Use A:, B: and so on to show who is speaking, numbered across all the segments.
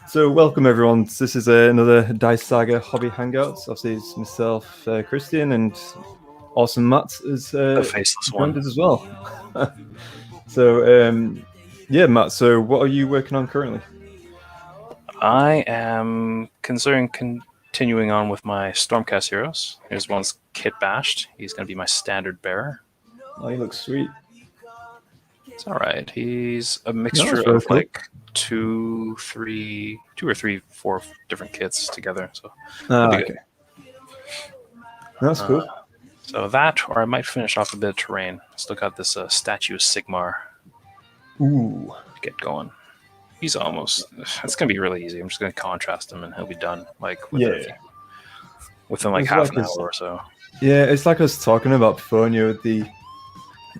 A: So, welcome everyone. This is another Dice Saga hobby hangouts. Obviously, it's myself, Christian, and awesome Matt has
B: The faceless
A: joined
B: one.
A: us as well. So, yeah, Matt. So, what are you working on currently?
B: I am considering continuing on with my Stormcast heroes. Here's one's Kit Bashed. He's going to be my standard bearer.
A: Oh, you look sweet.
B: It's all right. He's a
A: No,
B: mixture
A: that's really
B: of
A: cool.
B: like two or three, four different kits together. So
A: Ah,
B: it'll be
A: okay.
B: good.
A: That's cool.
B: So that, or I might finish off a bit of terrain. Still got this statue of Sigmar
A: Ooh.
B: to get going. He's almost. It's going to be really easy. I'm just going to contrast him, and he'll be done like within like
A: It's
B: half
A: like
B: an hour
A: us,
B: or so.
A: yeah, it's like I was talking about before, and the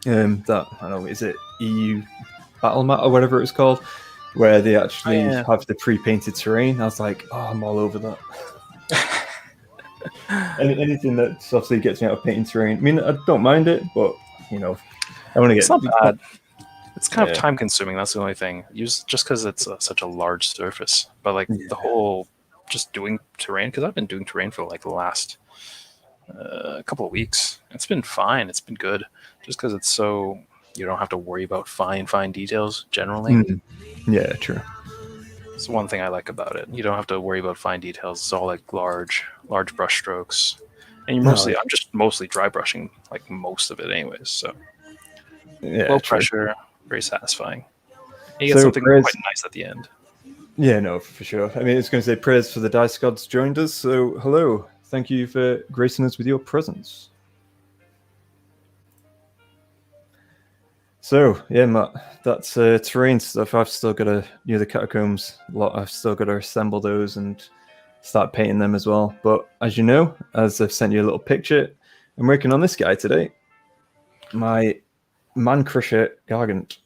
A: that I don't know, is it EU Battle Mat or whatever it's called, where they actually have the pre-painted terrain. I was like, oh, I'm all over that. Anything that obviously gets me out of painting terrain. I mean, I don't mind it, but I want to get.
B: It's not bad. It's kind of time consuming. That's the only thing. Just because it's such a large surface, but like the whole just doing terrain. Because I've been doing terrain for like the last couple of weeks. It's been fine. It's been good. Just because it's so you don't have to worry about fine details generally.
A: Yeah, true.
B: It's one thing I like about it. You don't have to worry about fine details. It's all like large brush strokes, and I'm just mostly dry brushing like most of it, anyways. So low pressure, very satisfying. And you get something quite nice at the end.
A: Yeah, no, for sure. I mean, it's going to say prayers for the Dice Gods joined us. So hello, thank you for gracing us with your presence. So yeah, Matt, that's terrain stuff. I've still got to the catacombs. I've still got to assemble those and start painting them as well. But as you know, as I've sent you a little picture, I'm working on this guy today. My Man Crusher Gargant,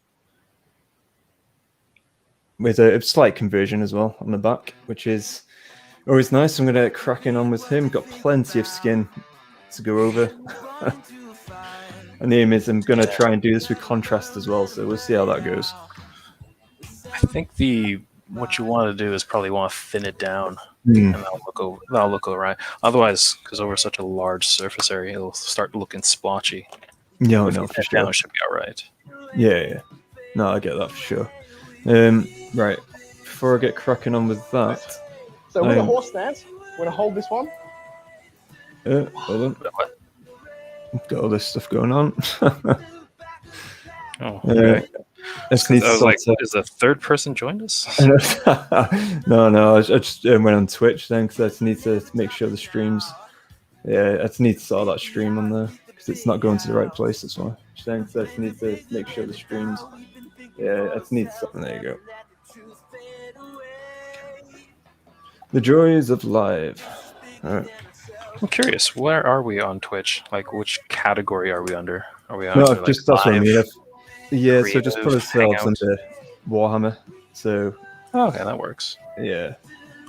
A: with a slight conversion as well on the back, which is always nice. I'm going to crack in on with him. Got plenty of skin to go over. And the aim is I'm going to try and do this with contrast as well, so we'll see how that goes.
B: I think what you want to do is probably want to thin it down, and that'll look all right. Otherwise, because over such a large surface area, it'll start looking splotchy.
A: No, for sure.
B: It should be all right.
A: Yeah. No, I get that for sure. Right, before I get cracking on with that.
C: So with a horse stance, we're going to hold this one.
A: Hold on. Got all this stuff going on.
B: Okay. Is the third person joined us?
A: No. I just went on Twitch then because I just need to make sure the streams. Yeah, I just need to sort that stream on there because it's not going to the right place. That's why. I just need to make sure the streams. Yeah, I just need something. There you go. The joys of live. All right.
B: I'm curious, where are we on Twitch? Like, which category are we under? Are we
A: under?
B: No,
A: like, just that's what I mean. Yeah, so just put ourselves under Warhammer. So.
B: Oh, okay, that works.
A: Yeah.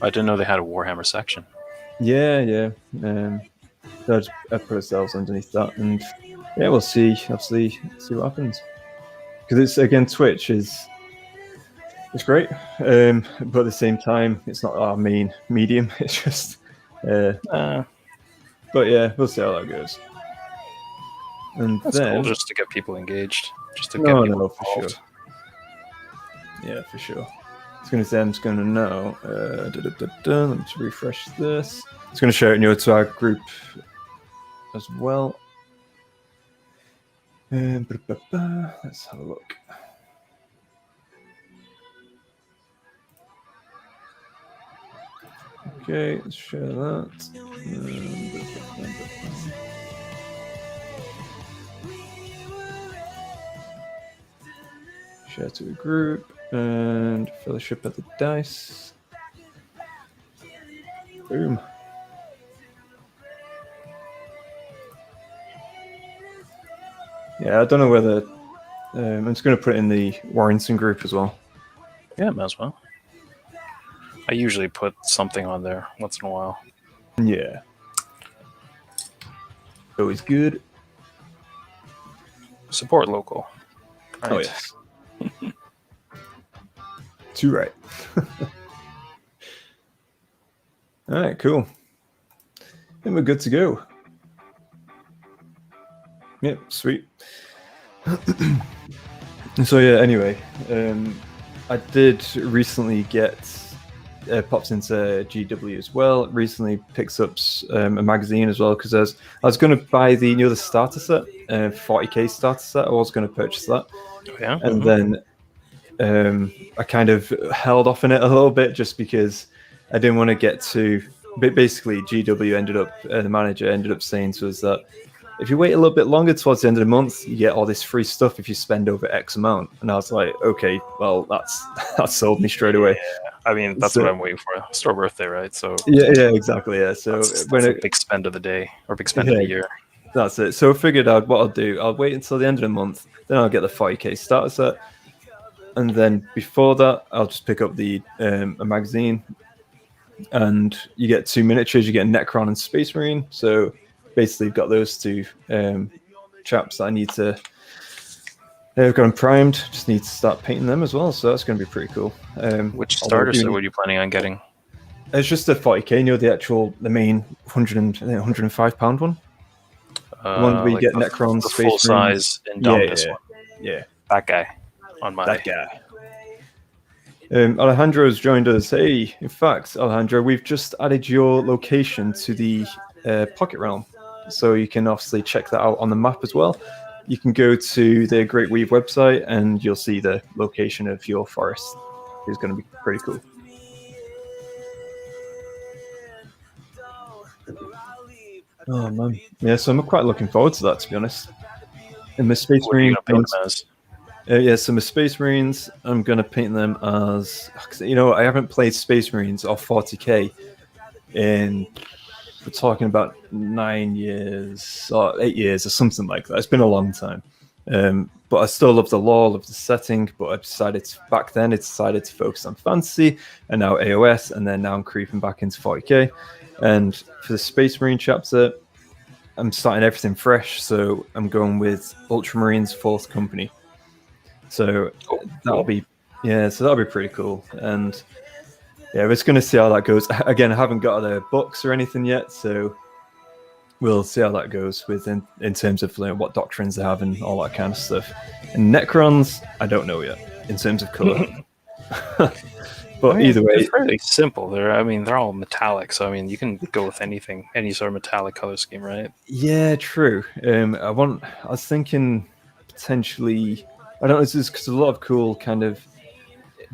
B: I didn't know they had a Warhammer section.
A: Yeah. So I put ourselves underneath that, and yeah, we'll see. Obviously, see what happens. Because it's again, Twitch it's great, but at the same time, it's not our main medium. It's just. But yeah, we'll see how that goes. And
B: that's
A: then,
B: cool, just to get people engaged, just to get people involved.
A: For sure. Yeah, for sure. I was going to say I'm just going to know. Let me just refresh this. It's going to show it to our group as well. Let's have a look. Okay, let's share that. Share to a group and fellowship at the dice. Boom. Yeah, I don't know whether I'm just going to put it in the Warrington group as well.
B: Yeah, might as well. I usually put something on there once in a while.
A: Yeah. Always good.
B: Support local.
A: Right. Oh, yes. Too right. All right, cool. Then we're good to go. Yep, sweet. So yeah, anyway, I did recently get popped into GW as well. Recently picked up a magazine as well because I was going to buy the starter set, 40k starter set. I was going to purchase that,
B: Yeah,
A: and then I kind of held off on it a little bit just because I didn't want to get too. Basically, GW ended up the manager ended up saying to us that if you wait a little bit longer towards the end of the month, you get all this free stuff if you spend over X amount. And I was like, okay, well, that sold me straight away.
B: Yeah. I mean, that's what I'm waiting for. It's our birthday, right? So
A: yeah, exactly. Yeah. So
B: that's a big spend of the day or big spend of the year.
A: That's it. So I figured out what I'll do. I'll wait until the end of the month, then I'll get the 40k starter set, and then before that, I'll just pick up the a magazine. And you get 2 miniatures. You get Necron and Space Marine. So basically, you've got those two chaps that I need to. I've got them primed. Just need to start painting them as well. So that's going to be pretty cool.
B: Which starter set were you planning on getting?
A: It's just a 40k. The main 105 pound one. One where you get Necron,
B: the
A: Space
B: full size Indominus one.
A: Yeah,
B: that guy on my.
A: That guy. Alejandro's joined us. Hey, in fact, Alejandro, we've just added your location to the Pocket Realm, so you can obviously check that out on the map as well. You can go to the Great Weave website and you'll see the location of your forest. It's going to be pretty cool. Oh man, yeah. So I'm quite looking forward to that, to be honest. And my Space Marine. So my Space Marines, I'm going to paint them as... I haven't played Space Marines or 40k in... We're talking about 9 years or 8 years or something like that. It's been a long time. But I still love the lore, love the setting, but I decided to focus on fantasy and now AOS, and then now I'm creeping back into 40k. And for the Space Marine chapter, I'm starting everything fresh, so I'm going with Ultramarines 4th Company. So that'll be pretty cool. And yeah, we're just going to see how that goes. Again, I haven't got the books or anything yet, so we'll see how that goes in terms of what doctrines they have and all that kind of stuff. And Necrons, I don't know yet in terms of color. But either way,
B: it's fairly simple. They're all metallic, so you can go with anything, any sort of metallic color scheme, right?
A: Yeah, true. I was thinking potentially. I don't know, it's just because there's a lot of cool kind of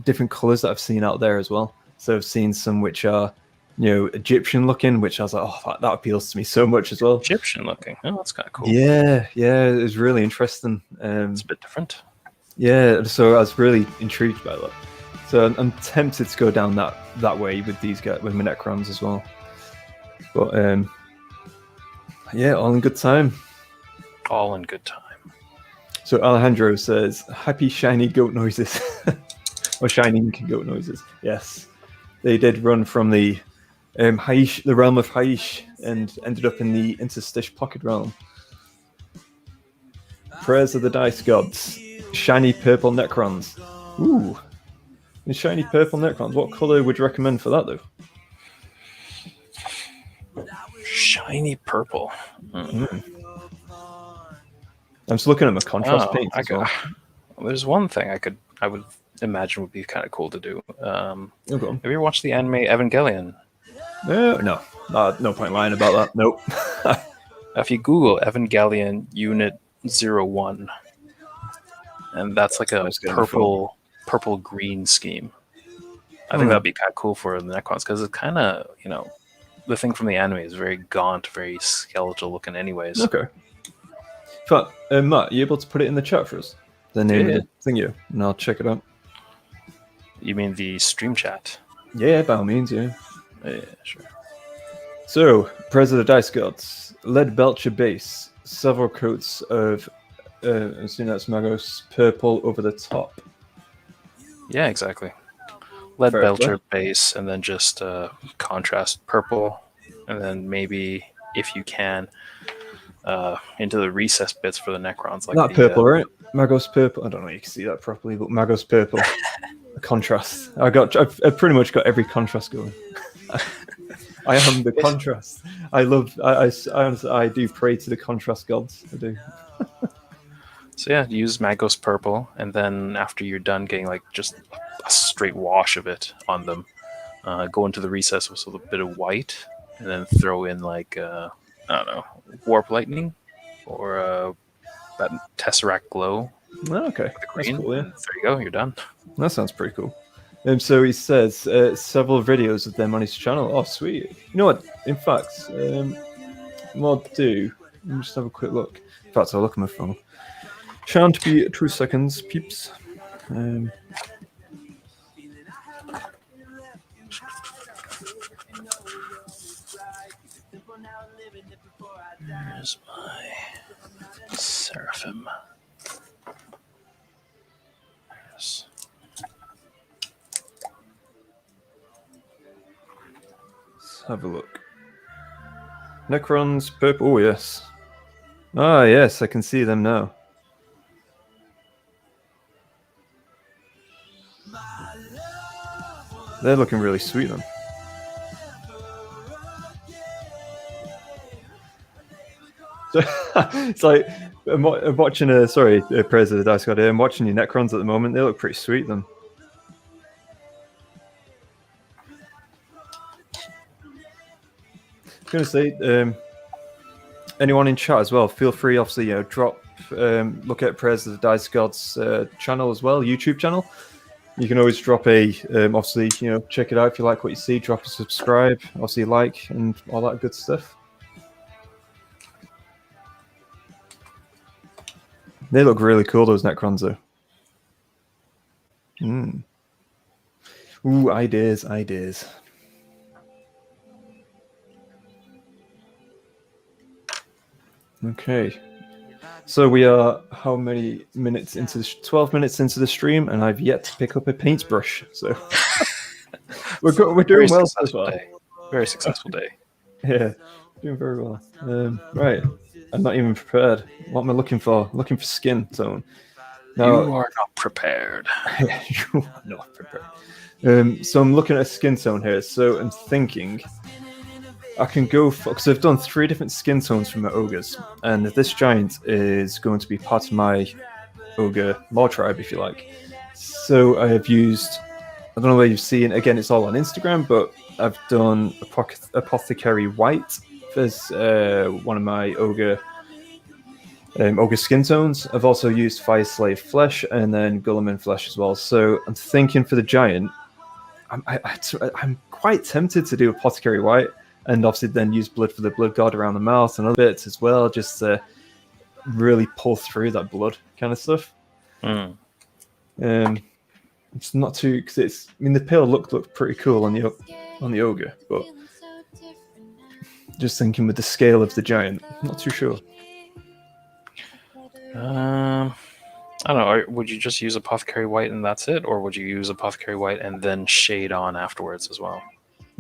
A: different colors that I've seen out there as well. So I've seen some which are, Egyptian looking, which I was like, oh, that appeals to me so much as well.
B: Egyptian looking. Oh, that's kind of cool.
A: Yeah, it was really interesting.
B: It's a bit different.
A: Yeah, so I was really intrigued by that. So I'm tempted to go down that way with these guys, with my Necrons as well. But yeah, all in good time.
B: All in good time.
A: So Alejandro says, happy shiny goat noises. Or shiny goat noises. Yes. They did run from the Haish, the realm of Haish, and ended up in the Interstice Pocket Realm. Prayers of the Dice Gods. Shiny purple Necrons. Ooh. The shiny purple Necrons. What colour would you recommend for that, though?
B: Shiny purple.
A: I'm just looking at my contrast paints as well.
B: There's one thing I would imagine would be kind of cool to do. Have you ever watched the anime Evangelion?
A: No. No point lying about that. Nope.
B: If you Google Evangelion Unit 01, and that's like a purple green scheme. I think that'd be kind of cool for the Necrons because it's kind of, the thing from the anime is very gaunt, very skeletal looking anyways.
A: Okay. But Matt, are you able to put it in the chat for us? The name of the thing, and I'll check it out.
B: You mean the stream chat?
A: Yeah, by all means, yeah.
B: Yeah, sure.
A: So, President Dice Gods, Lead Belcher base, several coats of Magos purple over the top.
B: Yeah, exactly. Lead Belcher base, and then just contrast purple, and then maybe, if you can, into the recess bits for the Necrons. Like
A: that purple, right? Magos purple. I don't know if you can see that properly, but Magos purple. Contrast. I've pretty much got every contrast going. I am the contrast. I love. I honestly, I do pray to the contrast gods. I do.
B: So yeah, use Magos purple, and then after you're done getting like just a straight wash of it on them, go into the recess with a little bit of white, and then throw in like I don't know, warp lightning, or that tesseract glow.
A: Oh, okay, that's
B: Green.
A: cool. Yeah,
B: And there you go. You're done.
A: that sounds pretty cool. So he says several videos of them on his channel. Oh, sweet. You know what? In fact, what I'll do? Let me just have a quick look. In fact, I'll look at my phone. Shan't be 2 seconds, peeps.
B: Here's my Seraphim. There's...
A: Let's have a look. Necrons, purple. Oh, yes. Ah, yes, I can see them now. They're looking really sweet, then. So, it's like I'm watching Praise of the Dice God here. I'm watching your Necrons at the moment. They look pretty sweet, then. I was going to say, anyone in chat as well, feel free, obviously, drop, look at Praise of the Dice God's channel as well, YouTube channel. You can always drop obviously, check it out if you like what you see. Drop a subscribe, obviously like, and all that good stuff. They look really cool, those Necrons, though. Ooh, ideas. Okay. So we are how many minutes into the 12 minutes into the stream, and I've yet to pick up a paintbrush. So we're doing well so far.
B: Very successful day.
A: Yeah, doing very well. Right, I'm not even prepared. What am I looking for? I'm looking for skin tone.
B: Now, you are not prepared.
A: You are not prepared. So I'm looking at a skin tone here. So I'm thinking I can go for, because I've done 3 different skin tones for my ogres, and this giant is going to be part of my ogre lore tribe, if you like. So I have used, I don't know where you've seen, again, it's all on Instagram, but I've done Apothecary White as one of my ogre skin tones. I've also used Fire Slave Flesh and then Gulliman Flesh as well. So I'm thinking for the giant, I'm quite tempted to do Apothecary White, and obviously then use blood for the blood god around the mouth and other bits as well, just to really pull through that blood kind of stuff. It's not too, because it's, I mean, the pale looked pretty cool on the ogre, but just thinking with the scale of the giant, not too sure.
B: I don't know. Would you just use Apothecary White and that's it, or would you use Apothecary White and then shade on afterwards as well?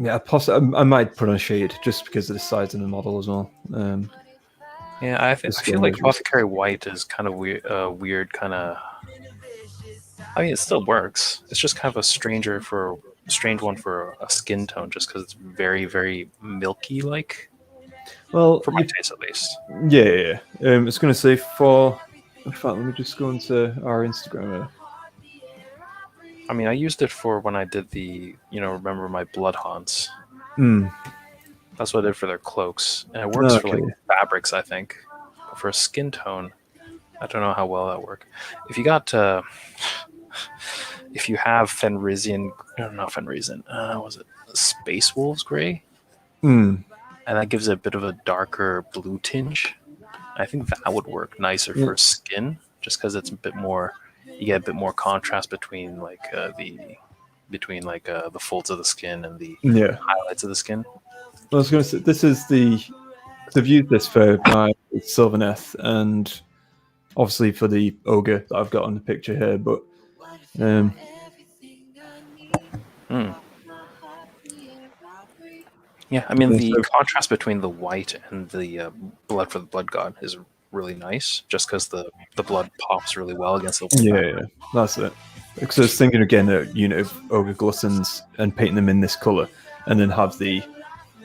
A: Yeah, I might put on shade just because of the size of the model as well.
B: Yeah, I feel like Apothecary White is kind of weird kind of. I mean, it still works. It's just kind of a strange one for a skin tone, just because it's very, very milky like.
A: Well,
B: for my taste, at least.
A: Yeah. I was going to say in fact, let me just go into our Instagram.
B: I mean, I used it for when I did the, remember my Blood Haunts. That's what I did for their cloaks. And it works for like fabrics, I think. But for a skin tone, I don't know how well that works. If you got, if you have Fenrisian, not Fenrisian, was it Space Wolves Gray? And that gives it a bit of a darker blue tinge. I think that would work nicer for skin, just because it's a bit more. You get a bit more contrast between the folds of the skin and the highlights of the skin.
A: I was going to say, this is I've used this for my Sylvaneth and obviously for the ogre that I've got on the picture here, but
B: yeah, I mean the contrast between the white and the blood for the blood god is really nice, just because the blood pops really well against the white.
A: Yeah, that's it. Because I was thinking again a unit of ogre gluttons and painting them in this color, and then have the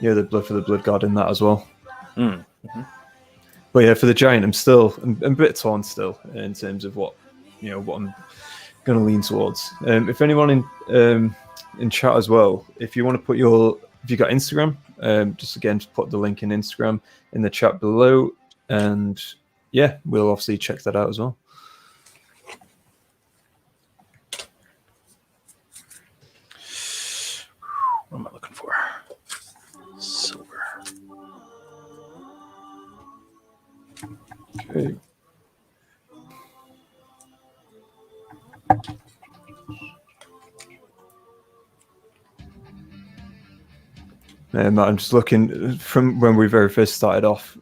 A: Yeah, the blood for the blood god in that as well.
B: Mm-hmm.
A: But yeah, for the giant, I'm a bit torn still in terms of what I'm going to lean towards. If anyone in chat as well, if you want to if you got Instagram, just put the link in Instagram in the chat below, and yeah, we'll obviously check that out as well.
B: What am I looking for? Silver.
A: Okay. I'm just looking from when we very first started off,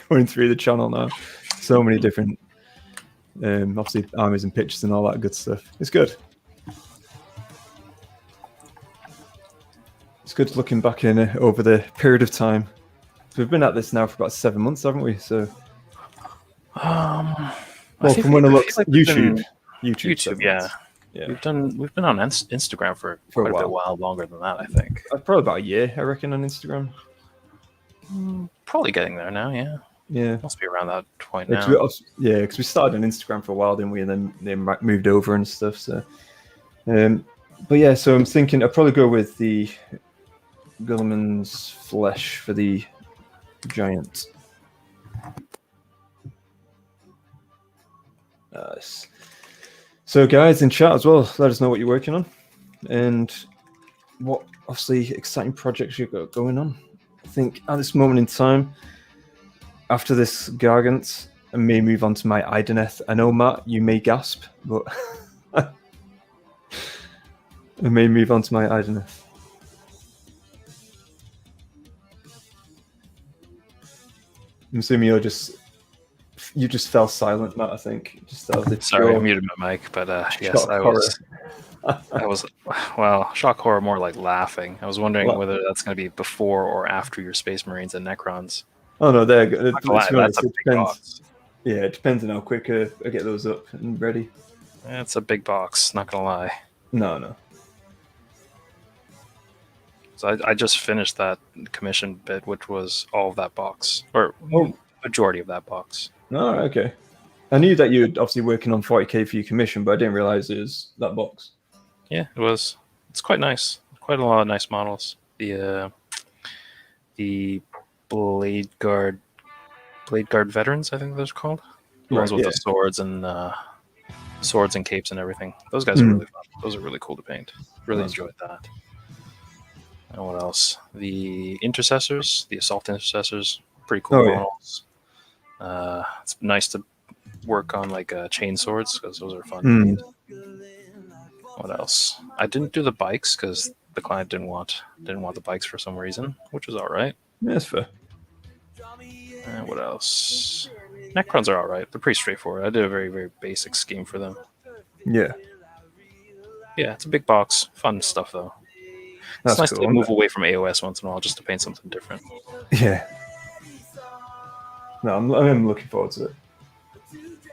A: going through the channel now. So many different, obviously, armies and pictures and all that good stuff. It's good. It's good looking back in over the period of time. So we've been at this now for about 7 months, haven't we? So, from when I looked, like YouTube,
B: yeah. We've been on Instagram for quite a while longer than that, I think.
A: Probably about a year, I reckon, on Instagram.
B: Probably getting there now, yeah.
A: Yeah,
B: must be around that point now.
A: Because we started on Instagram for a while, didn't we? And then they moved over and stuff. So, but yeah, so I'm thinking I'll probably go with the Guilliman's flesh for the giant. Nice. So, guys in chat as well, let us know what you're working on and what obviously exciting projects you've got going on. I think at this moment in time, after this Gargant, I may move on to my Ideneth. I know, Matt, you may gasp, but I may move on to my Ideneth. I'm assuming you just fell silent, Matt. I think
B: Sorry, I muted my mic, but yes, I was. Well, shock horror, more like laughing. I was wondering whether that's going to be before or after your Space Marines and Necrons.
A: Oh no, they're good.
B: That's a big box.
A: Yeah, it depends on how quick I get those up and ready.
B: It's a big box. Not gonna lie.
A: No.
B: So I just finished that commission bit, which was all of that box, or majority of that box.
A: Oh, okay. I knew that you were obviously working on 40k for your commission, but I didn't realize it was that box.
B: Yeah, it was. It's quite nice. Quite a lot of nice models. The Blade Guard veterans, I think those are called. The ones with the swords and capes and everything. Those guys are really fun. Those are really cool to paint. Really enjoyed that. And what else? The intercessors, the assault intercessors, pretty cool models. It's nice to work on like chain swords because those are fun to paint. What else? I didn't do the bikes because the client didn't want the bikes for some reason, which is all right.
A: Yeah, that's fair.
B: What else? Necrons are all right. They're pretty straightforward. I did a very, very basic scheme for them.
A: Yeah.
B: Yeah, it's a big box. Fun stuff, though. It's nice to move away from AOS once in a while just to paint something different.
A: Yeah. No, I'm looking forward to it.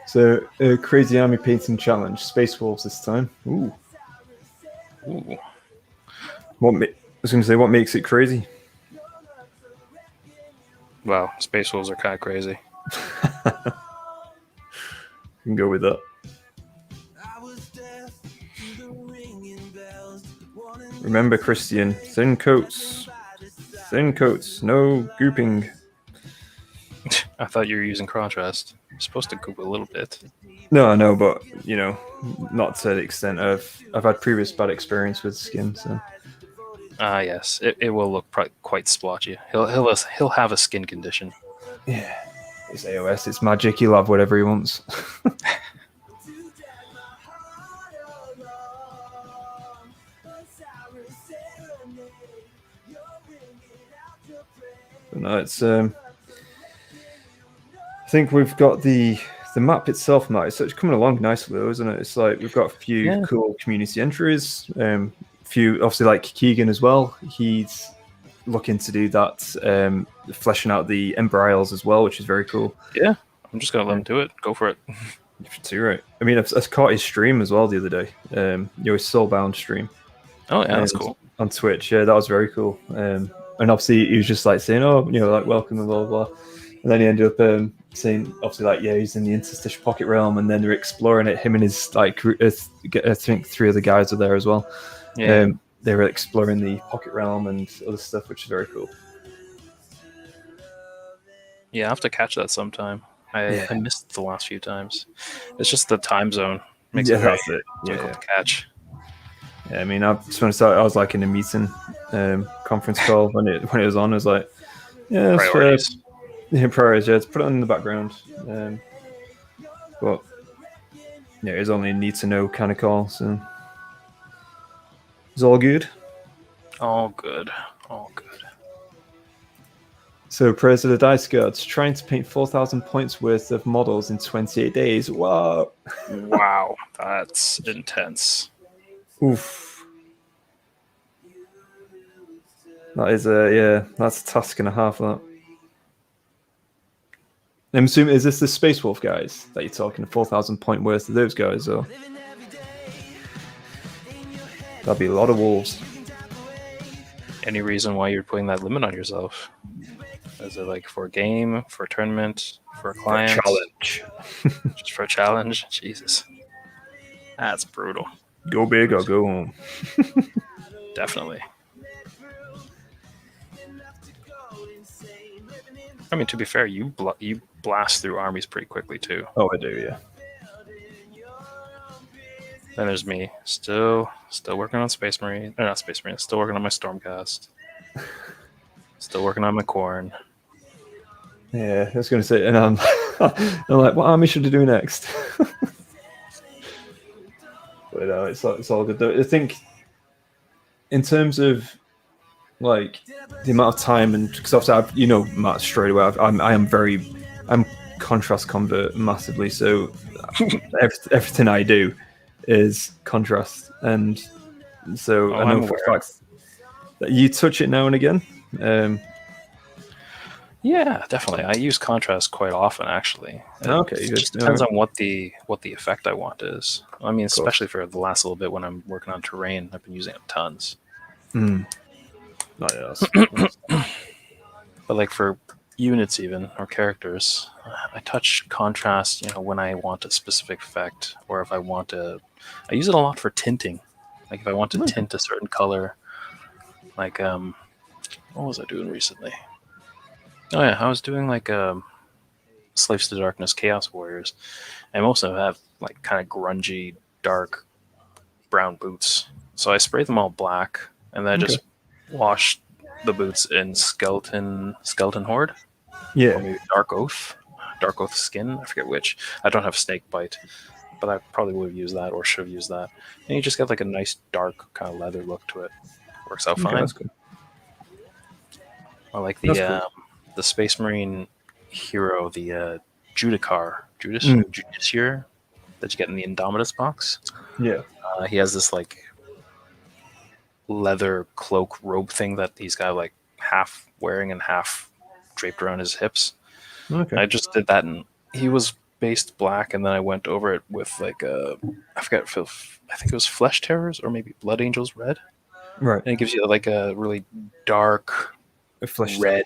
A: So, Crazy Army Painting Challenge. Space Wolves this time. Ooh. I was going to say, what makes it crazy?
B: Wow, Space Wolves are kind of crazy.
A: You can go with that. Remember, Christian, thin coats, no gooping.
B: I thought you were using contrast. You're supposed to goop a little bit.
A: No, I know, but not to the extent of I've had previous bad experience with skin. So.
B: Yes, it will look quite splotchy. He'll have a skin condition.
A: Yeah, it's AOS. It's magic. He'll have whatever he wants. But no, it's. I think we've got the map itself, Matt. It's coming along nicely, though, isn't it? It's like we've got a few cool community entries. Few obviously like Keegan as well. He's looking to do that, fleshing out the Ember Isles as well, which is very cool.
B: Yeah, I'm just gonna let him do it. Go for it.
A: You're right. I mean, I caught his stream as well the other day. His Soulbound stream.
B: Oh yeah, that's cool.
A: On Twitch, yeah, that was very cool. and obviously he was just like saying, "Oh, like welcome and blah blah blah," and then he ended up saying, obviously, like, yeah, he's in the Interstice pocket realm, and then they're exploring it. Him and his I think 3 other guys are there as well.
B: Yeah.
A: They were exploring the pocket realm and other stuff, which is very cool.
B: Yeah, I have to catch that sometime. I missed it the last few times. It's just the time zone makes it very difficult to catch.
A: Yeah, I mean, I was like in a meeting, conference call when it was on. I was like, yeah,
B: priorities.
A: Priorities. Yeah, to put it on in the background. But yeah, it's only a need to know kind of call, so it's all good.
B: All good. All good.
A: So, praise to the Dice Gods, trying to paint 4,000 points worth of models in 28 days. Wow.
B: Wow, that's intense.
A: Oof. That is that's a task and a half. That. I'm assuming, is this the Space Wolf guys that you're talking? 4,000 point worth of those guys, or that'd be a lot of wolves.
B: Any reason why you're putting that limit on yourself? Is it like for a game, for a tournament, for a client?
A: For a challenge.
B: Just for a challenge? Jesus. That's brutal.
A: Go big or go home.
B: Definitely. I mean, to be fair, you blast through armies pretty quickly too.
A: Oh, I do, yeah.
B: Then there's me, still working on Space Marine, or not Space Marine, still working on my Stormcast, still working on my Corn.
A: Yeah, I was going to say, and I'm like, what army should I do next? But it's all good though. I think in terms of like the amount of time, and because obviously Matt straight away, I'm contrast convert massively, so everything I do is contrast, and so I know for a fact that you touch it now and again.
B: Yeah, definitely. I use contrast quite often, actually. It just depends on what the effect I want is. I mean, especially for the last little bit when I'm working on terrain, I've been using it tons.
A: But
B: like for units even, or characters, I touch contrast, when I want a specific effect, or if I want to... I use it a lot for tinting. Like if I want to tint a certain color, like, what was I doing recently? Oh yeah, I was doing like Slaves to Darkness Chaos Warriors, and most of them have like kind of grungy, dark brown boots. So I sprayed them all black, and then I just washed the boots in Skeleton Horde.
A: Yeah.
B: Or maybe Dark Oath skin. I forget which. I don't have Snake Bite, but I probably would have used that or should have used that. And you just get like a nice dark kind of leather look to it. Works out fine.
A: That's good.
B: I like the Space Marine hero, the Judicar that you get in the Indomitus box.
A: Yeah.
B: He has this like leather cloak robe thing that he's got like half wearing and half draped around his hips.
A: Okay.
B: I just did that, and he was based black, and then I went over it with like I think it was Flesh Terrors or maybe Blood Angels red.
A: Right.
B: And it gives you like a really dark red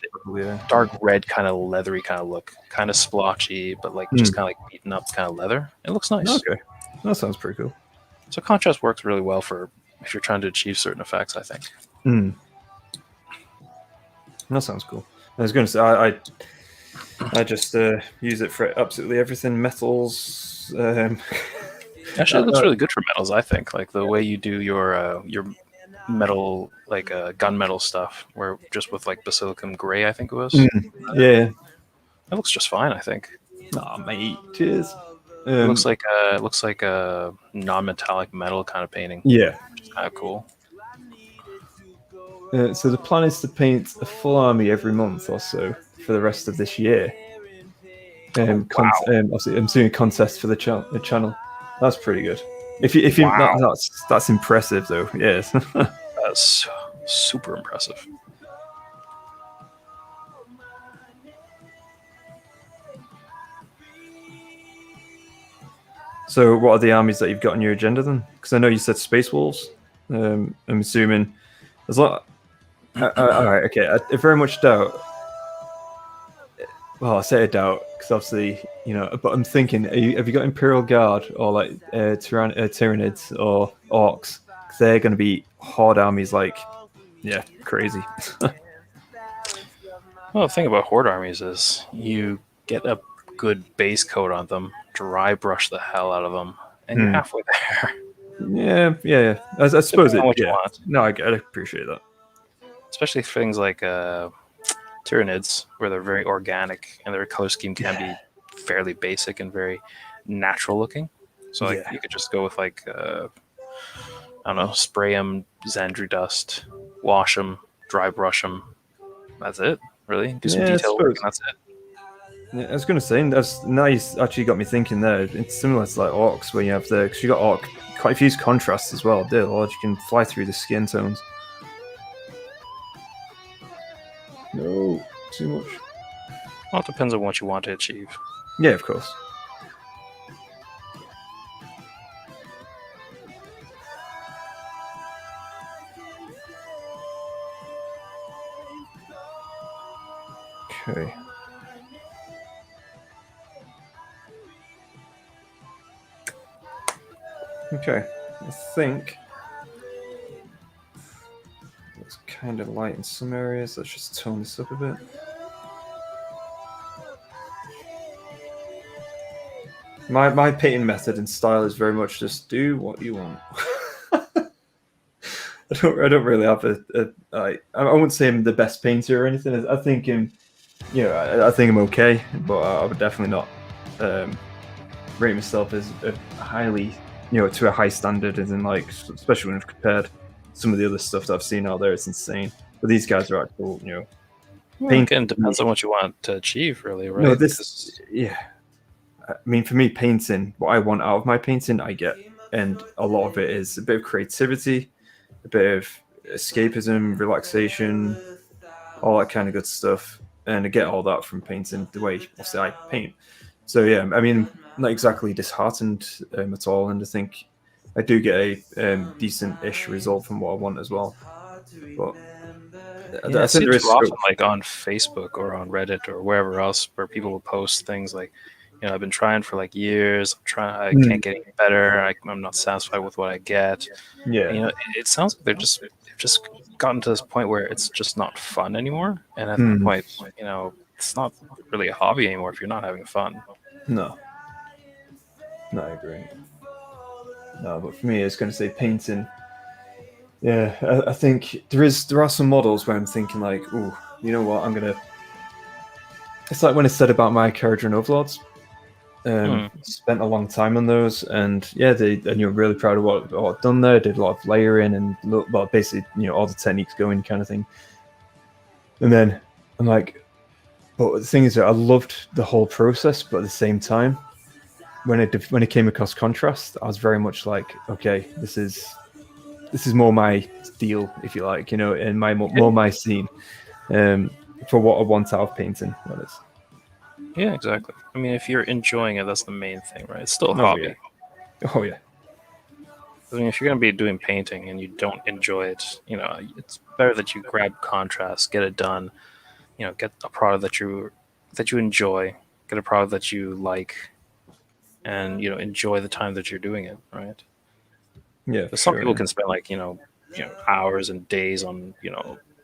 B: kind of leathery kind of look, kind of splotchy, but like just kind of like beaten up kind of leather. It looks nice.
A: Okay, that sounds pretty cool.
B: So contrast works really well for if you're trying to achieve certain effects, I think.
A: That sounds cool. I was going to say I just use it for absolutely everything. Metals.
B: Actually, it looks really good for metals. I think like the way you do your metal, like gunmetal stuff, where just with like basilicum gray, I think it was.
A: Yeah,
B: it looks just fine. I think.
A: Nah, mate, cheers.
B: It looks like a non-metallic metal kind of painting.
A: Yeah,
B: which is kind of cool.
A: So the plan is to paint a full army every month or so for the rest of this year. Obviously, I'm doing a contest for the channel. That's pretty good. If you that's impressive though. Yes.
B: That's super impressive.
A: So what are the armies that you've got on your agenda then? Because I know you said Space Wolves. I'm assuming there's a lot. All right, okay. I very much doubt. Well, I say I doubt because obviously, but I'm thinking, have you got Imperial Guard or like Tyranids or Orcs? 'Cause they're going to be horde armies, like, yeah, crazy.
B: Well, the thing about horde armies is you get a good base coat on them, dry brush the hell out of them, and you're halfway there.
A: Yeah. I suppose
B: Depending on what you
A: yeah.
B: want.
A: No, I appreciate that.
B: Especially for things like Tyranids, where they're very organic and their color scheme can be fairly basic and very natural looking. So like you could just go with like I don't know, spray them Xandri dust, wash them, dry brush them. That's it, really. Do some detail work, and that's it.
A: Yeah, I was going to say, that's nice. Actually, got me thinking there. It's similar to like Orcs, where you have because you got Orc quite a few contrasts as well. Dear Lord, you can fly through the skin tones. No, too much.
B: Well, it depends on what you want to achieve.
A: Yeah, of course. Okay. Okay, I think it's kind of light in some areas. Let's just tone this up a bit. My painting method and style is very much just do what you want. I don't really have I wouldn't say I'm the best painter or anything. I think I think I'm okay, but I would definitely not rate myself as a highly, to a high standard, as in like, especially when I've compared some of the other stuff that I've seen out there. It's insane. But these guys are actual,
B: Again, depends on what you want to achieve, really, right?
A: No, yeah. I mean, for me, painting, what I want out of my painting, I get. And a lot of it is a bit of creativity, a bit of escapism, relaxation, all that kind of good stuff. And I get all that from painting the way, obviously, I paint. So, yeah, I mean, not exactly disheartened at all. And I think I do get a decent-ish result from what I want as well. But
B: I see it too often, like on Facebook or on Reddit or wherever else, where people will post things like, I've been trying for like years. I can't get any better. I'm not satisfied with what I get.
A: Yeah.
B: It sounds like they've just gotten to this point where it's just not fun anymore. And at that point, it's not really a hobby anymore if you're not having fun.
A: No, I agree. No, but for me, it's going to say painting. Yeah, I think there are some models where I'm thinking like, oh, you know what, I'm gonna. It's like when I said about my character in Overlords. Spent a long time on those, and you're really proud of what I've done there. Did a lot of layering and basically, all the techniques going, kind of thing. And then I'm like, but the thing is that I loved the whole process, but at the same time, when it came across contrast, I was very much like, okay, this is more my deal, if you like, and more my scene, for what I want out of painting. That is.
B: Yeah, exactly. I mean, if you're enjoying it, that's the main thing, right? It's still a hobby.
A: Oh yeah.
B: I mean, if you're going to be doing painting and you don't enjoy it, it's better that you grab contrast, get it done. Get a product that you enjoy, get a product that you like, and enjoy the time that you're doing it, right?
A: Yeah.
B: Some people can spend like hours and days on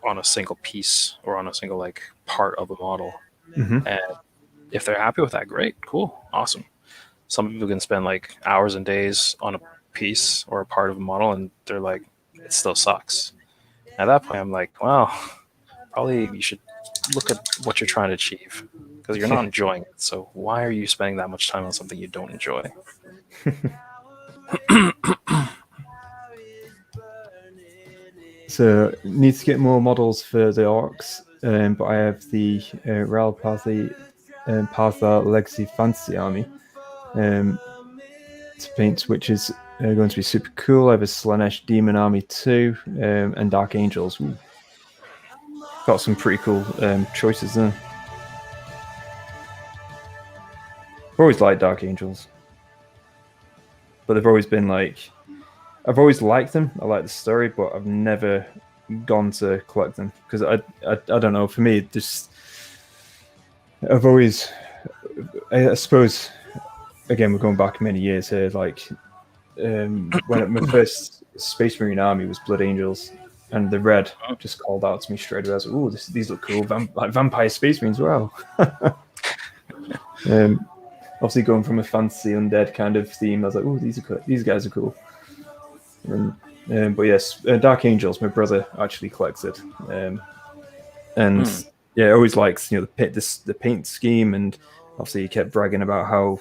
B: on a single piece or on a single like part of a model, and if they're happy with that, great, cool, awesome. Some people can spend like hours and days on a piece or a part of a model, and they're like, it still sucks. At that point, I'm like, well, probably you should look at what you're trying to achieve, because you're not enjoying it. So why are you spending that much time on something you don't enjoy?
A: So need to get more models for the orcs, but I have the Real Partha Legacy Fantasy Army to paint, which is going to be super cool. I have a Slanesh Demon Army too, and Dark Angels. Ooh. Got some pretty cool choices there. I've always liked Dark Angels, but they've always been like, I've always liked them. I like the story, but I've never gone to collect them because I don't know. For me, just I've always, I suppose, again we're going back many years here. Like when my first Space Marine army was Blood Angels, and the red just called out to me straight away. I was like, "Oh, these look cool, like Vampire Space Marines, wow." Obviously, going from a fantasy undead kind of theme, I was like, "Oh, these guys are cool." But yes, Dark Angels, my brother actually collects it, and yeah, always likes the paint scheme, and obviously he kept bragging about how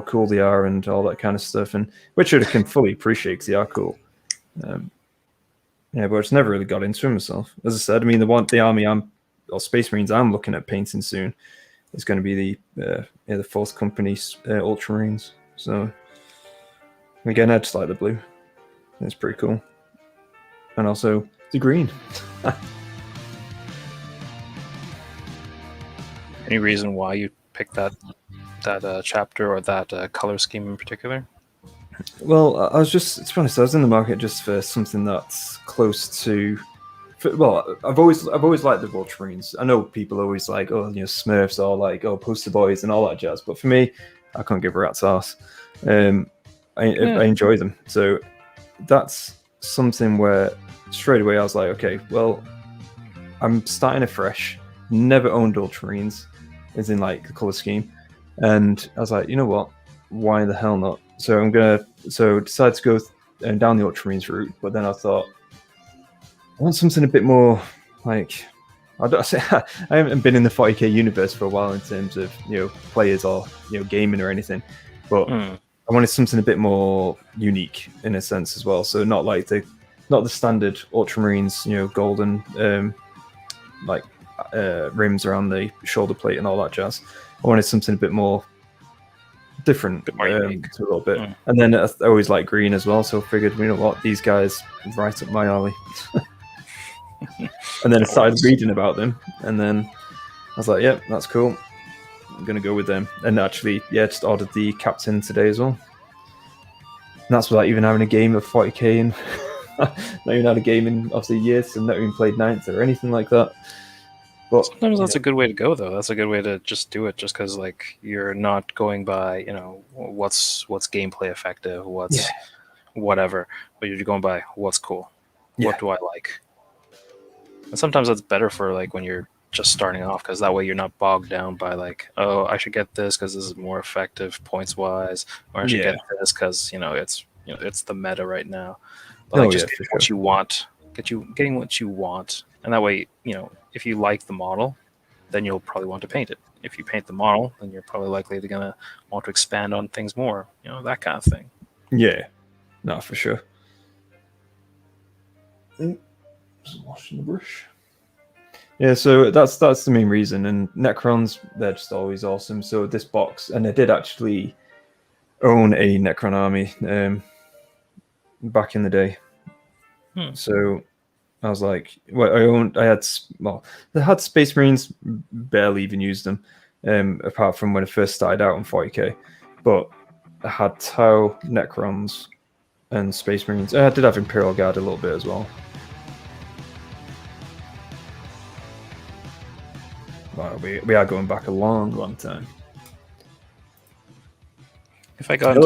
A: cool they are and all that kind of stuff, and which I can fully appreciate because they are cool. Yeah, but it's never really got into them myself. As I said, I mean, the army or Space Marines I'm looking at painting soon is going to be the Fourth Company Ultramarines. So again, I just like the blue. It's pretty cool, and also the green.
B: Any reason why you picked that chapter or that color scheme in particular?
A: Well, I was to be honest, I was in the market just for something that's close to. Well, I've always liked the Ultramarines. I know people always like, Smurfs or like, poster boys and all that jazz. But for me, I can't give a rat's ass. I enjoy them. So that's something where straight away I was like, okay, well, I'm starting afresh. Never owned Ultramarines, as in like the color scheme, and I was like, you know what? Why the hell not? So decided to go down the Ultramarines route. But then I thought, I want something a bit more like I haven't been in the 40k universe for a while in terms of players or gaming or anything, but I wanted something a bit more unique in a sense as well. So not the standard Ultramarines, golden rims around the shoulder plate and all that jazz. I wanted something a bit more different, a little bit. And then I always like green as well, so I figured, you know what, these guys right up my alley. And then I started reading about them, and then I was like, yeah, that's cool. I'm gonna go with them. And actually, just ordered the captain today as well. And that's without even having a game of 40k and not even had a game in obviously years, and not even played Ninth or anything like that. But
B: sometimes that's a good way to go, though. That's a good way to just do it, just because like you're not going by what's gameplay effective, what's whatever, but you're going by what's cool. What do I like? And sometimes that's better for like when you're just starting off, because that way you're not bogged down by like, oh, I should get this because this is more effective points wise, or I should get this because it's the meta right now. But just getting what you want, getting what you want, and that way if you like the model, then you'll probably want to paint it. If you paint the model, then you're probably likely to gonna want to expand on things more, that kind of thing.
A: Yeah, no, for sure. Just washing the brush. Yeah, so that's the main reason. And Necrons, they're just always awesome. So this box, and I did actually own a Necron army back in the day. So I was like, I had Space Marines, barely even used them, apart from when I first started out on 40k. But I had Tau, Necrons, and Space Marines. I did have Imperial Guard a little bit as well. Wow, we are going back a long time.
B: If I got to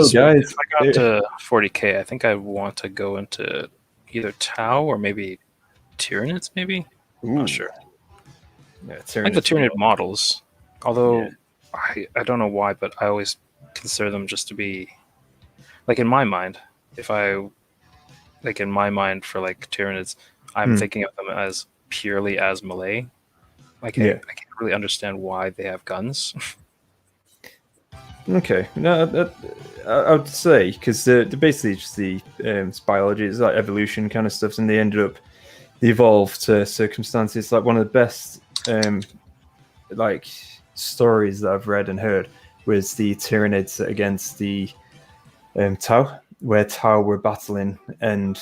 B: 40k, I think I want to go into either Tau or maybe Tyranids, maybe? I'm not sure. Yeah, I like the Tyranid models, although I don't know why, but I always consider them just to be, like in my mind, for like Tyranids, I'm thinking of them as purely as melee. I can't really understand why they have guns.
A: Okay, no, I would say because they're basically just it's biology, it's like evolution kind of stuff, and they evolved to circumstances. Like one of the best stories that I've read and heard was the Tyranids against the Tau, where Tau were battling, and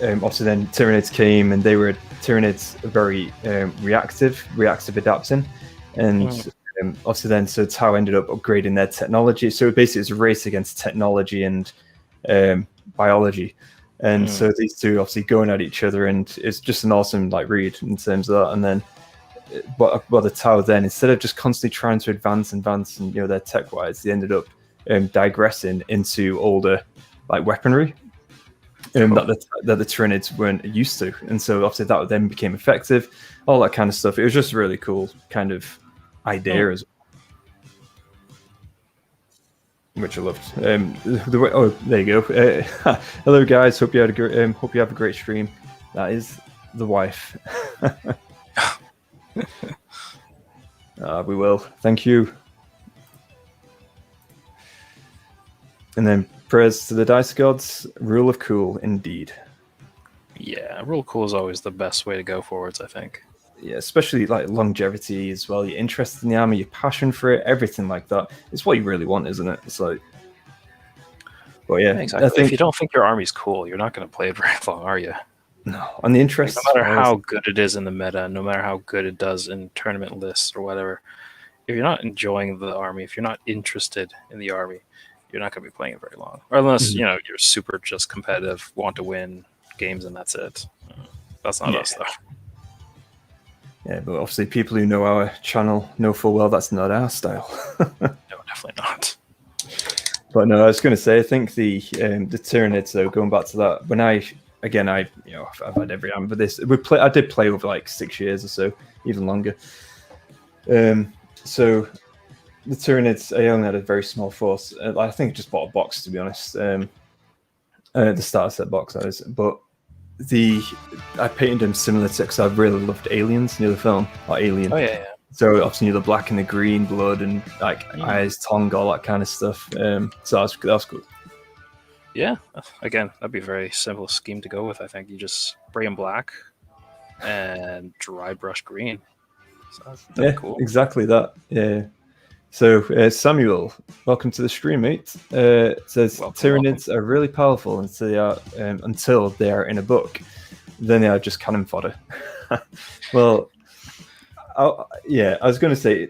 A: obviously then Tyranids came, and they were Tyranids very reactive adapting, and obviously then so Tau ended up upgrading their technology. So basically it's a race against technology and biology, And so these two obviously going at each other, and it's just an awesome like read in terms of that. And then, but the Tau then, instead of just constantly trying to advance, and you know, their tech wise, they ended up digressing into older like weaponry that the Tyranids weren't used to, and so obviously that then became effective, all that kind of stuff. It was just a really cool kind of idea as well, which I loved. There you go. Hello guys, hope you had a great, hope you have a great stream. That is the wife. We will. Thank you. And then prayers to the dice gods. Rule of cool, indeed.
B: Yeah, rule of cool is always the best way to go forwards, I think.
A: Yeah, especially like longevity as well. Your interest in the army, your passion for it, everything like that. It's what you really want, isn't it? It's like, well, yeah,
B: exactly.
A: I think,
B: if you don't think your army's cool, you're not going to play it very long, are you?
A: No, and the interest.
B: No matter how good it is in the meta, no matter how good it does in tournament lists or whatever, if you're not enjoying the army, if you're not interested in the army, you're not going to be playing it very long. Or unless you know you're super just competitive, want to win games, and that's it. That's not us, though.
A: Yeah, but obviously people who know our channel know full well that's not our style.
B: No, definitely not.
A: But no, I was going to say, I think the Tyranids, though, going back to that, when I've had every army, but this I did play over like 6 years or so, even longer. So the Tyranids, I only had a very small force. I think I just bought a box, to be honest. The starter set box, that is. But I painted them similar to, because I really loved Aliens, the film, or Alien.
B: Oh yeah.
A: So obviously the black and the green blood and like eyes, tongue, all that kind of stuff. So that was cool.
B: Yeah, again, that'd be a very simple scheme to go with. I think you just spray them black and dry brush green. So that'd be cool.
A: Exactly that. Yeah. So Samuel, welcome to the stream, mate. It says Tyranids are really powerful until they are in a book. Then they are just cannon fodder. Well, I was going to say,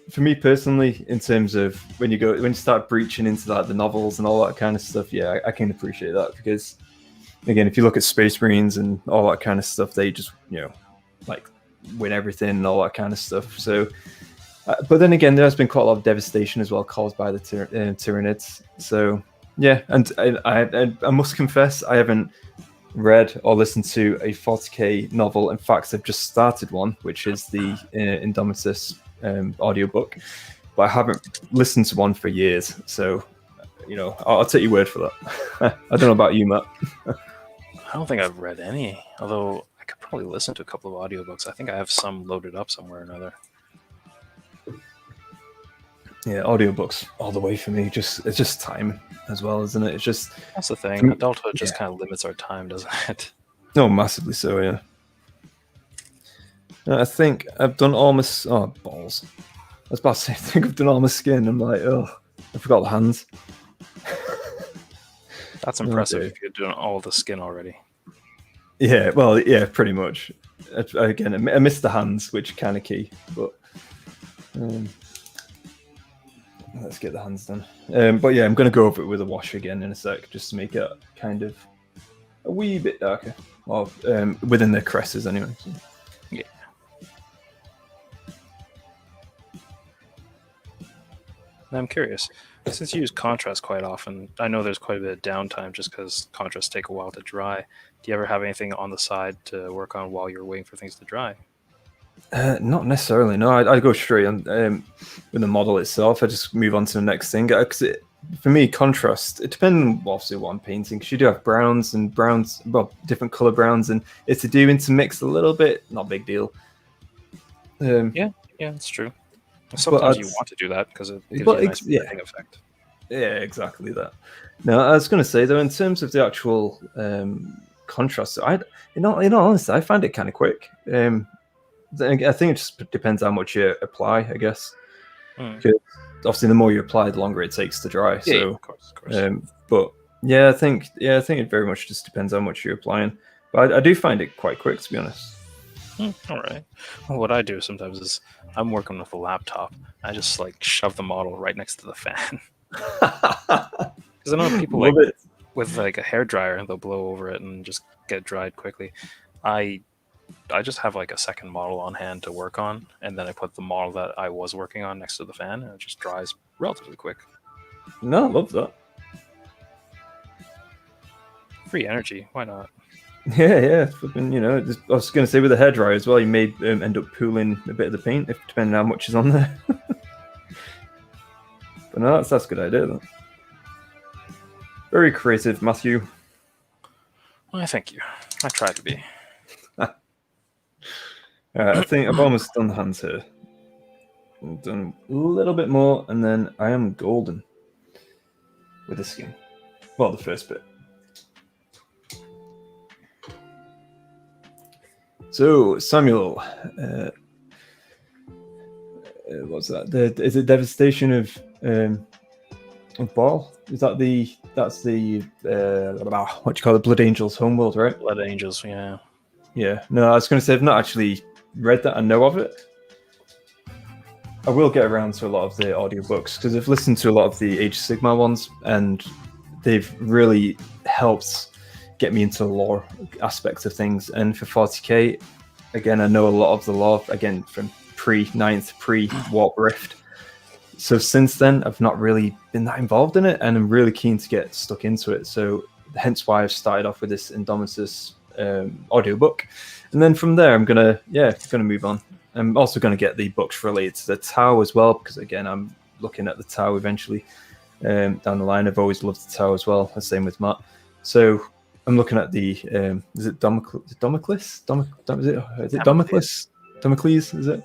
A: for me personally, in terms of when you start breaching into like the novels and all that kind of stuff, yeah, I can appreciate that, because again, if you look at Space Marines and all that kind of stuff, they just like win everything and all that kind of stuff. So. But then again, there has been quite a lot of devastation as well caused by the Tyranids. So, yeah, and I must confess, I haven't read or listened to a 40k novel. In fact, I've just started one, which is the Indomitus audiobook, but I haven't listened to one for years. So, I'll take your word for that. I don't know about you, Matt.
B: I don't think I've read any, although I could probably listen to a couple of audiobooks. I think I have some loaded up somewhere or another.
A: Yeah, audiobooks all the way for me. It's just time as well, isn't it? It's just
B: that's the thing. Adulthood just kind of limits our time, doesn't it?
A: No, massively so. Yeah. I think I've done all my balls. I was about to say, I think I've done all my skin. I'm like, I forgot the hands.
B: That's impressive if you're doing all the skin already.
A: Yeah, well, yeah, pretty much. Again, I missed the hands, which is kind of key, but. Let's get the hands done. But yeah, I'm going to go over it with a wash again in a sec, just to make it kind of a wee bit darker. Or within the cresses anyway. So.
B: Yeah. Now I'm curious, since you use contrast quite often, I know there's quite a bit of downtime just because contrasts take a while to dry. Do you ever have anything on the side to work on while you're waiting for things to dry?
A: Not necessarily. No, I go straight on with the model itself. I just move on to the next thing. Because for me, contrast, it depends obviously what I'm painting. Because you do have browns, well, different color browns, and it's to do intermix a little bit. Not a big deal.
B: Yeah, that's true. Sometimes you want to do that because it gives you a nice blending effect.
A: Yeah, exactly that. No, I was going to say though, in terms of the actual contrast, in all honesty, I find it kind of quick. I think it just depends how much you apply, I guess. Because obviously, the more you apply, the longer it takes to dry.
B: Yeah,
A: so,
B: of course.
A: But yeah, I think it very much just depends how much you're applying. But I do find it quite quick, to be honest.
B: All right. Well, what I do sometimes is I'm working with a laptop. I just shove the model right next to the fan. Because I know people with like a hair dryer, they'll blow over it and just get dried quickly. I just have like a second model on hand to work on, and then I put the model that I was working on next to the fan, and it just dries relatively quick.
A: No, I love that.
B: Free energy, why not?
A: Yeah. Flipping, I was going to say with the hairdryer as well, you may end up pooling a bit of the paint, if depending on how much is on there. But no, that's a good idea, though. Very creative, Matthew.
B: Well, thank you. I tried to be.
A: I think I've almost done the hands here. I've done a little bit more, and then I am golden with the skin. Well, the first bit. So, Samuel, what's that? Is it Devastation of Ball? Is that that's the what do you call it? Blood Angels homeworld, right?
B: Blood Angels, yeah.
A: Yeah. No, I was going to say I've not actually read that. I know of it. I will get around to a lot of the audiobooks because I've listened to a lot of the Age of Sigmar ones, and they've really helped get me into the lore aspects of things. And for 40k, again, I know a lot of the lore, again, from pre-9th, pre-Warp Rift. So since then, I've not really been that involved in it, and I'm really keen to get stuck into it. So hence why I've started off with this Indomitus audiobook. And then from there, I'm gonna move on. I'm also going to get the books related to the Tau as well, because again, I'm looking at the Tau eventually down the line. I've always loved the Tau as well. The same with Matt. So I'm looking at the is it Damocles? Is it Damocles? Damocles? Is it?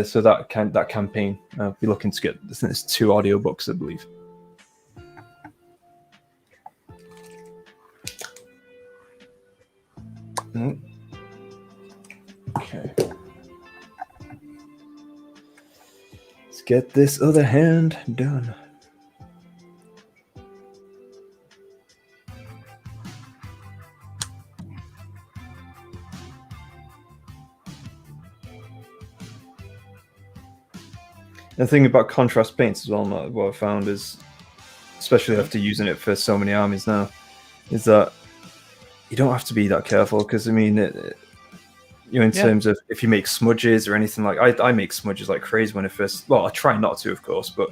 A: So that campaign. I'll be looking to get. I think there's 2 audiobooks, I believe. Okay. Let's get this other hand done. The thing about contrast paints as well, what I found is, especially after using it for so many armies now, is that you don't have to be that careful, because I mean, in terms of if you make smudges or anything like, I make smudges like crazy when I first. Well, I try not to, of course, but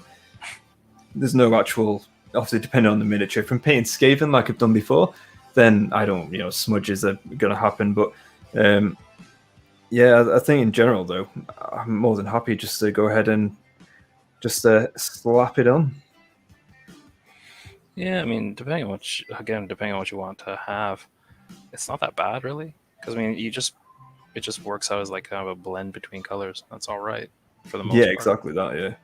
A: there's no actual. Obviously, depending on the miniature, if I'm painting Skaven like I've done before, then I don't. Smudges are going to happen. But I think in general though, I'm more than happy just to go ahead and just slap it on.
B: Yeah, I mean, depending on what you want to have, it's not that bad, really. Because I mean, it just works out as like kind of a blend between colors. That's all right for the most part. Yeah,
A: exactly that. Yeah.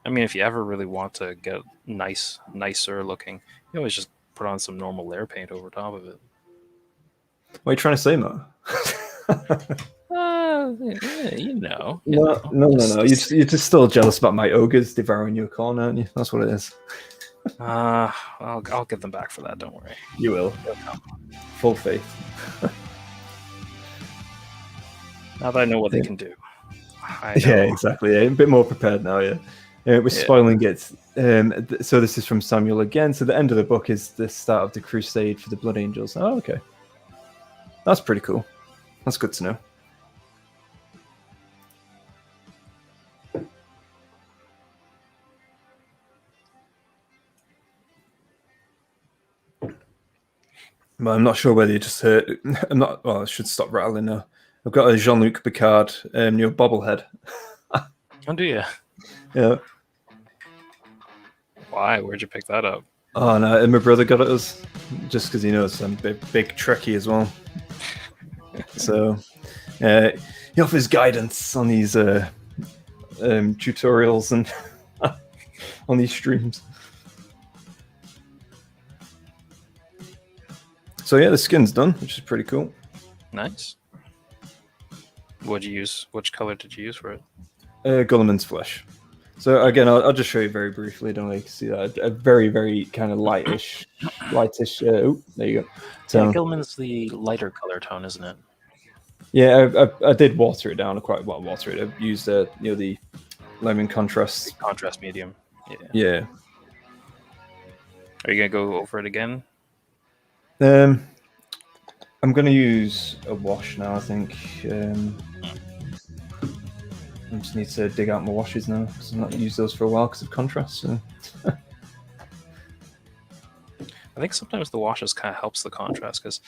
B: I mean, if you ever really want to get nicer looking, you always just put on some normal layer paint over top of it.
A: What are you trying to say, Matt?
B: No.
A: No. You're just still jealous about my ogres devouring your corn, aren't you? That's what it is.
B: I'll get them back for that. Don't worry.
A: You will. Full faith.
B: Now that I know what they can do.
A: Exactly. Yeah. A bit more prepared now. Yeah. We're spoiling it. So this is from Samuel again. So the end of the book is the start of the crusade for the Blood Angels. Oh, okay. That's pretty cool. That's good to know. But I'm not sure whether you just heard. I'm not. Well, I should stop rattling now. I've got a Jean-Luc Picard bobblehead.
B: Oh, do you?
A: Yeah.
B: Why? Where'd you pick that up?
A: Oh no, and my brother got it us just because he knows I'm a big Trekkie as well. So he offers guidance on these tutorials and on these streams. So yeah, the skin's done, which is pretty cool.
B: Nice. What'd you use? Which color did you use for it?
A: Gulliman's Flesh. So again, I'll just show you very briefly. Don't know if you can see that. A very, very kind of lightish. There you go.
B: So, Gilman's the lighter color tone, isn't it?
A: Yeah, I did water it down. I used the lemon contrast
B: medium.
A: Yeah.
B: Are you gonna go over it again?
A: I'm going to use a wash now, I think. I just need to dig out my washes now, because I've not used those for a while because of contrast. So.
B: I think sometimes the washes kind of helps the contrast because,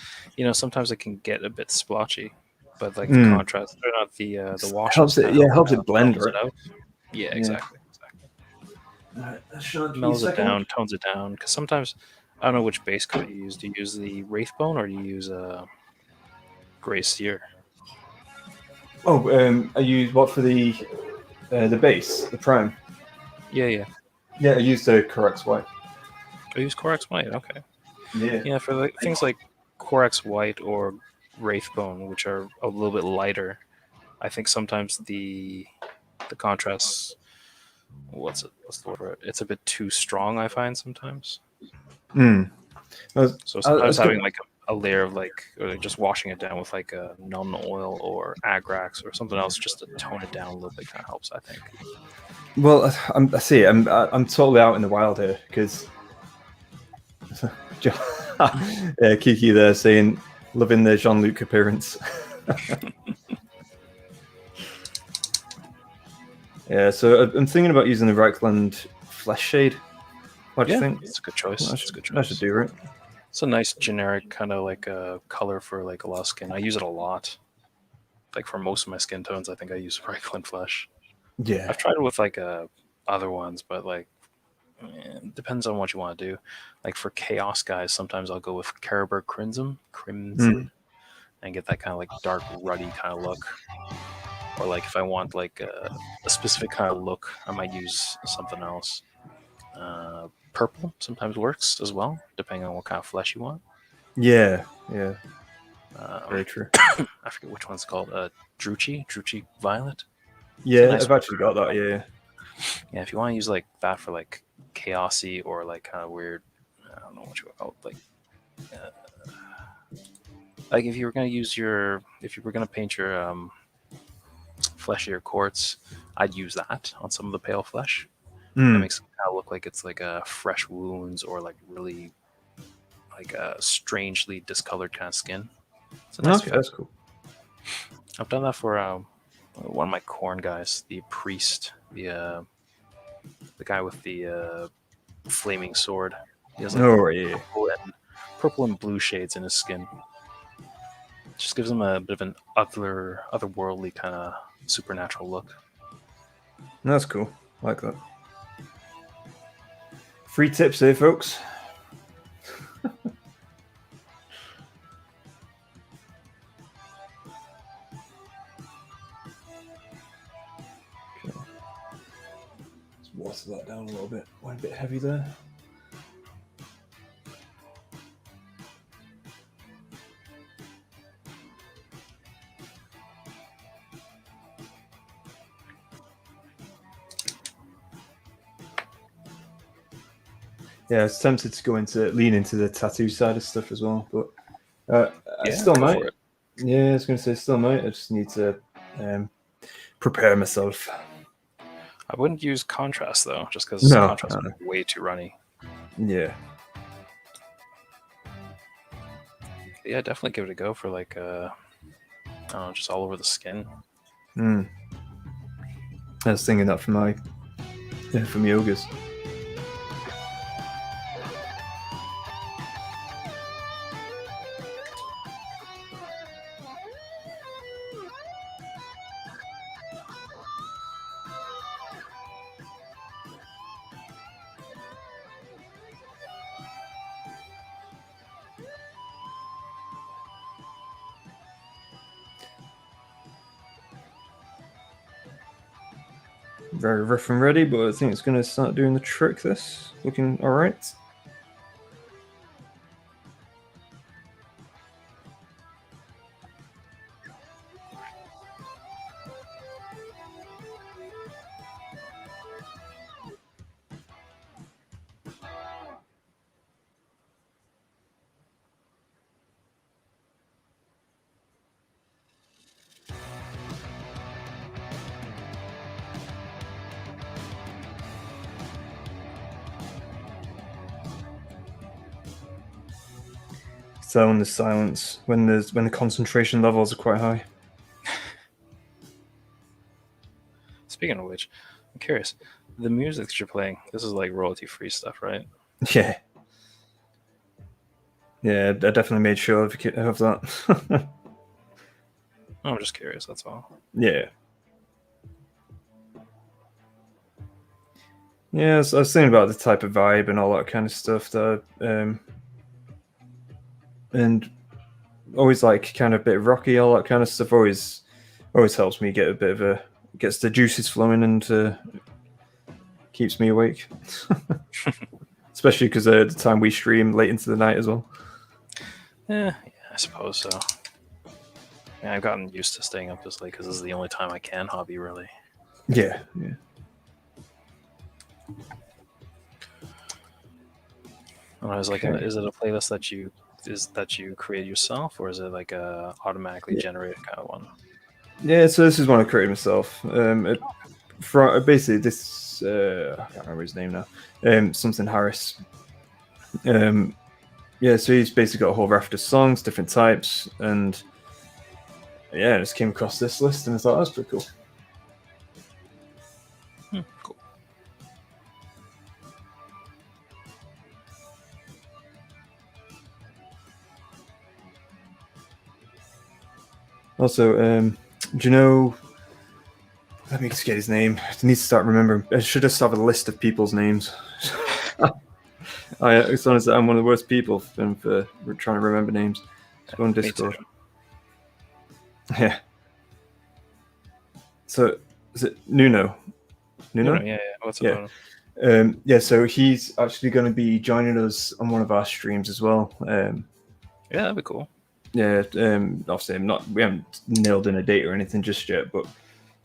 B: sometimes it can get a bit splotchy, but like the contrast, or not the washes
A: helps it. Yeah, helps it blend, right?
B: it out. Yeah, exactly.
A: Right,
B: Mellows it down, tones it down. Because sometimes I don't know which base coat you use. Do you use the Wraithbone or do you use Grey Seer?
A: Oh, I use what for the base, the prime?
B: Yeah.
A: Yeah, I use the Corex White.
B: I use Corex White. Okay.
A: Yeah.
B: Yeah, for like things like Corex White or Wraithbone, which are a little bit lighter, I think sometimes the contrast. What's the word for it? It's a bit too strong, I find sometimes. So sometimes having like a layer of or just washing it down with like a non-oil or Agrax or something else just to tone it down a little bit kind of helps, I think.
A: Well, I see. I'm totally out in the wild here because yeah, Kiki there saying loving the Jean-Luc appearance. Yeah, so I'm thinking about using the Reichland Flesh Shade. What do you think?
B: It's a good choice.
A: That should do, right?
B: It's a nice generic kind of like a color for like a lot of skin. I use it a lot. Like for most of my skin tones, I think I use Reichland Flesh.
A: Yeah.
B: I've tried it with like other ones, but like it depends on what you want to do. Like for Chaos guys, sometimes I'll go with Caraber Crimson, and get that kind of like dark, ruddy kind of look. Or like if I want like a specific kind of look, I might use something else. Purple sometimes works as well, depending on what kind of flesh you want.
A: Yeah. Very true.
B: I forget which one's called. Druchii Violet.
A: Yeah, nice I've actually got that. Yeah.
B: Yeah, if you want to use like that for like chaosy or like kind of weird, I don't know what you would call it, like if you were gonna paint your fleshier quartz, I'd use that on some of the pale flesh. That makes it kind of look like it's like a fresh wounds or like really like a strangely discolored kind of skin. It's a nice effect.
A: That's cool.
B: I've done that for one of my corn guys, the priest, the guy with the flaming sword. He has like purple and blue shades in his skin. Just gives him a bit of an otherworldly kind of supernatural look.
A: That's cool. I like that. Free tips here, folks. Okay. Let's water that down a little bit. Went a bit heavy there. Yeah, I was tempted to lean into the tattoo side of stuff as well, but I still might. Yeah, I was going to say still might. I just need to prepare myself.
B: I wouldn't use contrast though, just because contrast would be way too runny.
A: Yeah.
B: Yeah, definitely give it a go for like I don't know, just all over the skin.
A: I was thinking that from yogas. Very rough and ready, but I think it's going to start doing the trick. This looking all right. tell when there's silence, when the concentration levels are quite high.
B: Speaking of which, I'm curious. The music that you're playing, this is like royalty-free stuff, right?
A: Yeah. Yeah, I definitely made sure of that.
B: I'm just curious, that's all.
A: Yeah. Yeah, I was thinking about the type of vibe and all that kind of stuff that, and always like kind of a bit rocky, all that kind of stuff always helps me get a bit of gets the juices flowing and keeps me awake. Especially because at the time we stream late into the night as well.
B: Yeah, I suppose so. Yeah, I've gotten used to staying up this late because this is the only time I can hobby, really.
A: Yeah.
B: And I was like, is it a playlist that you create yourself, or is it like a automatically generated kind of one?
A: Yeah, so this is one I created myself. Basically, this I can't remember his name now. Something Harris. Yeah, so he's basically got a whole raft of songs, different types, and yeah, I just came across this list and I thought that's pretty cool.
B: Cool.
A: Also, do you know? Let me just get his name. I need to start remembering. I should just have a list of people's names. It's honestly, I'm one of the worst people for trying to remember names. Let's go on Discord. Yeah. So, is it Nuno?
B: Nuno? Yeah. What's about
A: him? Yeah, so he's actually going to be joining us on one of our streams as well.
B: Yeah, that'd be cool.
A: Yeah, obviously we haven't nailed in a date or anything just yet, but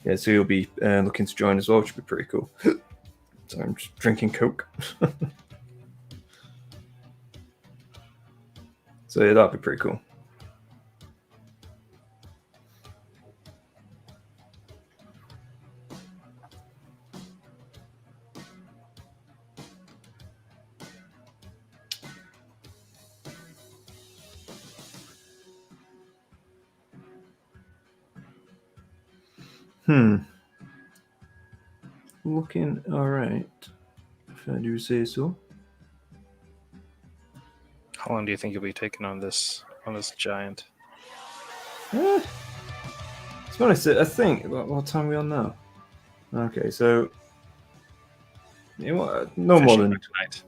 A: yeah, so he'll be looking to join as well, which would be pretty cool. So I'm just drinking Coke. So yeah, that'd be pretty cool. Looking all right, if I do say so.
B: How long do you think you'll be taking on this giant?
A: To be honest, I think what time are we on now? Okay, so you know, no more than
B: tonight.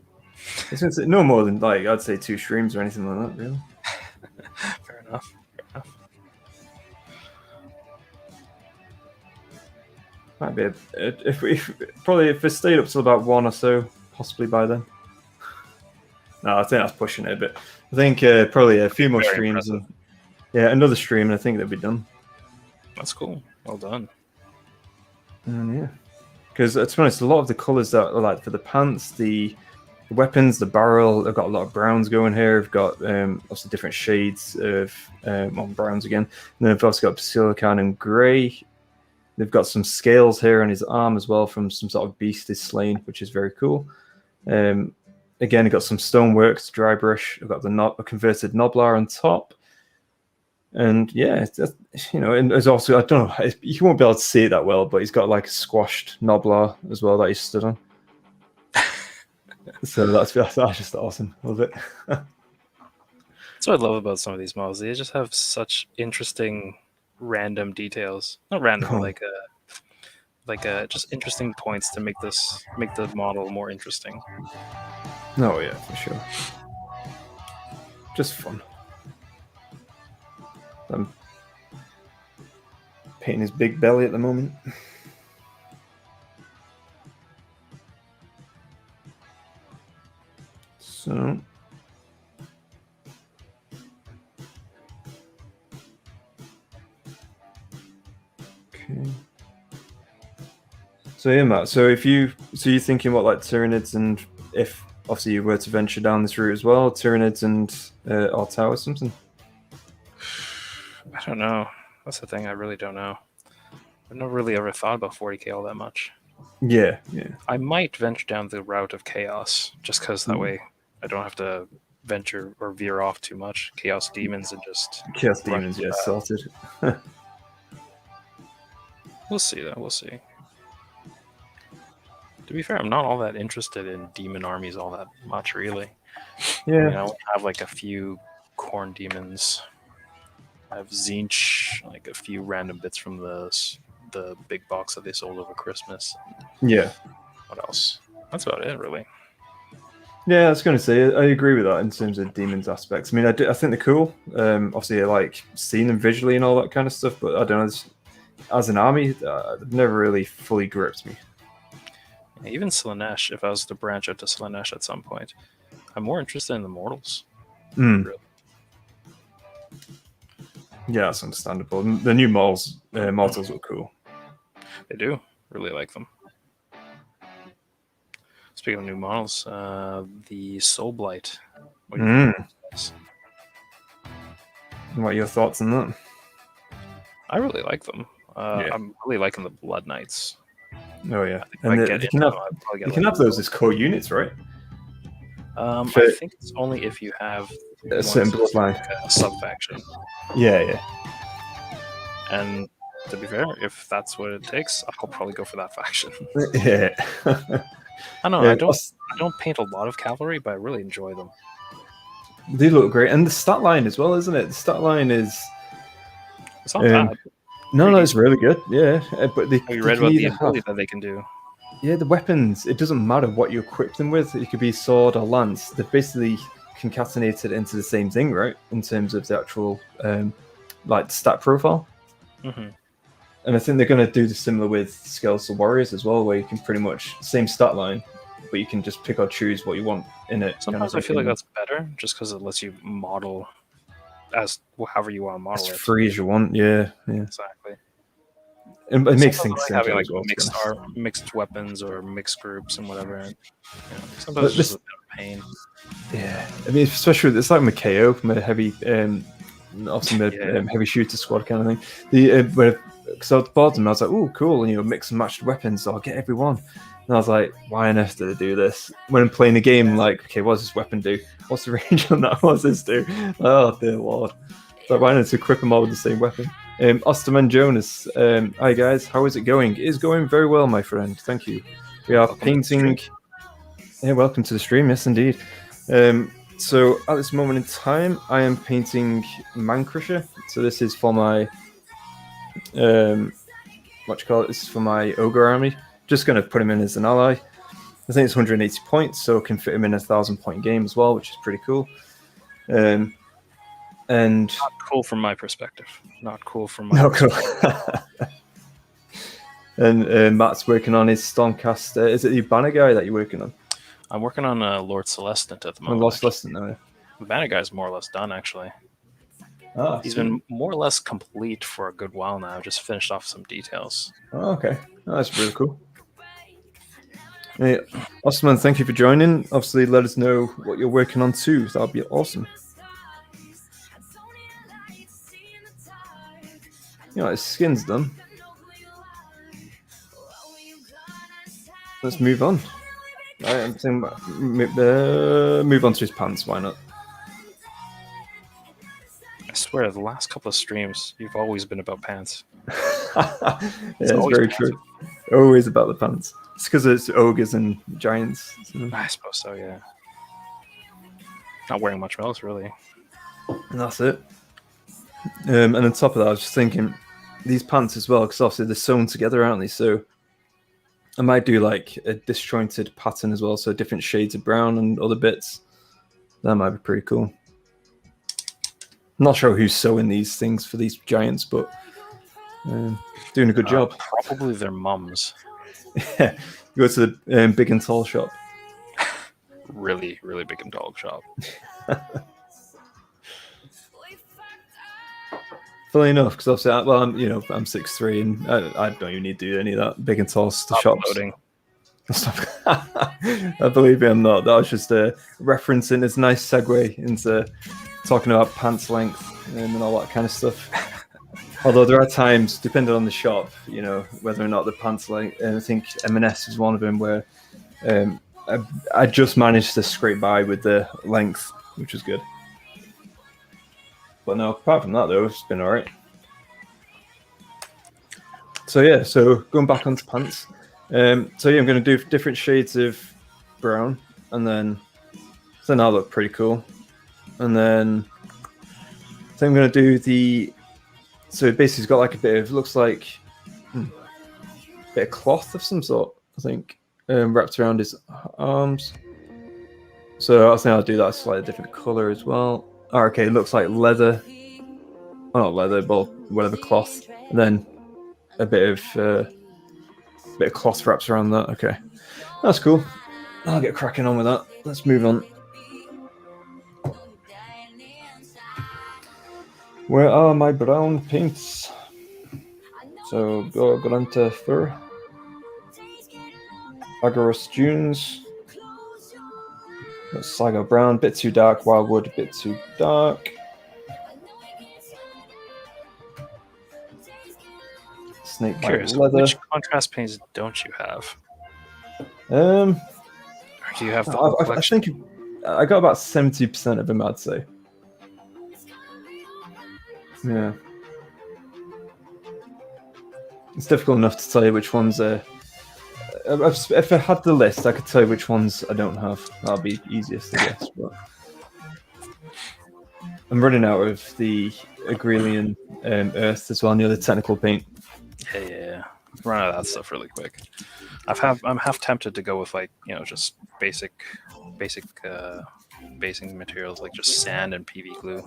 A: I was gonna say no more than like I'd say 2 streams or anything like that, really.
B: Fair enough.
A: Might be if it stayed up till about 1 or so, possibly by then. No, I think that's pushing it a bit. I think probably a few more streams and another stream, and I think they'll be done.
B: That's cool. Well done.
A: And yeah, because to be honest, a lot of the colors that are like for the pants, the weapons, the barrel, I've got a lot of browns going here. I've got lots of different shades of browns again. And then I've also got silicon and grey. They've got some scales here on his arm as well from some sort of beast is slain, which is very cool. Again, I've got some stonework, dry brush. I've got a converted Noblar on top. And yeah, and there's also, I don't know, you won't be able to see it that well, but he's got like a squashed Noblar as well that he's stood on. So that's just awesome. Love it.
B: That's what I love about some of these models. They just have such interesting random details. Not random, like just interesting points to make the model more interesting.
A: Oh yeah, for sure. Just fun. I'm painting his big belly at the moment. So okay. So yeah, Matt. So you're thinking what like Tyranids, and if obviously you were to venture down this route as well, Tyranids and Artau or something.
B: I don't know. That's the thing. I really don't know. I've never really ever thought about 40k all that much.
A: Yeah.
B: I might venture down the route of chaos, just because that way I don't have to venture or veer off too much. Chaos Demons and just
A: Chaos Demons, yeah, sorted.
B: We'll see though. We'll see. To be fair, I'm not all that interested in demon armies all that much, really.
A: Yeah.
B: I mean, I only have like a few Corn Demons. I have Zinch, like a few random bits from the big box that they sold over Christmas.
A: Yeah.
B: What else? That's about it, really.
A: Yeah, I was going to say, I agree with that in terms of demons aspects. I mean, I think they're cool. Obviously, I like seeing them visually and all that kind of stuff, but I don't know, as an army, they've never really fully gripped me.
B: Even Slanesh, if I was to branch out to Slanesh at some point, I'm more interested in the Mortals. Really.
A: Yeah, that's understandable. The new Mortals look cool.
B: They do. Really like them. Speaking of new models, the Soul Blight. What
A: are your thoughts on that?
B: I really like them.
A: Yeah.
B: I'm really liking the Blood Knights.
A: Oh yeah, and you can have those as core units, right?
B: I think it's only if you have
A: a certain bloodline,
B: a sub faction.
A: Yeah.
B: And to be fair, if that's what it takes, I'll probably go for that faction.
A: Yeah.
B: I know. Yeah, I don't paint a lot of cavalry, but I really enjoy them.
A: They look great, and the stat line as well, isn't it? The stat line is.
B: It's not bad.
A: No, it's really good. Yeah, but
B: have you read about the ability that they can do?
A: Yeah, the weapons. It doesn't matter what you equip them with. It could be sword or lance. They're basically concatenated into the same thing, right? In terms of the actual stat profile.
B: Mm-hmm.
A: And I think they're going to do the similar with Skeletal Warriors as well, where you can pretty much same stat line, but you can just pick or choose what you want in it.
B: Sometimes I feel like that's better, just because it lets you model as however you want to model it.
A: As free as you want, yeah.
B: Exactly.
A: It makes things
B: like having mixed weapons or mixed groups and whatever. And, sometimes it's just a bit of pain.
A: Yeah, I mean, especially it's like my KO, my heavy, obviously my heavy shooter squad kind of thing. Because I was bored and I was like, oh, cool, mix and matched weapons, so I'll get everyone. And I was like, why on earth did I do this? When I'm playing a game, like, okay, what does this weapon do? What's the range on that? What does this do? Oh, dear Lord. So why not to equip them all with the same weapon? Osterman Jonas, hi guys, how is it going? It is going very well, my friend. Thank you. We are painting. Yeah, welcome to the stream. Yes, indeed. So at this moment in time, I am painting Mancrusher. So this is for my This is for my ogre army. Just going to put him in as an ally. I think it's 180 points, so can fit him in a 1,000-point game as well, which is pretty cool. And
B: not cool from my perspective. Not cool from my perspective.
A: And Matt's working on his Stormcast. Is it the banner guy that you're working on?
B: I'm working on Lord Celestant at the moment.
A: Lord Celestant, no.
B: The banner guy's more or less done, actually. He's
A: sweet.
B: been more or less complete for a good while now. Just finished off some details.
A: Oh, okay. Oh, that's really cool. Hey, Osman, thank you for joining. Obviously, let us know what you're working on too. That would be awesome. His skin's done. Let's move on. I'm saying move on to his pants. Why not?
B: I swear, the last couple of streams, you've always been about pants.
A: It's very true. Always about the pants. It's because it's ogres and giants. So.
B: I suppose so, yeah. Not wearing much else, really.
A: And that's it. And on top of that, I was just thinking, these pants as well, because obviously they're sewn together, aren't they? So I might do like a disjointed pattern as well, so different shades of brown and other bits. That might be pretty cool. I'm not sure who's sewing these things for these giants, but doing a good job.
B: Probably their mums.
A: Yeah, go to the big and tall shop.
B: Really, really big and tall shop.
A: Funny enough, because obviously, I'm 6'3", and I don't even need to do any of that big and tall shops.
B: Loading.
A: I believe me, I'm not. That was just a referencing. It's a nice segue into talking about pants length and all that kind of stuff. Although there are times, depending on the shop, whether or not the pants length. I think M&S is one of them where I just managed to scrape by with the length which was good. But no, apart from that though, it's been alright. So yeah, so going back onto pants. So yeah, I'm going to do different shades of brown, and then that'll look pretty cool. And then so I'm going to do the. So it basically got like a bit of, looks like a bit of cloth of some sort, I think, wrapped around his arms. So I think I'll do that a slightly different color as well. Oh, okay, it looks like leather. Oh, not leather, but whatever cloth, and then a bit of cloth wraps around that. Okay, that's cool. I'll get cracking on with that. Let's move on. Where are my brown paints? So go on to fur. Agarus Dunes. Saga brown, bit too dark. Wildwood, bit too dark. Snake bite leather.
B: Which contrast paints don't you have?
A: Or
B: do you have the whole collection?
A: I think I got about 70% of them, I'd say. Yeah. It's difficult enough to tell you which ones if I had the list, I could tell you which ones I don't have. That'll be easiest to guess. But I'm running out of the Agrelian Earth as well, the technical paint.
B: Yeah. Run out of that stuff really quick. I'm half tempted to go with just basic basing materials like just sand and PV glue.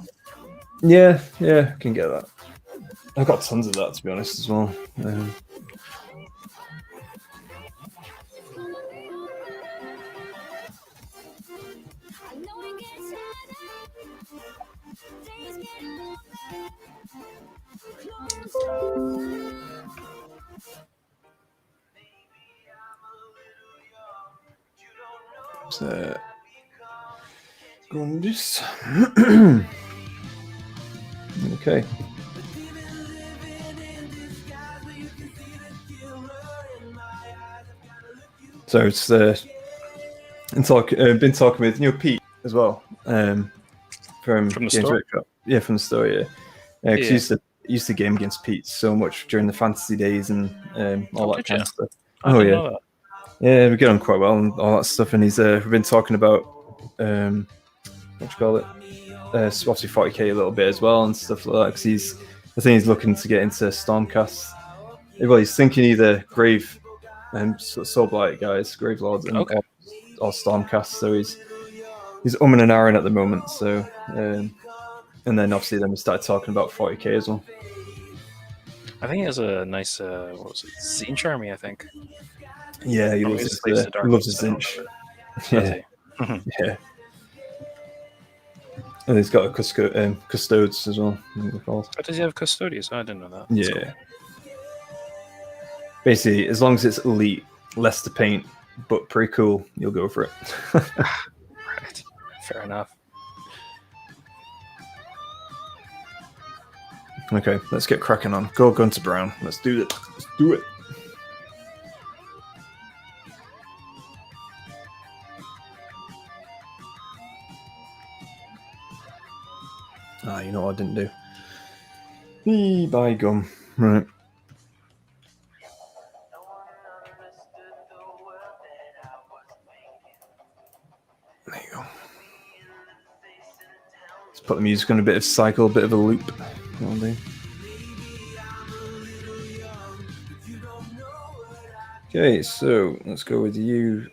A: Yeah, I can get that. I've got tons of that, to be honest, as well. So, go on this. Okay. So it's been talking with Pete as well from
B: the
A: Games
B: store?
A: Workshop. Yeah, from the store. Yeah, because used to game against Pete so much during the fantasy days and all that kind of stuff.
B: I didn't know that.
A: Yeah, we get on quite well and all that stuff. And he's we've been talking about what you call it, obviously 40k a little bit as well and stuff like that. Because I think he's looking to get into Stormcast. Well, he's thinking either Grave and Soulblight guys, Grave Lords, and or Stormcast. So he's umming and ahhing at the moment. So and then obviously we started talking about 40k as well. I
B: think he has a nice what was it, Zinch army, I think.
A: Yeah, he loves his Zinch. Yeah. Yeah. And he's got a Custodes as well.
B: Does he have Custodians? I didn't know that.
A: Yeah. Cool. Basically, as long as it's elite, less to paint, but pretty cool, you'll go for it.
B: Right. Fair enough.
A: Okay, let's get cracking on. Go Gunter Brown. Let's do it. Let's do it. You know what I didn't do? By gum. Right. There you go. Let's put the music on a bit of cycle, a bit of a loop. Okay, so let's go with you.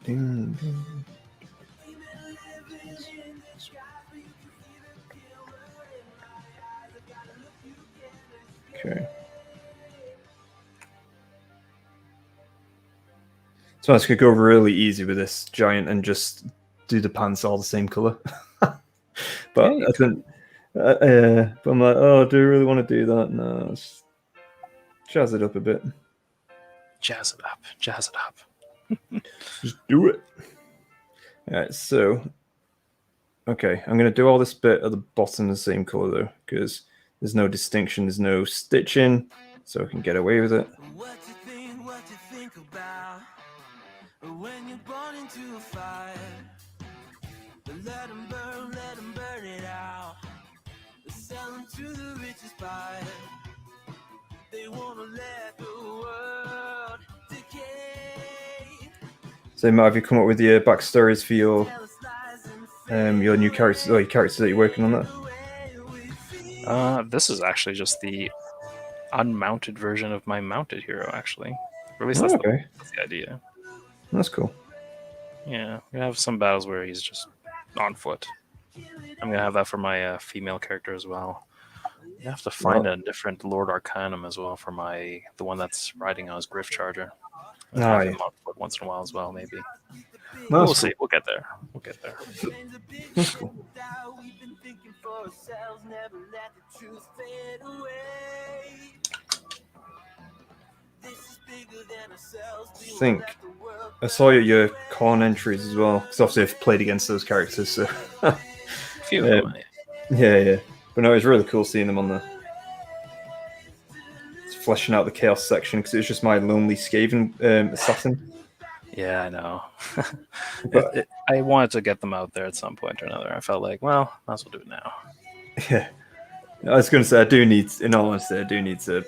A: Ding, ding. Okay. So I could go really easy with this giant and just do the pants all the same color. But I think, but I'm like, oh, do I really want to do that? No, let's jazz it up a bit.
B: Jazz it up.
A: Just do it. All right, so okay, I'm gonna do all this bit at the bottom the same color though, because there's no distinction, there's no stitching, so I can get away with it.
D: What you think about when you're born into a fire? Let them burn it out. Sell them to the richest buyer. They wanna let the world decay.
A: So, Matt, have you come up with your backstories for your new characters, or your characters that you're working on there?
B: This is actually just the unmounted version of my mounted hero, actually. Or at least that's the idea.
A: That's cool.
B: Yeah, we have some battles where he's just on foot. I'm gonna have that for my female character as well. I have to find a different Lord Arcanum as well for the one that's riding on his Griff Charger. I'll have him on foot once in a while as well, maybe. We'll see. We'll get there.
A: That's cool. I think I saw your con entries as well, because obviously I've played against those characters, so
B: a few of them.
A: Yeah. But no, it was really cool seeing them on the fleshing out the chaos section, because it was just my lonely Skaven assassin.
B: Yeah, I know. But I wanted to get them out there at some point or another. I felt like, well, might as well do it now.
A: Yeah, I was going to say, in all honesty, I do need to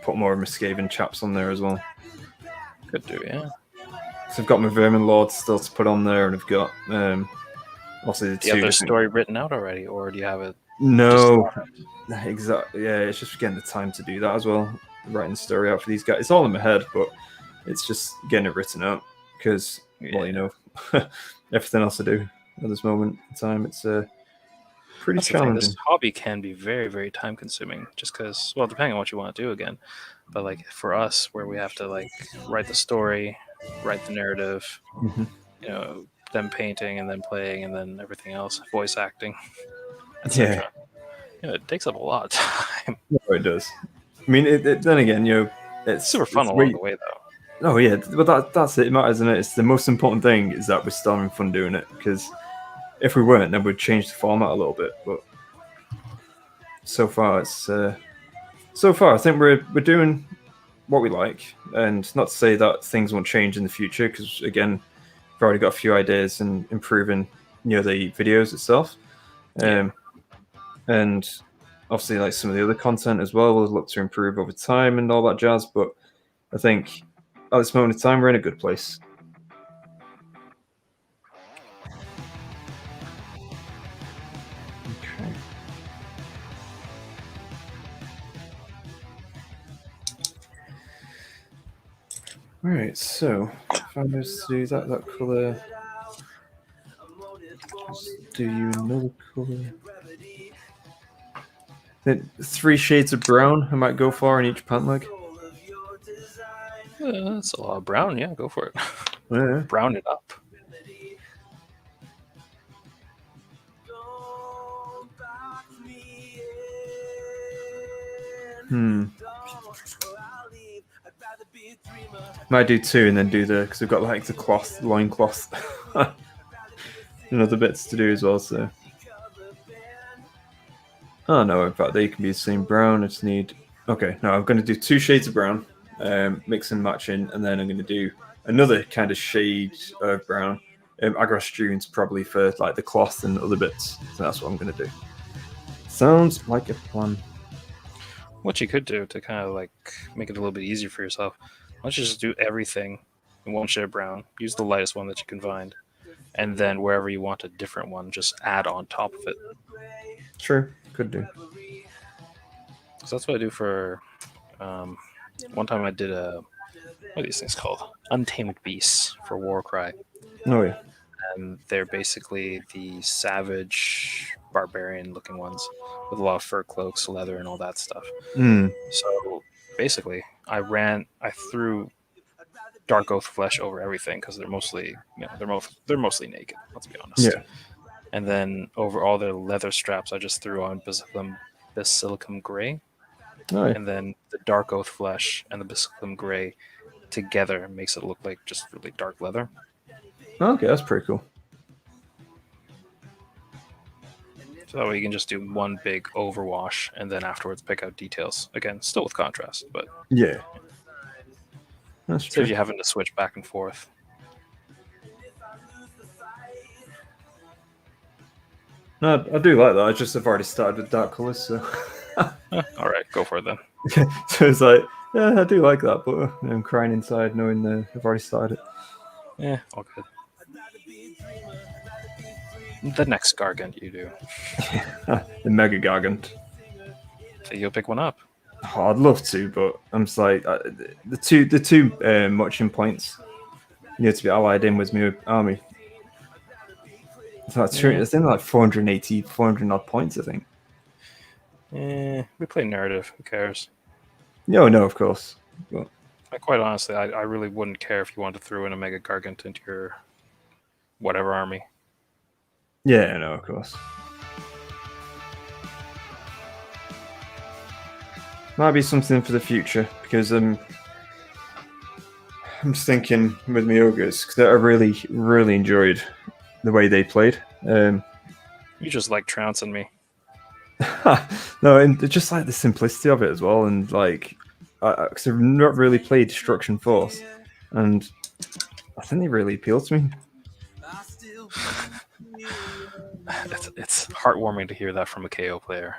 A: put more of my Skaven chaps on there as well.
B: Could do, yeah.
A: So I've got my Vermin Lord still to put on there, and I've got also the
B: do you have their story written out already, or do you have it?
A: No, exactly. Yeah, it's just getting the time to do that as well. Writing the story out for these guys. It's all in my head, but it's just getting it written out because, well, you know, everything else I do at this moment in time, it's pretty challenging.
B: This hobby can be very, very time consuming, just because, well, depending on what you want to do again. But like for us, where we have to like write the story, write the narrative, you know, then painting and then playing and then everything else, voice acting.
A: Yeah.
B: You know, it takes up a lot of time.
A: No, it does. I mean, then again, you know, it's
B: super fun along the way, though.
A: Oh yeah, but that's it, Matt, isn't it? It's the most important thing is that we're still having fun doing it, because if we weren't, then we'd change the format a little bit. But so far, I think we're doing what we like, and not to say that things won't change in the future, because again, we've already got a few ideas and improving, you know, the videos itself, and obviously like some of the other content as well. We'll look to improve over time and all that jazz. But I think at this moment in time, we're in a good place. Okay. All right, so if I was to do that color, just do you another color. Then 3 shades of brown I might go for in each pant leg.
B: That's a lot of brown. Yeah, go for it.
A: Yeah.
B: Brown it up. Might
A: do 2 and then do because we've got like the loin cloth, and other bits to do as well. So, oh no, in fact they can be the same brown. I just need. Okay, no, I'm going to do 2 shades of brown, mix and matching, and then I'm going to do another kind of shade of brown. Agros Dunes probably for like the cloth and other bits. So that's what I'm going to do. Sounds like a plan.
B: What you could do to kind of like make it a little bit easier for yourself, why don't you just do everything in 1 shade of brown, use the lightest one that you can find, and then wherever you want a different one, just add on top of it.
A: Sure, could do.
B: So that's what I do for, one time I did what are these things called? Untamed Beasts for Warcry.
A: Oh yeah.
B: And they're basically the savage barbarian looking ones with a lot of fur cloaks, leather, and all that stuff. So basically I threw dark oath flesh over everything because they're mostly, you know, they're mostly naked, let's be honest.
A: Yeah.
B: And then over all their leather straps I just threw on basilicum gray.
A: Oh, yeah.
B: And then the dark oath flesh and the basilicum gray together makes it look like just really dark leather.
A: Okay, that's pretty cool.
B: So that way you can just do one big overwash and then afterwards pick out details. Again, still with contrast, but
A: yeah. That's true.
B: Saves you having to switch back and forth.
A: No, I do like that. I've already started with dark colors, so
B: All right, go for it then.
A: so it's like, yeah, I do like that, but I'm crying inside knowing I've already started it.
B: Yeah, all good. The next Gargant you do.
A: The Mega Gargant.
B: So you'll pick one up.
A: Oh, I'd love to, but I'm just like the two marching points need to be allied in with my army. It's like it's in like 480, 400 odd points, I think.
B: We play narrative. Who cares?
A: No, of course. But
B: Quite honestly, I really wouldn't care if you wanted to throw in a Mega Gargant into your whatever army.
A: yeah, no, of course. Might be something for the future because I'm just thinking with my ogres because I really enjoyed the way they played.
B: You just like trouncing me.
A: No, and just like the simplicity of it as well, and like because I've not really played Destruction Force, and I think they really appeal to me.
B: It's heartwarming to hear that from a KO player.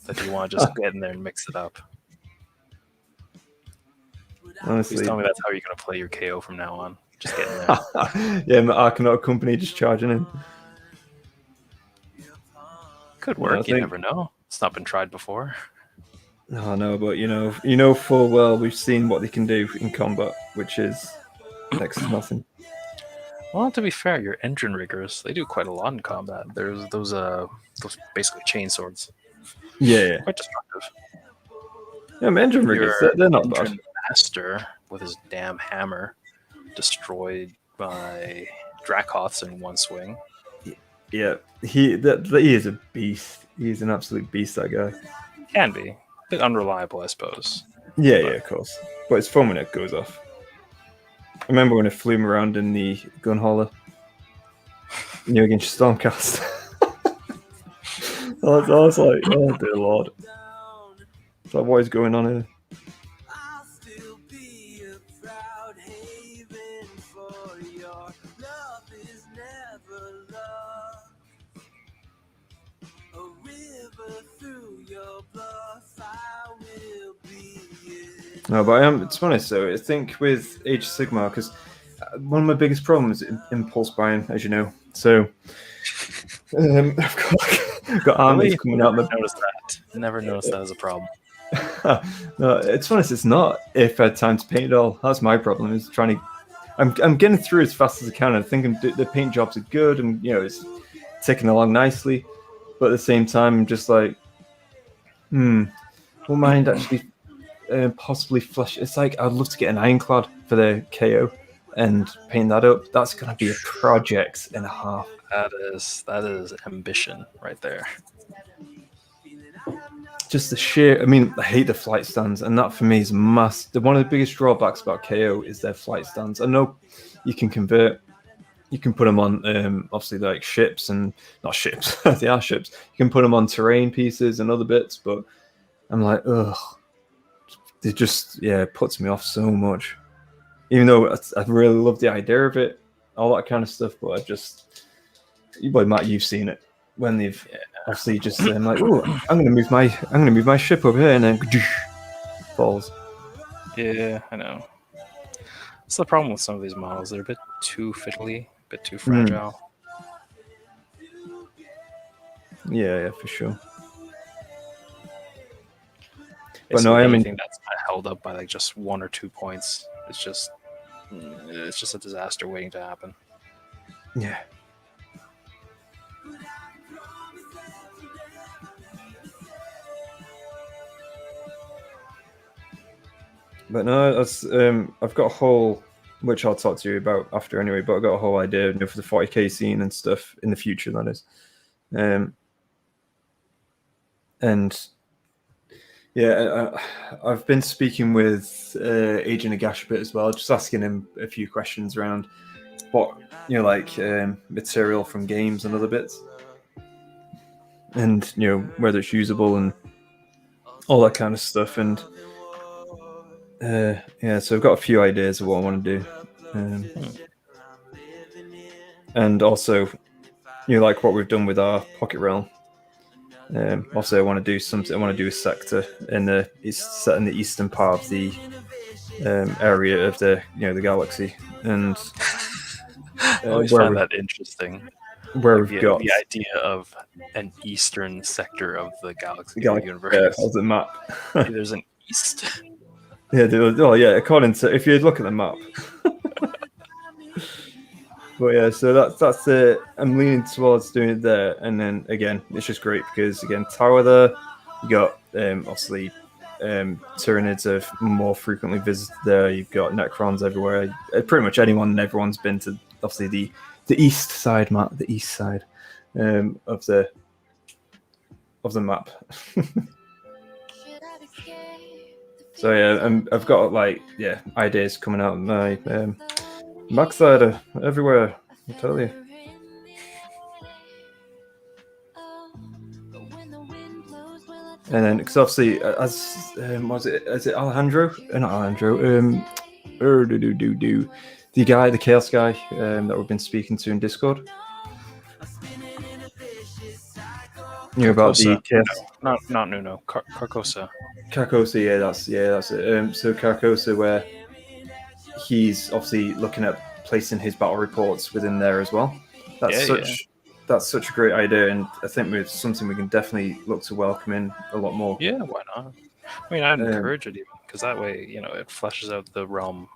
B: That you want to just get in there and mix it up.
A: Honestly,
B: Please tell me that's how you're going to play your KO from now on. Just get in there.
A: Yeah, my Arcanaut company just charging in.
B: Could work. You never know. It's not been tried before.
A: Oh no, but you know full well we've seen what they can do in combat, which is next to nothing.
B: Well, to be fair, your engine riggers, they do quite a lot in combat. There's those basically chain swords.
A: Yeah.
B: Quite destructive.
A: Yeah, engine riggers, they're not bad.
B: Master with his damn hammer destroyed by Dracoths in one swing.
A: Yeah, he is a beast. He's an absolute beast, that guy.
B: Can be. A bit unreliable, I suppose.
A: Yeah, of course. But it's fun when it goes off. I remember when it flew him around in the gun hauler. Against Stormcast. I was like, oh dear lord. It's like, what is going on here?
D: I'll still be a proud haven for your love is never love. A river through your blood, I will be it.
A: No, but to be honest though, I think with Age of Sigmar, because one of my biggest problems is impulse buying, as you know. So I've got armies coming out.
B: Never noticed that as a problem.
A: No, it's honest, it's not. If I had time to paint it all, that's my problem. Is trying to. I'm getting through as fast as I can. I think the paint jobs are good, and it's ticking along nicely. But at the same time, I'm just like, won't mind actually possibly flush. It's like I'd love to get an ironclad for the KO and paint that up. That's gonna be a project and a half.
B: That is ambition right there.
A: Just the sheer, I hate the flight stands, and that for me is one of the biggest drawbacks about KO is their flight stands. I know you can convert, you can put them on, obviously like ships and not ships, they are ships. You can put them on terrain pieces and other bits, but I'm like, ugh, it just puts me off so much. Even though I really love the idea of it, all that kind of stuff, but Matt, you've seen it when they've. Obviously, just like, oh, I'm gonna move my ship over here, and then falls.
B: Yeah, I know. That's the problem with some of these models. They're a bit too fiddly, a bit too fragile.
A: Yeah, for sure.
B: But no, anything that's held up by like just 1 or 2 points, it's just a disaster waiting to happen.
A: Yeah. But no, I've got a whole, which I'll talk to you about after anyway, but I've got a whole idea for the 40k scene and stuff in the future, that is. And yeah, I've been speaking with Agent Agash a bit as well, just asking him a few questions around what, material from games and other bits. And, whether it's usable and all that kind of stuff. And so I've got a few ideas of what I want to do, and also like what we've done with our Pocket Realm. Also, I want to do something. I want to do a sector it's set in the eastern part of the area of the the galaxy, and
B: I always find that interesting.
A: Where
B: like
A: we've got
B: the idea of an eastern sector of the galaxy or universe.
A: of the map.
B: There's an east.
A: Yeah, according to if you look at the map. But yeah, so that's it. I'm leaning towards doing it there, and then again, it's just great because again, tower there, you got obviously Tyranids are more frequently visited there. You've got Necrons everywhere. Pretty much anyone and everyone's been to obviously the east side map, the east side of the map. So yeah, I've got ideas coming out of my backside everywhere. I tell you. And then, because obviously, as is it Alejandro? Not Alejandro. The guy, the Chaos guy that we've been speaking to in Discord. You know about the Chaos?
B: Not Nuno. Carcosa.
A: Carcosa, yeah, that's it. So Carcosa, where he's obviously looking at placing his battle reports within there as well. That's such a great idea, and I think it's something we can definitely look to welcome in a lot more.
B: Yeah, why not? I mean, I'd encourage it even because that way, it fleshes out the realm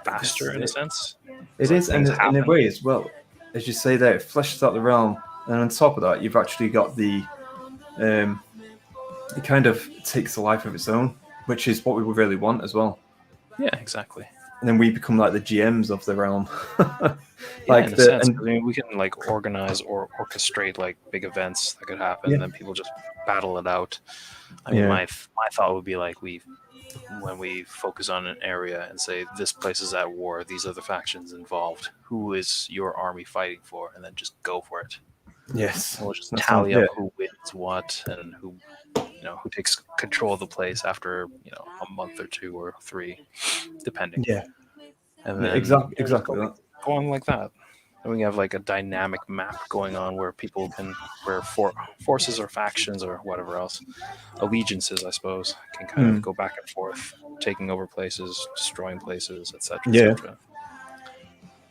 B: faster in a sense.
A: It is, and in a way as well, as you say there, it fleshes out the realm, and on top of that, you've actually got the it kind of takes a life of its own, which is what we would really want as well.
B: Yeah, exactly.
A: And then we become like the GMs of the realm.
B: I mean, we can organize or orchestrate big events that could happen, and then people just battle it out. I mean, my thought would be when we focus on an area and say this place is at war, these are the factions involved. Who is your army fighting for? And then just go for it.
A: Yes,
B: we'll just tally up who wins what and who takes control of the place after a month or 2 or 3, depending.
A: Yeah,
B: and then
A: exactly that.
B: Go on like that. And we have a dynamic map going on where people where forces or factions or whatever else, allegiances, I suppose, can kind of go back and forth, taking over places, destroying places, etc.
A: Yeah,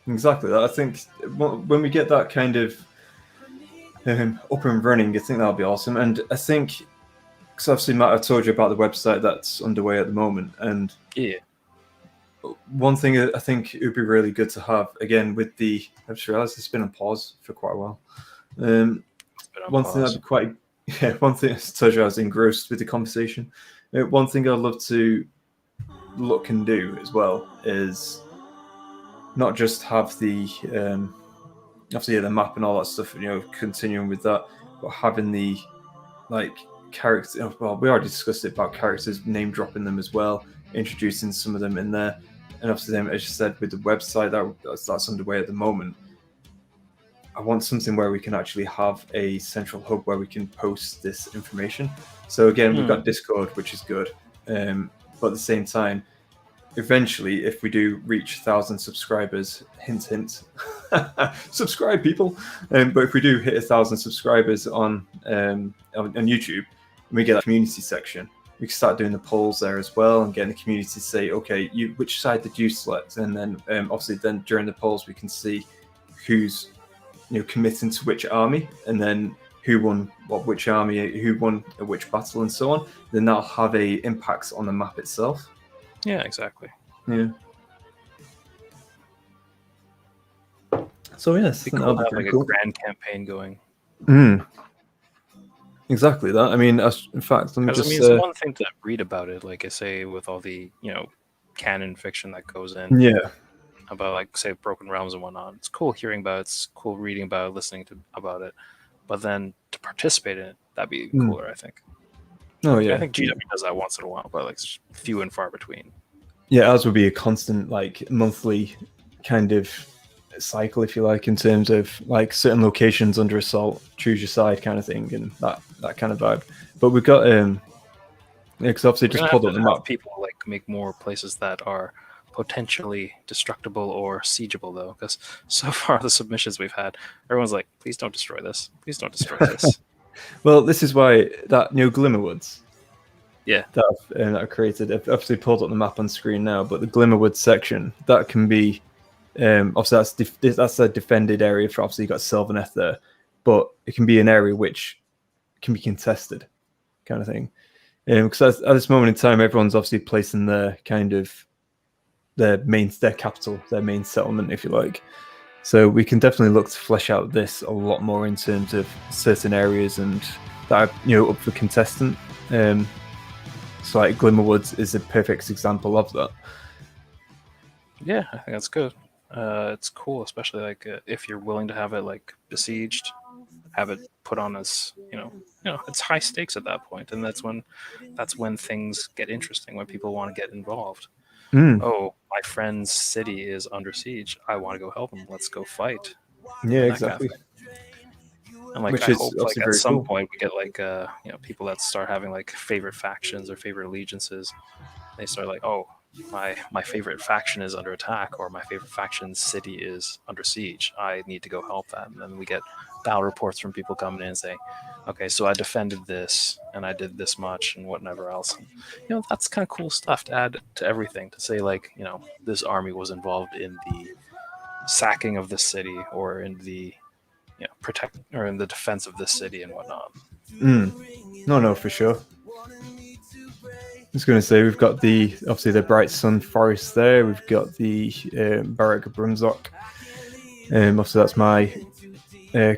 A: exactly that. I think when we get that kind of up and running, I think that'll be awesome. And I think, because obviously Matt, I told you about the website that's underway at the moment, and one thing I think it would be really good to have again with the. I've just realised it's been on pause for quite a while. One thing that'd be quite. Yeah, one thing I told you I was engrossed with the conversation. One thing I'd love to look and do as well is not just have the obviously the map and all that stuff, continuing with that, but having the characters. Well, we already discussed it about characters, name dropping them as well, introducing some of them in there, and obviously then, as you said, with the website that's underway at the moment. I want something where we can actually have a central hub where we can post this information. So again, we've got Discord, which is good, but at the same time, eventually, if we do reach 1,000 subscribers, hint, hint, subscribe, people. But if we do hit 1,000 subscribers on YouTube, and we get that community section, we can start doing the polls there as well, and getting the community to say, okay, which side did you select? And then obviously, then during the polls, we can see who's committing to which army, and then who won which army, who won which battle, and so on. Then that'll have a impact on the map itself.
B: Yeah, exactly.
A: Yeah. So yes,
B: that'll have a grand campaign going.
A: Exactly that. I mean, in fact, let me just.
B: It's one thing to read about it, like I say, with all the canon fiction that goes in.
A: Yeah.
B: About say Broken Realms and whatnot. It's cool hearing about it. It's cool reading about it, listening about it, but then to participate in it, that'd be cooler, I think.
A: Oh yeah,
B: I think GW does that once in a while, but few and far between.
A: Yeah, ours would be a constant monthly kind of cycle, if you like, in terms of certain locations under assault, choose your side kind of thing, and that kind of vibe. But we've got because obviously just pulled up the map.
B: People make more places that are potentially destructible or siegeable, though, because so far the submissions we've had, everyone's like, please don't destroy this. Please don't destroy this.
A: Well, this is why that Glimmerwoods.
B: Yeah.
A: That I created. I've obviously pulled up the map on screen now, but the Glimmerwoods section, that can be obviously that's a defended area for obviously you've got Sylvaneth there, but it can be an area which can be contested, kind of thing. Because at this moment in time, everyone's obviously placing their kind of their capital, their main settlement, if you like. So we can definitely look to flesh out this a lot more in terms of certain areas and that are up for contestant. So like Glimmerwoods is a perfect example of that.
B: Yeah, I think that's good. It's cool, especially like if you're willing to have it like besieged, have it put on as it's high stakes at that point, and that's when things get interesting, when people want to get involved. Oh, my friend's city is under siege. I want to go help him. Let's go fight.
A: Yeah, exactly.
B: Kind of and like
A: Which
B: I
A: is
B: hope like at
A: very
B: some
A: cool.
B: point we get like people that start having like favorite factions or favorite allegiances. They start like, oh, my favorite faction is under attack, or my favorite faction's city is under siege. I need to go help that. And then we get battle reports from people coming in and saying, okay, so I defended this and I did this much and whatever else. And, that's kind of cool stuff to add to everything, to say like, this army was involved in the sacking of this city, or in the protect or in the defense of this city and whatnot.
A: No, for sure. I was going to say we've got obviously the Bright Sun Forest there. We've got the Barrack of Brunzock. Obviously that's my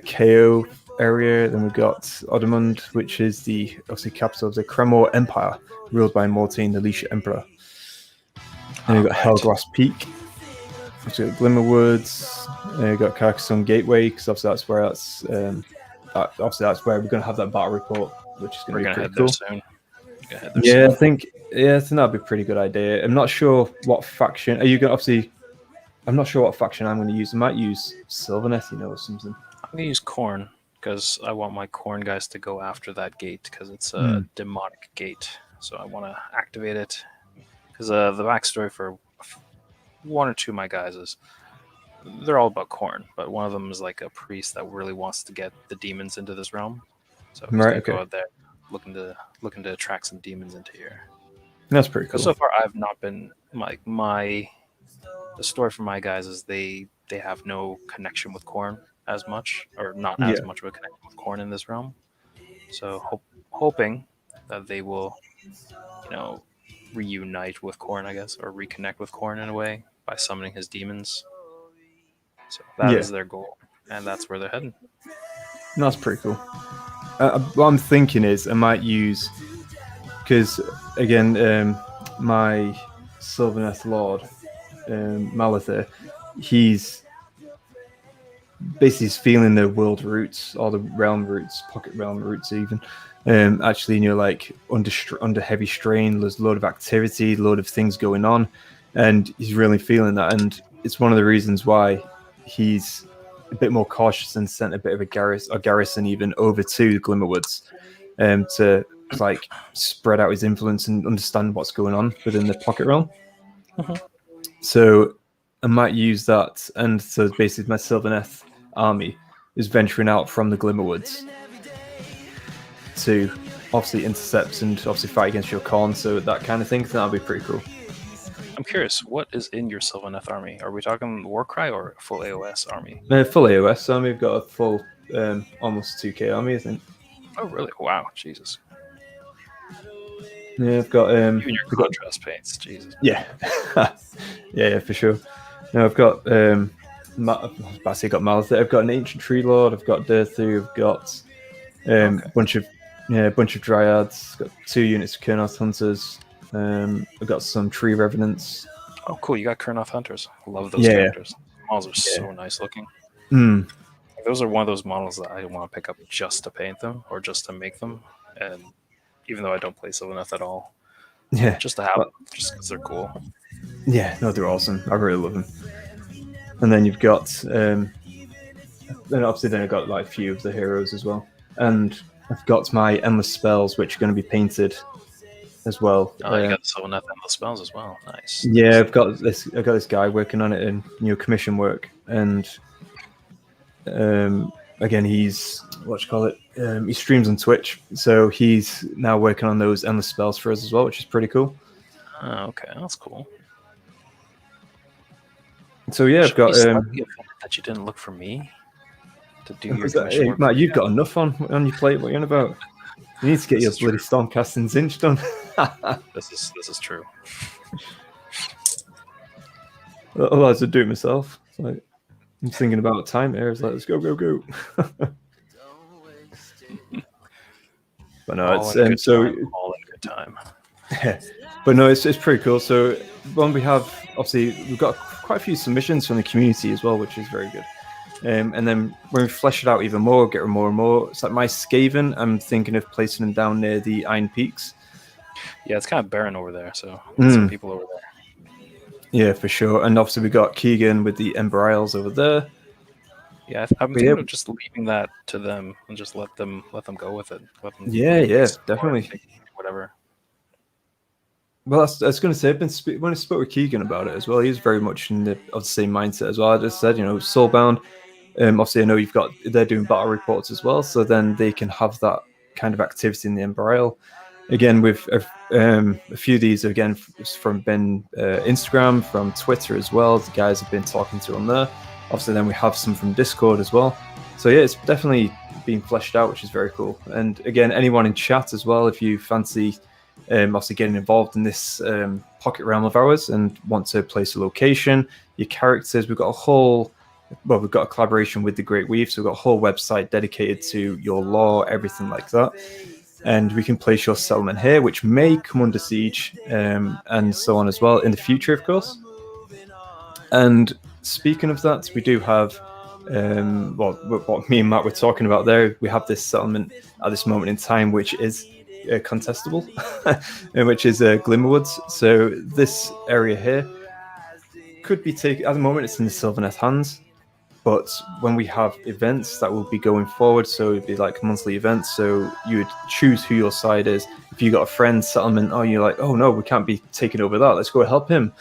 A: KO area. Then we've got Odemund, which is the obviously capital of the Cremor Empire, ruled by Mortain, the Leash Emperor. And we've got Hellglass Peak. Obviously got Glimmerwoods. We've got Carcassonne Gateway, because obviously that's where we're going to have that battle report, which is going to be pretty cool. I think that'd be a pretty good idea. I'm not sure what faction. Are you going? Obviously, I'm not sure what faction I'm going to use. I might use Sylvaneth, or something.
B: I'm going to use Khorne, because I want my Khorne guys to go after that gate, because it's a demonic gate. So I want to activate it, because the backstory for one or two of my guys is they're all about Khorne, but one of them is like a priest that really wants to get the demons into this realm. So he's going to go out there looking to attract some demons into here.
A: That's pretty cool.
B: So far, I've not been like the story for my guys is they have no connection with Khorne as much, or not as much of a connection with Khorne in this realm. So hoping that they will, reunite with Khorne, I guess, or reconnect with Khorne in a way by summoning his demons. So that is their goal, and that's where they're heading.
A: That's pretty cool. What I'm thinking is I might use, because again, my Sylvaneth Lord, Malithir, he's basically feeling the world roots, or the realm roots, pocket realm roots even. Actually, like under heavy strain, there's a load of activity, a load of things going on, and he's really feeling that. And it's one of the reasons why he's a bit more cautious and sent a bit of a garrison even over to Glimmerwoods, to like spread out his influence and understand what's going on within the pocket realm. So I might use that, and so basically my Sylvaneth army is venturing out from the Glimmerwoods to obviously intercept and obviously fight against your Khorne, so that kind of thing. So that'll be pretty cool.
B: I'm curious, what is in your Sylvaneth army? Are we talking Warcry or full AOS army?
A: Full AOS army. We've got a full, almost 2k army, I think.
B: Oh, really? Wow, Jesus.
A: Yeah, I've got
B: you and your contrast paints, Jesus.
A: Yeah, yeah, for sure. No, I've got got Malithir. I've got an Ancient Tree Lord. I've got Dirthu. I've got a bunch of Dryads. Got 2 units of Kurnoth Hunters. I've got some Tree Revenants.
B: Oh, cool! You got Kurnoth Hunters. Love those characters. Models are so nice looking. Those are one of those models that I want to pick up just to paint them or just to make them. And even though I don't play Sylvaneth at all, just to have them, just because they're cool.
A: Yeah, no, they're awesome. I really love them. And then you've got, then I've got like a few of the heroes as well. And I've got my Endless Spells, which are going to be painted as well.
B: Oh, you got the Sylvaneth and the spells as well. Nice.
A: Yeah, I've got this guy working on it in commission work, and again, he's he streams on Twitch, so he's now working on those endless spells for us as well, which is pretty cool.
B: Oh, okay, that's cool.
A: So yeah, I've got
B: that you didn't look for me to do your commission work.
A: Matt, you've got enough on your plate. What are you on about? You need to get your bloody Stormcast and Zinch done.
B: This is true.
A: Otherwise, I'd do it myself. It's like, I'm thinking about time here. It's like, let's go. But no,
B: all in good time.
A: But no, it's pretty cool. So when we have, obviously, we've got quite a few submissions from the community as well, which is very good. And then when we flesh it out even more, get more and more, it's like my Skaven, I'm thinking of placing them down near the Iron Peaks.
B: Yeah, it's kind of barren over there, so some people over there.
A: Yeah, for sure. And obviously we got Keegan with the Ember Isles over there.
B: Yeah, I'm thinking of just leaving that to them and just let them go with it.
A: Yeah, definitely.
B: Whatever.
A: Well, I was going to say, when I spoke with Keegan about it as well, he's very much of the same mindset as well. I just said, Soulbound. Obviously, I know they're doing battle reports as well, so then they can have that kind of activity in the Ember Isle. Again, with a few of these, again, from Instagram, from Twitter as well. The guys have been talking to on there. Obviously, then we have some from Discord as well. So yeah, it's definitely being fleshed out, which is very cool. And again, anyone in chat as well, if you fancy obviously getting involved in this pocket realm of ours and want to place a location, your characters, we've got a collaboration with the Great Weave, so we've got a whole website dedicated to your lore, everything like that. And we can place your settlement here, which may come under siege, and so on as well in the future, of course. And speaking of that, we do have, what me and Matt were talking about there, we have this settlement at this moment in time, which is contestable, which is Glimmerwoods. So this area here could be taken, at the moment it's in the Sylvaneth hands, but when we have events that will be going forward, so it'd be like monthly events, so you would choose who your side is. If you got a friend settlement, you're like, oh no, we can't be taking over that, let's go help him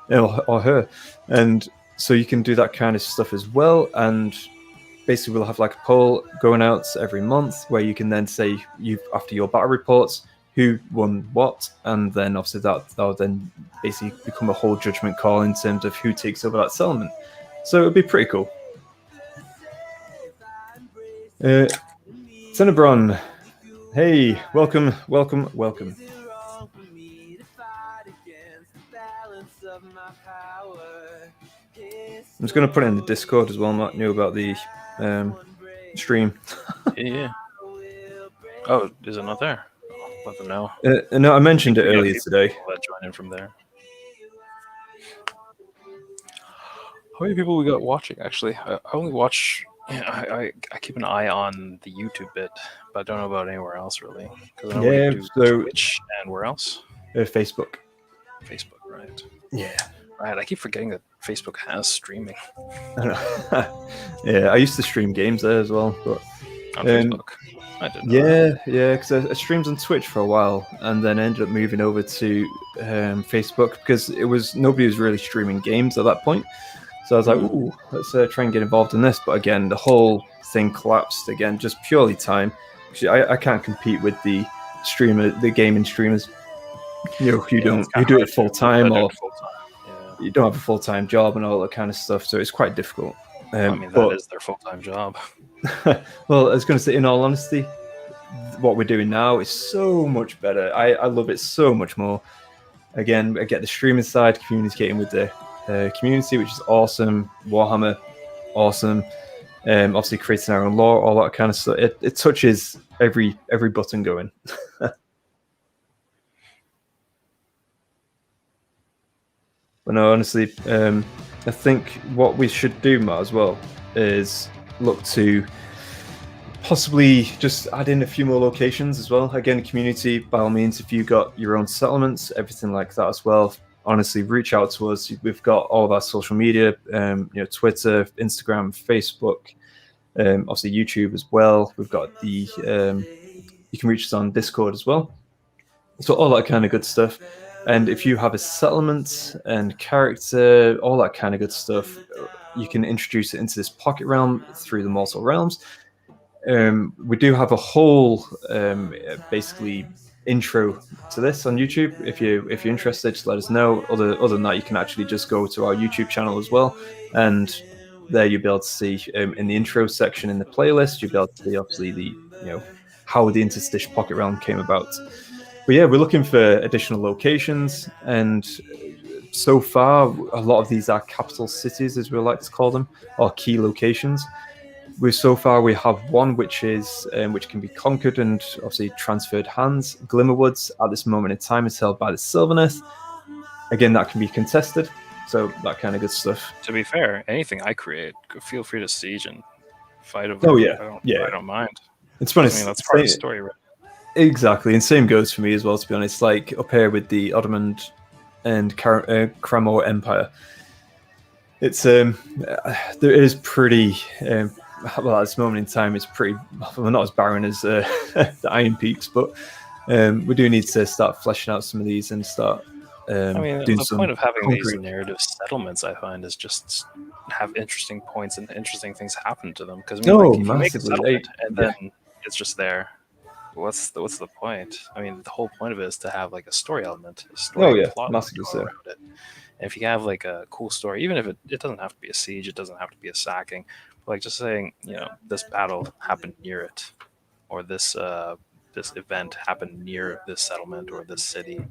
A: or her. And so you can do that kind of stuff as well. And basically we'll have like a poll going out every month where you can then say, after your battle reports, who won what, and then obviously that'll then basically become a whole judgment call in terms of who takes over that settlement. So it'd be pretty cool. Tenebron, hey, welcome. I'm just going to put it in the Discord as well. Matt knew about the stream.
B: Yeah. Oh, is it not there? Let them know.
A: No, I mentioned it earlier today.
B: Join in from there. How many people we got watching? Actually, I only watch. I keep an eye on the YouTube bit, but I don't know about anywhere else really. Because I know we do Twitch and where else?
A: Facebook.
B: Facebook, right?
A: Yeah. Right.
B: I keep forgetting that Facebook has streaming.
A: I know. Yeah, I used to stream games there as well, but
B: on Facebook. I didn't
A: know. Yeah, because I streamed on Twitch for a while, and then ended up moving over to Facebook because nobody was really streaming games at that point. So I was like, ooh, let's try and get involved in this. But again, the whole thing collapsed again, just purely time. I can't compete with the gaming streamers. Who do it full time, or you don't have a full time job and all that kind of stuff. So it's quite difficult.
B: That is their full time job.
A: Well, I was going to say, in all honesty, what we're doing now is so much better. I love it so much more. Again, I get the streaming side, communicating with the community, which is awesome. Warhammer, awesome. Obviously creating our own lore, all that kind of stuff. It touches every button going. But no, honestly, I think what we should do, Matt, as well, is look to possibly just add in a few more locations as well. Again, community, by all means, if you got your own settlements, everything like that as well, honestly, reach out to us. We've got all of our social media, Twitter, Instagram, Facebook, obviously YouTube as well. We've got you can reach us on Discord as well. So all that kind of good stuff. And if you have a settlement and character, all that kind of good stuff, you can introduce it into this pocket realm through the Mortal Realms. We do have a whole basically intro to this on YouTube. If you're interested, just let us know. Other than that, you can actually just go to our YouTube channel as well, and there you'll be able to see in the intro section in the playlist, you'll be able to see obviously the how the Interstice Pocket Realm came about. But yeah, we're looking for additional locations, and so far a lot of these are capital cities, as we like to call them, or key locations. So far we have one which is which can be conquered and obviously transferred hands. Glimmerwoods at this moment in time is held by the Sylvaneth. Again, that can be contested, so that kind of good stuff.
B: To be fair, anything I create, feel free to siege and fight over.
A: Oh
B: it.
A: yeah,
B: I don't mind.
A: It's funny.
B: I mean, that's part of the story, right?
A: Exactly, and same goes for me as well. To be honest, like up here with the Ottoman and Kramor Empire, it's there is pretty. Well, at this moment in time, it's pretty not as barren as the Iron Peaks, but we do need to start fleshing out some of these and start.
B: I mean,
A: doing
B: the point of having
A: concrete.
B: these narrative settlements, I find, is just have interesting points and interesting things happen to them. Because I mean, if you make a settlement and then it's just there, what's the point? I mean, the whole point of it is to have like a story element, a story plot
A: massively so.
B: around it. And if you have like a cool story, even if it doesn't have to be a siege, it doesn't have to be a sacking, but like just saying, this battle happened near it, or this event happened near this settlement or this city,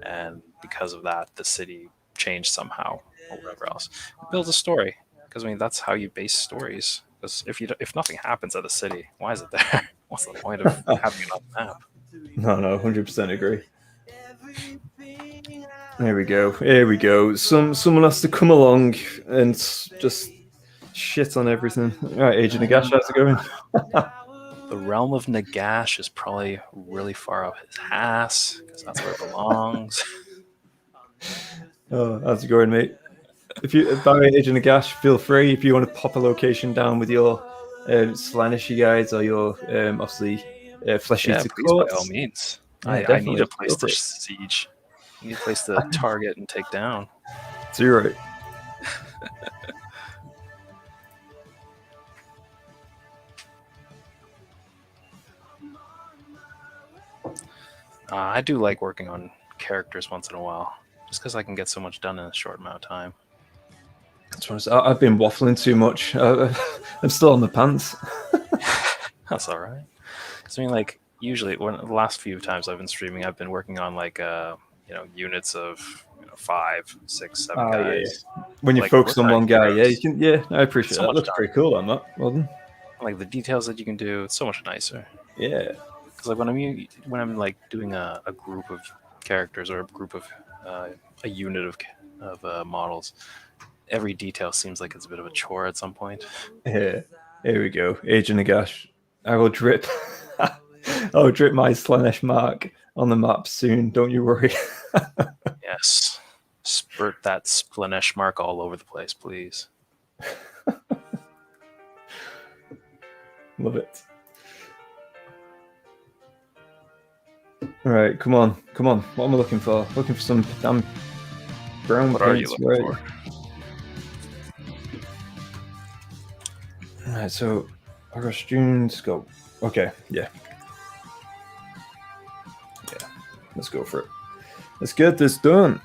B: and because of that, the city changed somehow or whatever else. It builds a story, because I mean that's how you base stories. Because if nothing happens at the city, why is it there? What's the point of having it on the map?
A: No, 100% agree. Here we go. Someone has to come along and just shit on everything. All right, Agent Nagash, how's it going?
B: The realm of Nagash is probably really far up his ass, because that's where it belongs.
A: Oh, how's it going, mate? If you, by the way, Agent Nagash, feel free if you want to pop a location down with your Slaaneshi guys or your obviously Flesh Eater
B: by all means. I need a place to siege. I need a place to target and take down.
A: So you're right.
B: I do like working on characters once in a while, just because I can get so much done in a short amount of time.
A: I've been waffling too much. I'm still on the pants.
B: That's all right. Because I mean, like usually, the last few times I've been streaming, I've been working on like units of 5, 6, 7 guys.
A: Yeah. When you focus on one guy, you can. Yeah, I appreciate that. It looks pretty cool on that. Well done.
B: Like the details that you can do, it's so much nicer.
A: Yeah.
B: Because like when I'm like doing a group of characters or a group of a unit of models, every detail seems like it's a bit of a chore at some point.
A: Yeah. Here we go. Agent Nagash. I will drip. I'll drip my Slaanesh mark on the map soon. Don't you worry.
B: Yes. Spurt that Slaanesh mark all over the place, please.
A: Love it. All right, come on. What am I looking for? Looking for some damn brown.
B: What are you looking for?
A: All right, so August, June, let's go. Okay, yeah. Let's go for it. Let's get this done.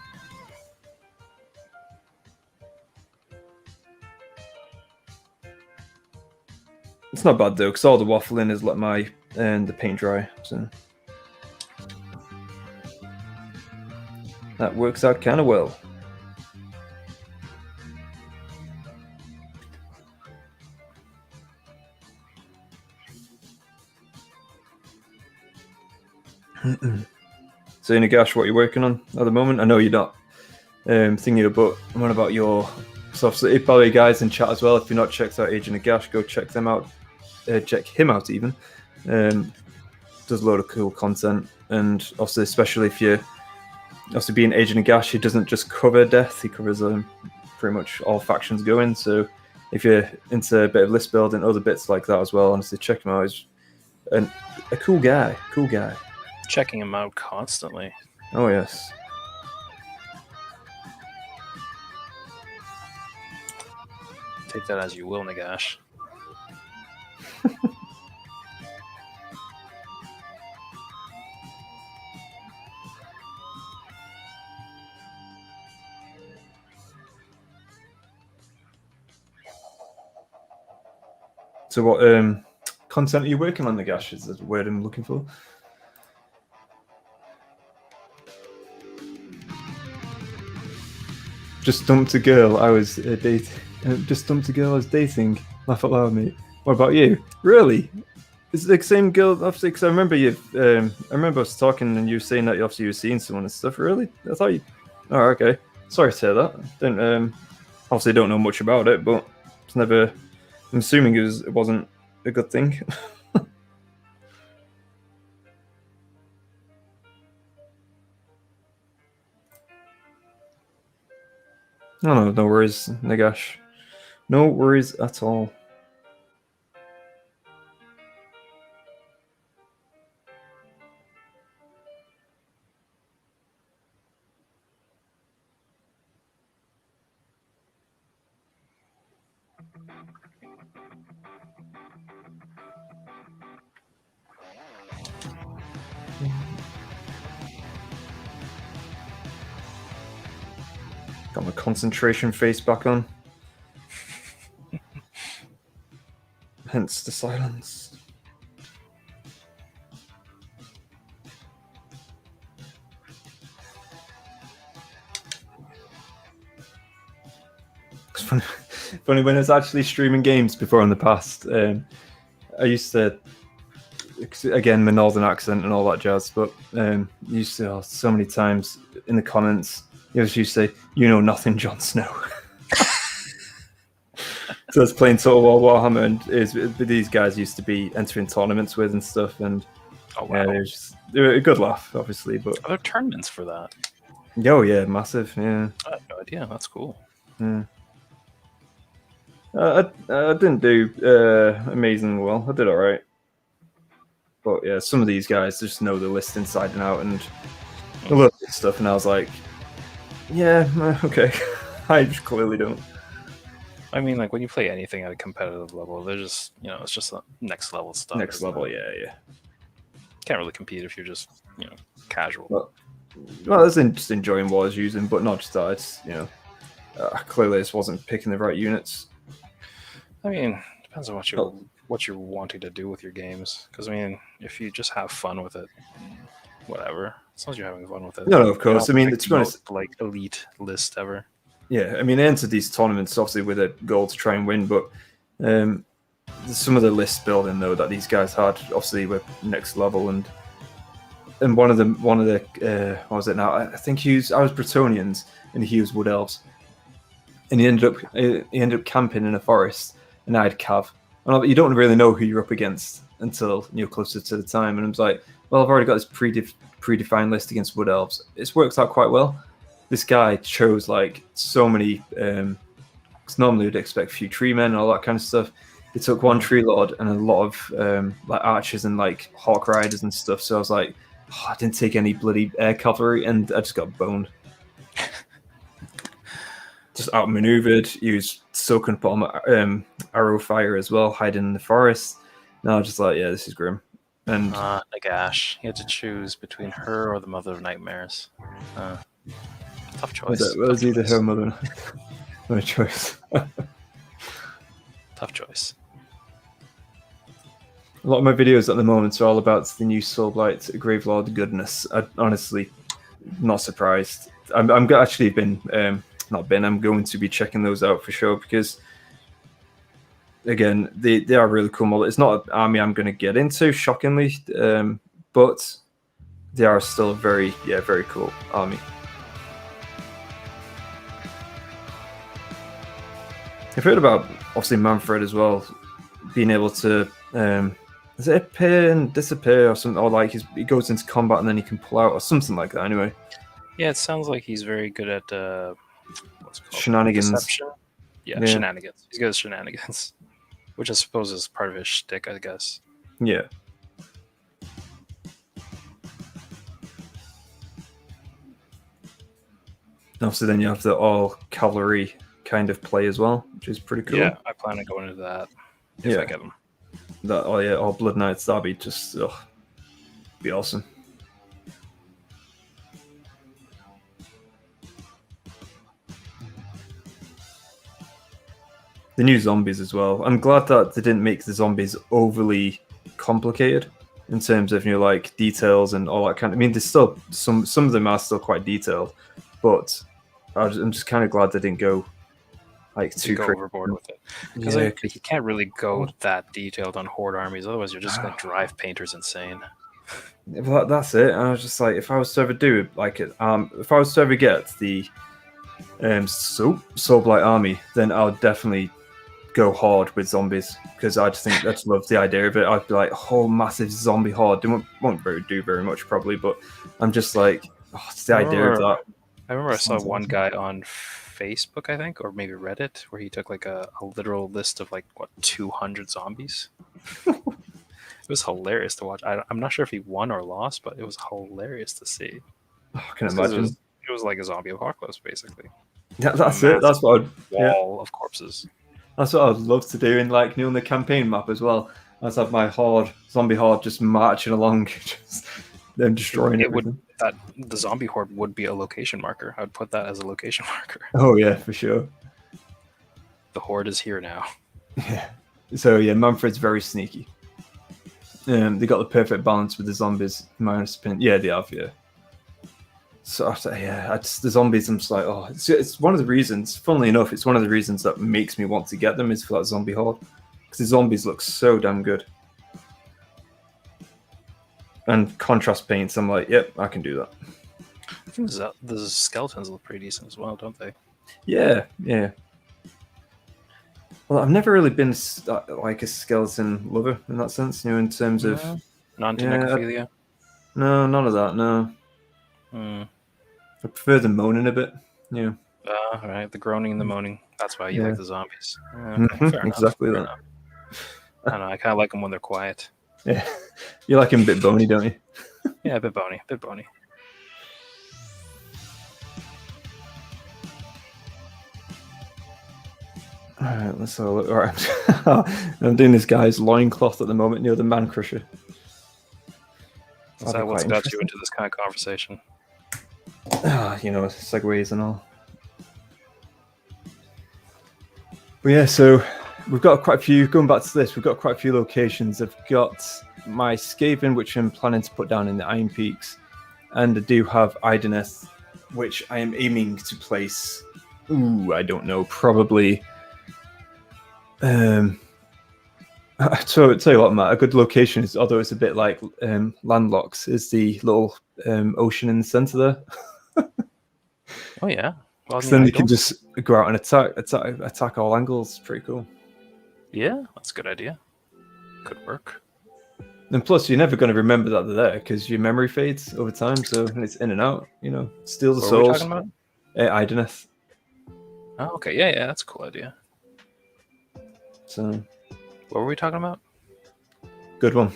A: It's not bad though, because all the waffling is let the paint dry. So that works out kind of well. So Nagash, what are you working on at the moment? I know you're not thinking about what about your stuff. So by the way, guys in chat as well, if you're not checked out Agent Nagash, go check them out. Check him out even. Does a load of cool content, and also especially if you're also being Agent Nagash, he doesn't just cover death, he covers pretty much all factions going. So if you're into a bit of list building, other bits like that as well, honestly check him out. He's a cool guy.
B: Checking him out constantly.
A: Oh yes.
B: Take that as you will, Nagash.
A: So what content are you working on, Nagash? Is the word I'm looking for? Just dumped a girl I was dating. Just dumped a girl I was dating. Laugh out loud, mate. What about you? Really? Is it the same girl? Obviously, because I remember you. I remember us talking, and you were saying that obviously you were seeing someone and stuff. Really? I thought you. Oh, okay. Sorry to hear that. Don't obviously don't know much about it, but it's never. I'm assuming it wasn't a good thing. No worries, Nagash. No worries at all. Got my concentration face back on. Hence the silence. It's funny when I was actually streaming games before in the past. I used to, again, my northern accent and all that jazz, but used to so many times in the comments, you used to say, "You know nothing, Jon Snow." So I was playing Total War Warhammer, and these guys used to be entering tournaments with and stuff, and they were a good laugh, obviously. But
B: are there tournaments for that?
A: Oh yeah, massive. Yeah,
B: I had no idea. That's cool.
A: Yeah. I didn't do amazingly well. I did all right, but yeah, some of these guys just know the list inside and out, and a lot of stuff. And I was like, yeah, okay. I just clearly don't.
B: I mean, like when you play anything at a competitive level, they're just, it's just next level stuff.
A: Next level, yeah.
B: Can't really compete if you're just, casual.
A: Well, it's just enjoying what I was using, but not just that. It's, clearly this wasn't picking the right units.
B: I mean, depends on what you're wanting to do with your games. Because I mean, if you just have fun with it, whatever. As long as you're having fun with it.
A: No, of course. I mean, it's
B: like elite list ever.
A: Yeah, I mean, I entered these tournaments obviously with a goal to try and win, but some of the list building though that these guys had obviously were next level, and one of the what was it now? I think I was Bretonians and he was Wood Elves, and he ended up camping in a forest, and I had Cav, and you don't really know who you're up against until you're closer to the time, and I was like, well, I've already got this predefined list against Wood Elves. It's worked out quite well. This guy chose like so many, because normally we'd expect a few tree men and all that kind of stuff. He took one tree lord and a lot of like archers and like hawk riders and stuff. So I was like, I didn't take any bloody air cavalry, and I just got boned. Just outmaneuvered. Used soaking palm arrow fire as well, hiding in the forest. And I was just like, yeah, this is grim. And
B: Nagash, you had to choose between her or the Mother of Nightmares. Tough choice.
A: It was either her mother. No choice.
B: Tough choice.
A: A lot of my videos at the moment are all about the new Soulblight Gravelord goodness. I honestly not surprised. I'm actually I'm going to be checking those out for sure, because again, they are really cool models. It's not an army I'm going to get into, shockingly, but they are still a very cool army. I've heard about obviously Manfred as well, being able to is it appear and disappear or something, or like he goes into combat and then he can pull out or something like that. Anyway,
B: yeah, it sounds like he's very good at what's it called?
A: Shenanigans.
B: Deception. Yeah, shenanigans. He's good at shenanigans, which I suppose is part of his shtick, I guess.
A: Yeah. Obviously, then you have the all cavalry kind of play as well, which is pretty cool.
B: Yeah, I plan on going into that if I get them.
A: All Blood Knights, that'd be just be awesome. The new zombies as well. I'm glad that they didn't make the zombies overly complicated in terms of like details and all that kind of. I mean, there's still some of them are still quite detailed, but I'm just kind of glad they didn't go like too
B: overboard with it, because you can't really go that detailed on horde armies. Otherwise, you're just going to drive painters insane.
A: Well, that's it. I was just like, if I was to ever do like it, if I was to ever get the Soulblight army, then I would definitely go hard with zombies, because I just love the idea of it. I'd be like, whole massive zombie horde. They won't do very much probably, but I'm just like, it's the idea of that.
B: I remember I saw one guy on Facebook, I think, or maybe Reddit, where he took like a literal list of like 200 zombies. It was hilarious to watch. I'm not sure if he won or lost, but it was hilarious to see.
A: I can imagine.
B: It was like a zombie apocalypse, basically.
A: Yeah, that's it. That's what
B: wall of corpses.
A: That's what I'd love to do in like on the campaign map as well. I'd have my zombie horde just marching along, just them destroying everything.
B: The zombie horde would be a location marker. I would put that as a location marker.
A: Oh yeah, for sure.
B: The horde is here now.
A: Yeah. So yeah, Manfred's very sneaky. They got the perfect balance with the zombies, in my opinion. Yeah, they have. Yeah. So the zombies, I'm just like, it's one of the reasons. Funnily enough, it's one of the reasons that makes me want to get them is for that zombie horde, because the zombies look so damn good. And contrast paints, I'm like, yep, I can do that.
B: I think the skeletons look pretty decent as well, don't they?
A: Yeah. Well, I've never really been like a skeleton lover in that sense, in terms of
B: non-necrophilia.
A: No, none of that. No. I prefer the moaning a bit. Yeah.
B: All right, the groaning and the moaning. That's why you like the zombies.
A: Exactly that.
B: I don't know. I kind of like them when they're quiet.
A: Yeah, you like him a bit bony, don't you?
B: Yeah, a bit bony.
A: All right, let's have a look. All right, I'm doing this guy's loincloth at the moment, the Man Crusher.
B: What's got you into this kind of conversation?
A: Segues and all. But yeah, so we've got quite a few, going back to this, we've got quite a few locations. I've got my Skaven, which I'm planning to put down in the Iron Peaks, and I do have Ideneth, which I am aiming to place, I don't know, probably... So I'll tell you what, Matt, a good location is, although it's a bit like landlocks, is the little ocean in the center there.
B: Oh yeah. Well,
A: then you can just go out and attack all angles. Pretty cool.
B: Yeah, that's a good idea. Could work.
A: And plus, you're never going to remember that they're there because your memory fades over time. So it's in and out. Steal the souls.
B: What are we talking about?
A: Ideneth.
B: Oh, okay. Yeah, that's a cool idea.
A: So,
B: what were we talking about?
A: Good one.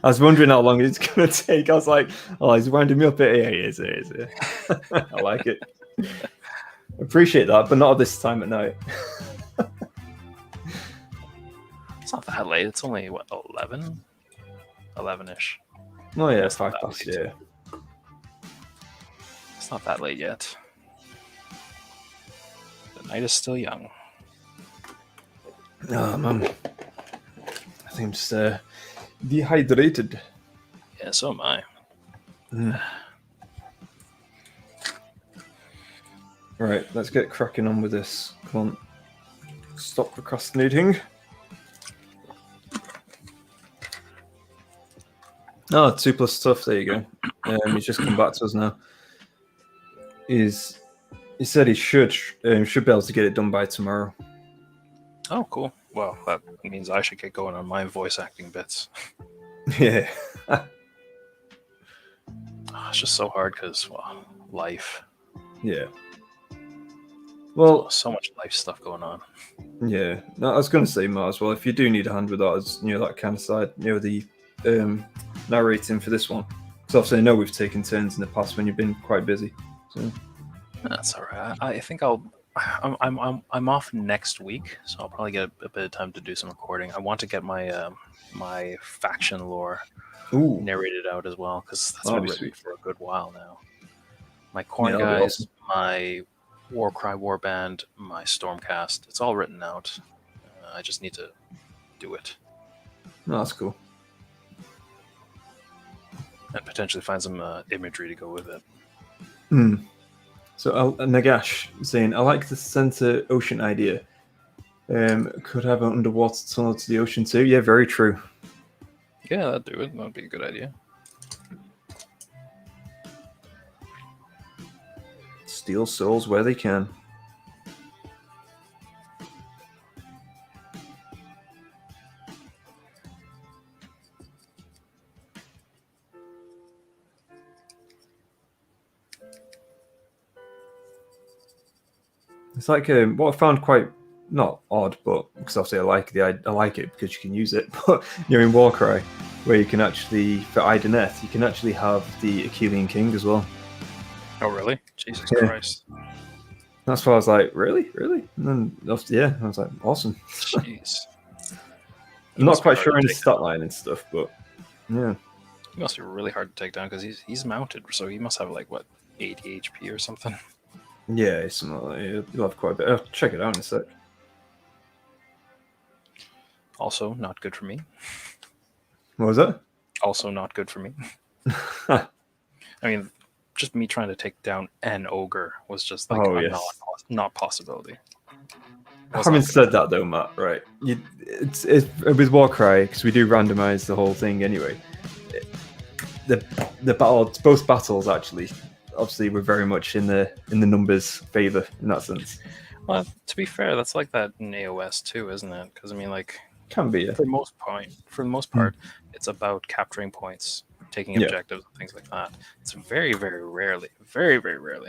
A: I was wondering how long it's going to take. I was like, he's winding me up. Yeah, he is. I like it. Appreciate that, but not at this time at night.
B: It's not that late. It's only, 11? 11-ish.
A: Oh, yeah, 5 past, yeah.
B: It's not that late yet. The night is still young.
A: Oh, man. I think I'm just dehydrated.
B: Yeah, so am I.
A: Right, let's get cracking on with this. Come on. Stop procrastinating. 2+ stuff. There you go. He's just come back to us now. He said he should be able to get it done by tomorrow.
B: Oh, cool. Well, that means I should get going on my voice acting bits.
A: Yeah.
B: It's just so hard because, life.
A: Yeah. Well,
B: so much life stuff going on.
A: Yeah. No, I was going to say, Matt, as well, if you do need a hand with that, as that kind of side, the narrating for this one. Because obviously I know we've taken turns in the past when you've been quite busy. So.
B: That's all right. I think I'm off next week, so I'll probably get a bit of time to do some recording. I want to get my my faction lore
A: Ooh,
B: narrated out as well, because that's
A: that'd
B: been
A: be
B: written
A: sweet.
B: for a good while now. My Corn
A: Yeah, that'd be
B: guys,
A: awesome.
B: my Warcry Warband, my Stormcast. It's all written out. I just need to do it
A: No, that's cool.
B: and potentially find some imagery to go with it.
A: Hmm. So Nagash saying, I like the center ocean idea. Could have an underwater tunnel to the ocean too. Yeah, very true.
B: Yeah, that'd do it. That'd be a good idea.
A: Steal souls where they can. It's like what I found quite not odd, but because obviously I like it because you can use it. But in Warcry, where you can actually for Ideneth, you can actually have the Achillean King as well.
B: Oh, really? Jesus
A: Yeah.
B: Christ!
A: That's why I was like, really? And then yeah, I was like, awesome.
B: Jeez.
A: I'm not quite sure in his stat line and stuff, but yeah.
B: He must be really hard to take down because he's mounted, so he must have like what 80 HP or something.
A: Yeah, it's something like that. You'll have quite a bit. I'll check it out in a sec.
B: Also, not good for me.
A: What was that?
B: Also, not good for me. I mean, just me trying to take down an ogre was just like not possibility.
A: Having said that, though, Matt, right? It's with Warcry because we do randomize the whole thing anyway. The battle, both battles actually, obviously, were very much in the numbers favor in that sense.
B: Well, to be fair, that's like that in AOS too, isn't it? Because I mean, like,
A: can be
B: for the most part, it's about capturing points, taking objectives, and things like that. It's very, very rarely,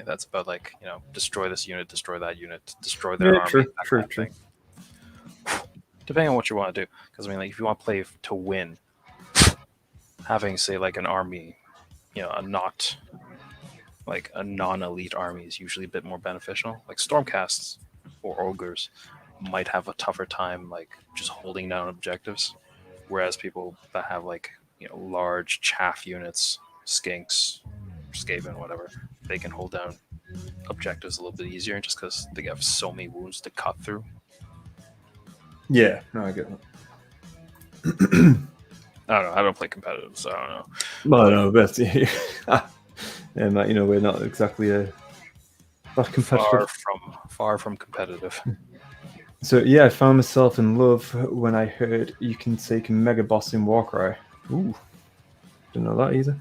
B: that's about like destroy this unit, destroy that unit, destroy their army. True. Depending on what you want to do, because I mean, like, if you want to play to win, having say like an army, a non-elite army is usually a bit more beneficial. Like Stormcasts or ogres might have a tougher time like just holding down objectives, whereas people that have like large chaff units, skinks, Skaven, whatever, they can hold down objectives a little bit easier just because they have so many wounds to cut through.
A: Yeah, no, I get that.
B: I don't know. I don't play competitive, so I don't know.
A: Well, no, but and we're not exactly that competitive.
B: Far from competitive.
A: So yeah, I found myself in love when I heard you can take a mega boss in Warcry. Ooh, didn't know that either.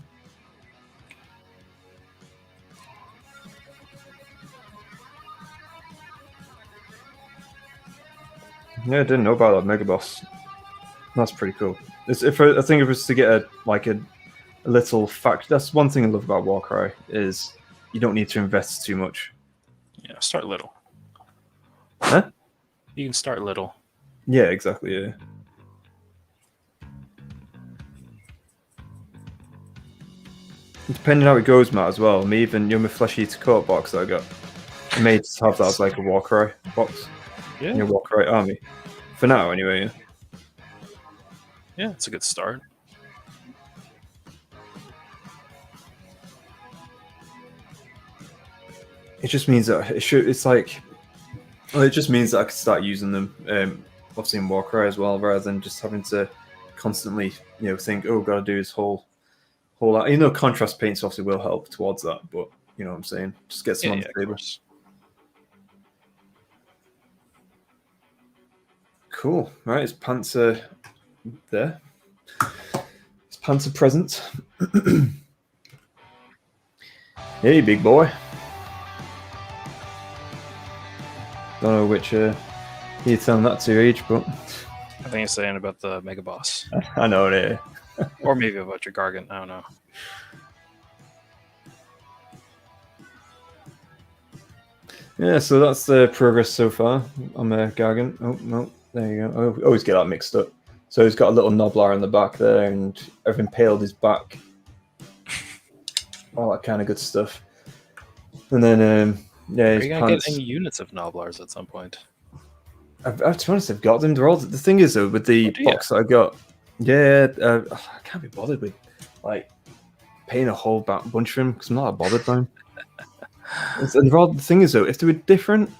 A: Yeah, I didn't know about that mega boss. That's pretty cool. I think if it was to get a little fact, that's one thing I love about Warcry is you don't need to invest too much.
B: Yeah, start little.
A: Huh?
B: You can start little.
A: Yeah, exactly. Yeah. Depending on how it goes, Matt, as well. Me even my Flesh Eater coat box that I got, I made to have that as like a Warcry box.
B: Yeah.
A: Your Warcry army. For now, anyway. Yeah.
B: Yeah, it's a good start.
A: It just means that it just means that I can start using them, obviously in Warcry as well, rather than just having to constantly, think, oh, got to do this whole lot. Contrast paints obviously will help towards that, but you know what I'm saying. Just get some on the table. Cool. Right, is Panzer there? Is Panzer present? Hey, big boy. Don't know which you're telling that to your age, but
B: I think you're saying about the mega boss.
A: I know it.
B: Or maybe about your Gargant. I don't know.
A: Yeah, so that's the progress so far. I'm a Gargant. Oh no, there you go. I always get that mixed up. So he's got a little Noblar in the back there, and I've impaled his back. All that kind of good stuff. And then Yeah,
B: Are
A: his
B: you gonna get
A: pants.
B: any units of Noblars at some point?
A: To be honest, I've got them. They're all. The thing is, though, with the
B: do ya?
A: box that I got, yeah, I can't be bothered with like paying a whole bunch for them because I'm not that bothered by them. And the thing is, though, if they were different,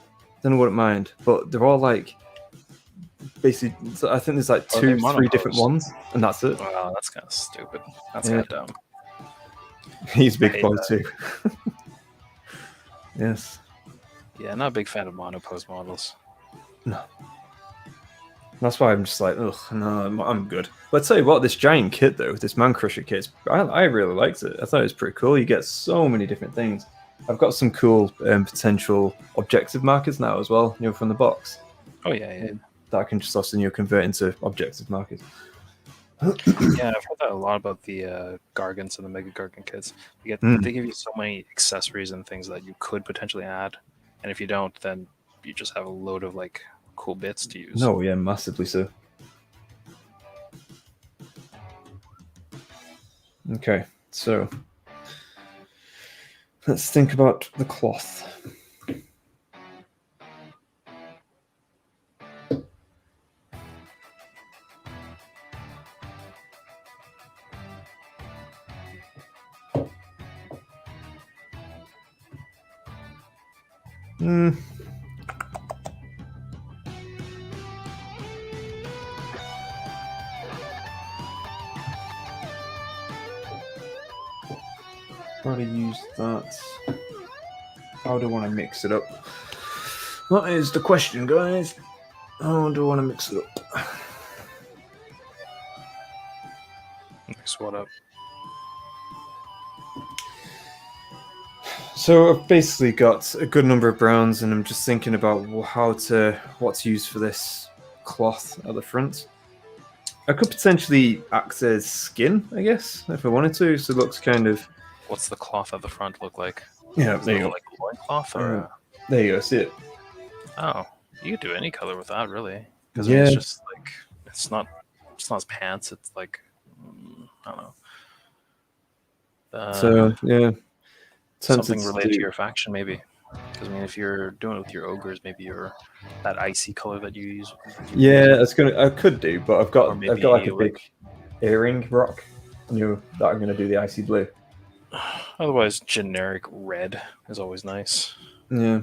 A: then I wouldn't mind. But they're all like basically. I think there's like
B: Are they
A: 3 different
B: monopose?
A: ones, and that's it.
B: Wow, that's kind of stupid. That's
A: Yeah.
B: kind of dumb.
A: He's a
B: I
A: big
B: hate
A: boy
B: that.
A: too. Yes.
B: Yeah, not a big fan of monopose models.
A: No. That's why I'm just like, ugh, no, I'm good. But I tell you what, this giant kit though, this Man Crusher kit, I really liked it. I thought it was pretty cool. You get so many different things. I've got some cool potential objective markers now as well, from the box.
B: Oh yeah.
A: That I can just also convert into objective markers.
B: Yeah, I've heard that a lot about the Gargants and the Mega Gargant kits. They give you so many accessories and things that you could potentially add, and if you don't, then you just have a load of like cool bits to use.
A: No, yeah, massively so. Okay, so let's think about the cloth. How to use that? How do I want to mix it up? That is the question, guys. How do I want to mix it up?
B: Mix what up?
A: So I've basically got a good number of browns, and I'm just thinking about what to use for this cloth at the front. I could potentially act as skin, I guess, if I wanted to. So it looks kind of.
B: What's the cloth at the front look like?
A: Yeah,
B: Is it like a loincloth or?
A: There you go. See it?
B: Oh, you could do any color with that, really. Because
A: Yeah.
B: it's just like it's not as pants. It's like I don't know.
A: So yeah,
B: Something related to your faction, maybe. Because I mean, if you're doing it with your ogres, maybe that icy color that you use.
A: Yeah, I could do, but I've got like a
B: like
A: big earring rock, that I'm gonna do the icy blue.
B: Otherwise, generic red is always nice.
A: Yeah.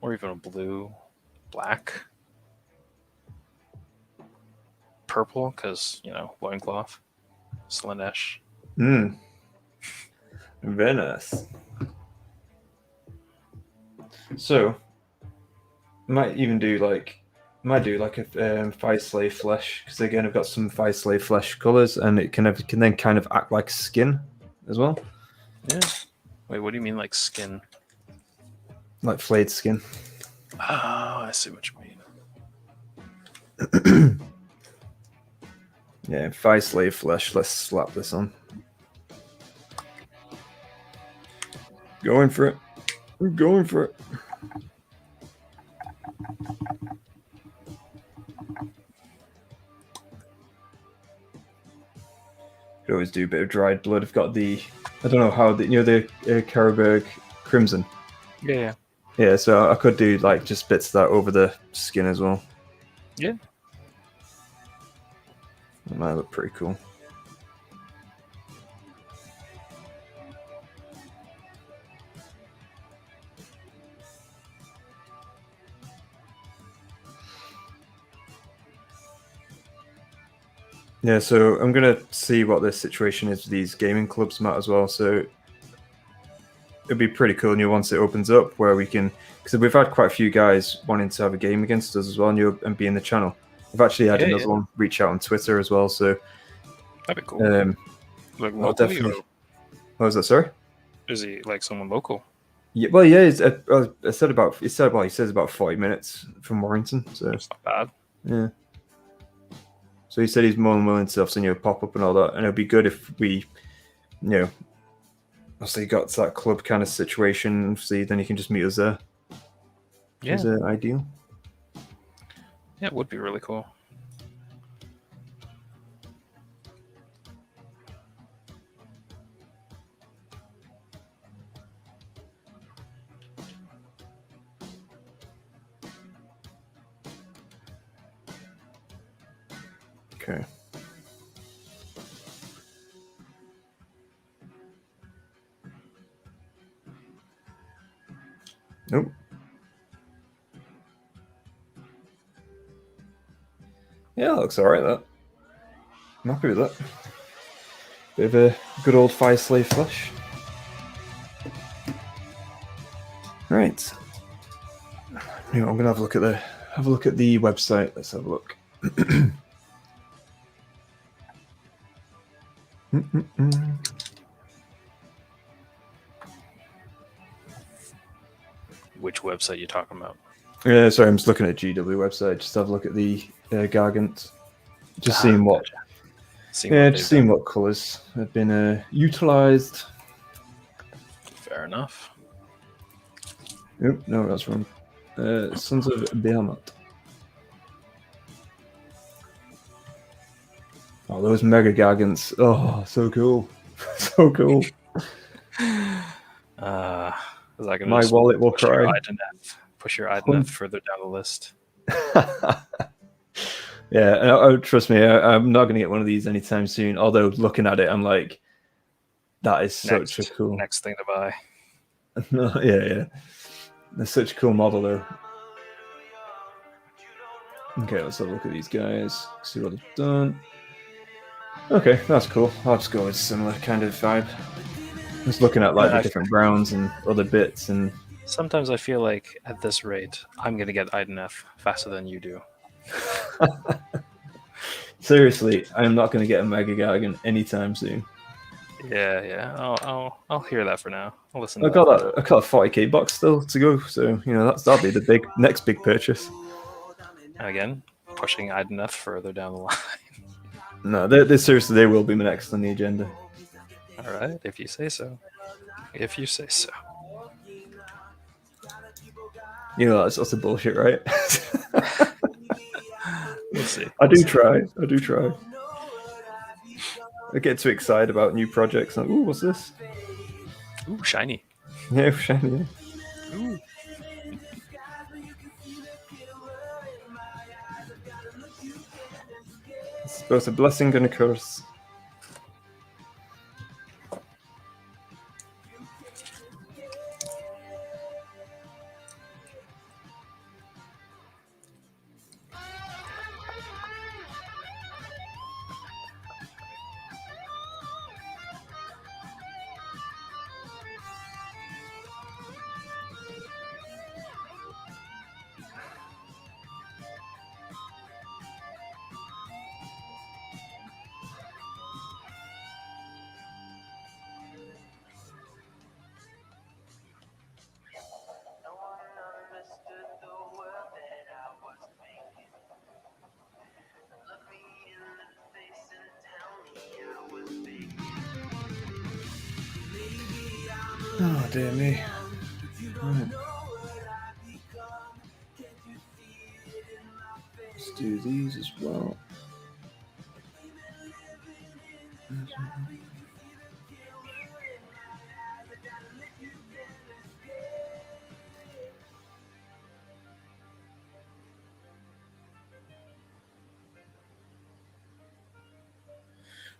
B: Or even a blue, black, purple, because loincloth, Slanesh.
A: Very nice. So, might do like a Fire Slave flesh, because again I've got some Fire Slave flesh colors, and it can then kind of act like skin as well.
B: Yeah. Wait, what do you mean like skin?
A: Like flayed skin.
B: Oh, I see what you mean.
A: Yeah, Fire Slave flesh. Let's slap this on. Going for it. We're going for it. Could always do a bit of dried blood. I've got I don't know how the Karabberg Crimson.
B: Yeah.
A: Yeah, so I could do like just bits of that over the skin as well.
B: Yeah.
A: That might look pretty cool. Yeah, so I'm gonna see what the situation is with these gaming clubs, Matt, as well. So it'd be pretty cool, once it opens up, where we can, because we've had quite a few guys wanting to have a game against us as well, and be in the channel. I've actually had another one reach out on Twitter as well, so
B: that'd be cool.
A: Like definitely. What was that? Sorry.
B: Is he like someone local?
A: Yeah, well, yeah. He said about 40 minutes from Warrington, so
B: it's not bad.
A: Yeah. So he said he's more than willing to obviously pop up and all that, and it'd be good if we, obviously got to that club kind of situation. Obviously, then you can just meet us there.
B: Yeah.
A: Is ideal.
B: Yeah, it would be really cool.
A: Okay. Nope. Yeah, that looks alright, that. I'm happy with that. Bit of a good old Fire Slave flush. Right. You know, I'm gonna have a look at the website. Let's have a look.
B: Which website you talking about?
A: Yeah, sorry, I'm just looking at GW website. Just have a look at the Gargant. Just seeing what.
B: Gotcha.
A: Seeing what colours have been utilised.
B: Fair enough.
A: Oop, no, that's wrong. Sons of Behemoth. Oh, those Mega Gargants. Oh, so cool. So cool.
B: Is that gonna
A: My wallet will cry.
B: Push your Ideneth further down the list.
A: Yeah, trust me, I'm not going to get one of these anytime soon. Although looking at it, I'm like, that is such a cool.
B: Next thing to buy.
A: Yeah. They're such a cool model, though. Okay, let's have a look at these guys. See what they've done. Okay, that's cool. I'll just go with similar kind of vibe. Just looking at like the different browns and other bits, and
B: sometimes I feel like at this rate, I'm gonna get Ideneth faster than you do.
A: Seriously, I'm not going to get a Mega Gargant anytime soon.
B: Yeah. I'll hear that for now. I'll listen.
A: I got a 40k box still to go, so you know that'll be the next big purchase.
B: And again, pushing Ideneth further down the line.
A: No, they seriously, they will be next on the agenda.
B: All right, if you say so. If you say so.
A: You know that's a bullshit, right?
B: We'll see.
A: I do try. I get too excited about new projects. Like, ooh, what's this?
B: Ooh, shiny.
A: Yeah, shiny.
B: Ooh.
A: It's both a blessing and a curse. Oh dear me. Right. Let's do these as well.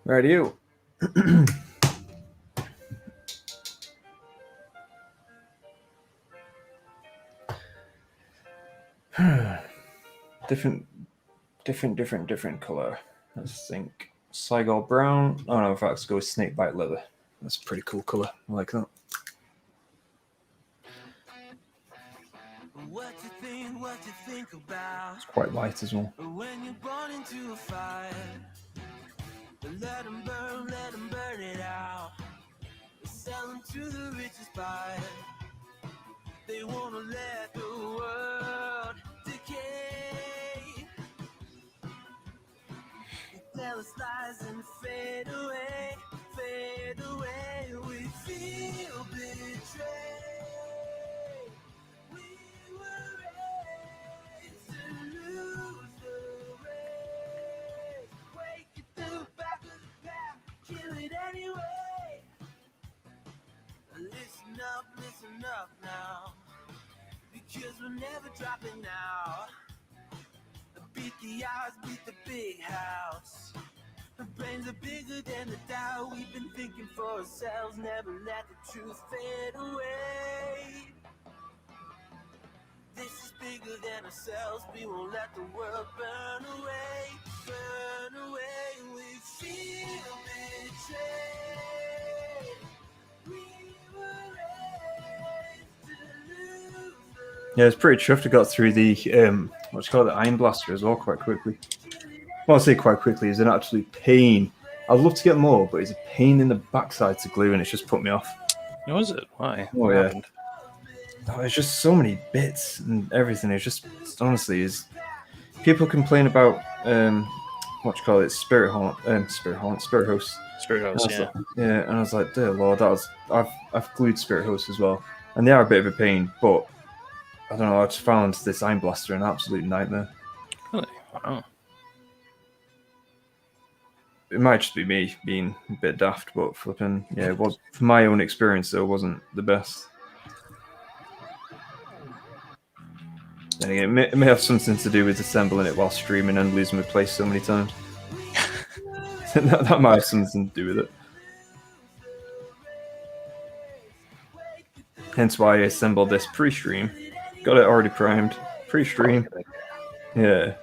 A: Radio. different color. Let's think. Sigmar brown. Oh no, in fact, let's go with snakebite leather. That's a pretty cool color. I like that.
D: What you think about?
A: It's quite light as well.
D: When you're born into a fire, let them burn it out. Sell them to the richest buyer. They wanna let the world decay. They tell us lies and fade away. We feel betrayed. We were raised to lose the race. Wake it to the back of the pack, kill it anyway. Listen up now, because we're never dropping out. Beat the odds, beat the big house. Our brains are bigger than the doubt. We've been thinking for ourselves, never let the truth fade away. This is bigger than ourselves. We won't let the world burn away. Burn away. We feel betrayed. We were raised to lose.
A: Yeah, it's pretty chuffed. I got through the what's called the Iron Blaster as well quite quickly. Well, I say quite quickly. It's an absolute pain. I'd love to get more, but it's a pain in the backside to glue, and it's just put me off.
B: What was it? Why?
A: Oh,
B: What
A: yeah.
B: happened?
A: Oh, it's just so many bits and everything. It's just honestly is. People complain about what you call it, Spirit Host.
B: Spirit Host, yeah.
A: Yeah, and I was like, dear Lord, I've glued Spirit Host as well, and they are a bit of a pain, but I don't know. I just found this Iron Blaster an absolute nightmare.
B: Really? Wow.
A: It might just be me being a bit daft, but flipping, yeah, it was from my own experience. Though, it wasn't the best. Then again, it may have something to do with assembling it while streaming and losing my place so many times. that might have something to do with it. Hence why I assembled this pre-stream. Got it already primed. Pre-stream. Yeah.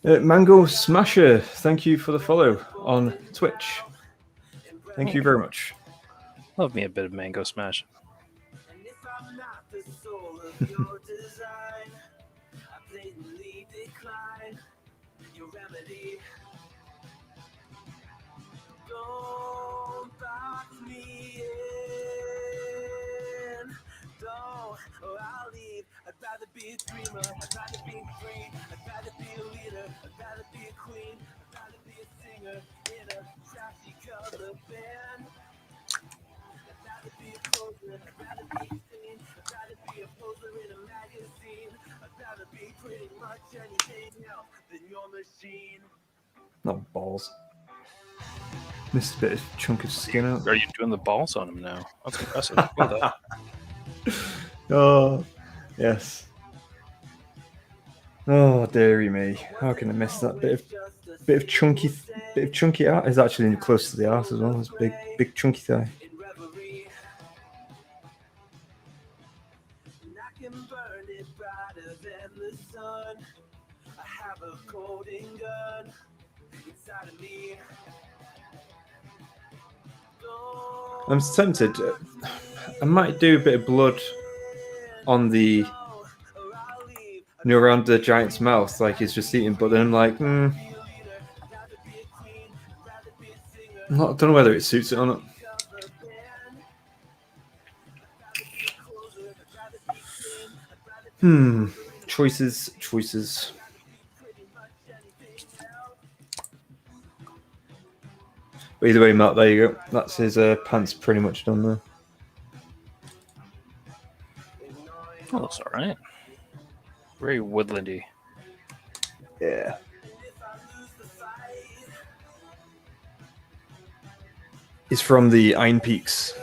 A: Mango Smasher, thank you for the follow on Twitch. Thank you very much.
B: Love me a bit of Mango Smash.
D: And if I'm not the soul of your design, I blatantly decline your remedy. Don't box me in. Don't, or I'll leave. I'd rather be a dreamer. I'd rather be free. I'd rather be a leader. I'd rather be a queen. I'd rather be a singer in a trashy cover band. I'd rather be a poser. I'd rather be seen. I'd rather be a poser in a magazine. I'd rather be pretty much anything else than your machine.
A: Not balls. Missed a bit of chunk of skin out.
B: Are you doing the balls on him now? That's impressive. Look at that.
A: Oh, yes. Oh, dearie me. How can I miss that bit of chunky art? Is actually close to the arse as well. It's big chunky thigh. I'm tempted. I might do a bit of blood on the, around the giant's mouth, like he's just eating. But then I'm like, I don't know whether it suits it or not. Choices. But either way, Matt, there you go. That's his pants pretty much done there.
B: Oh, that's all right. Very woodlandy.
A: Yeah. He's from the Iron Peaks.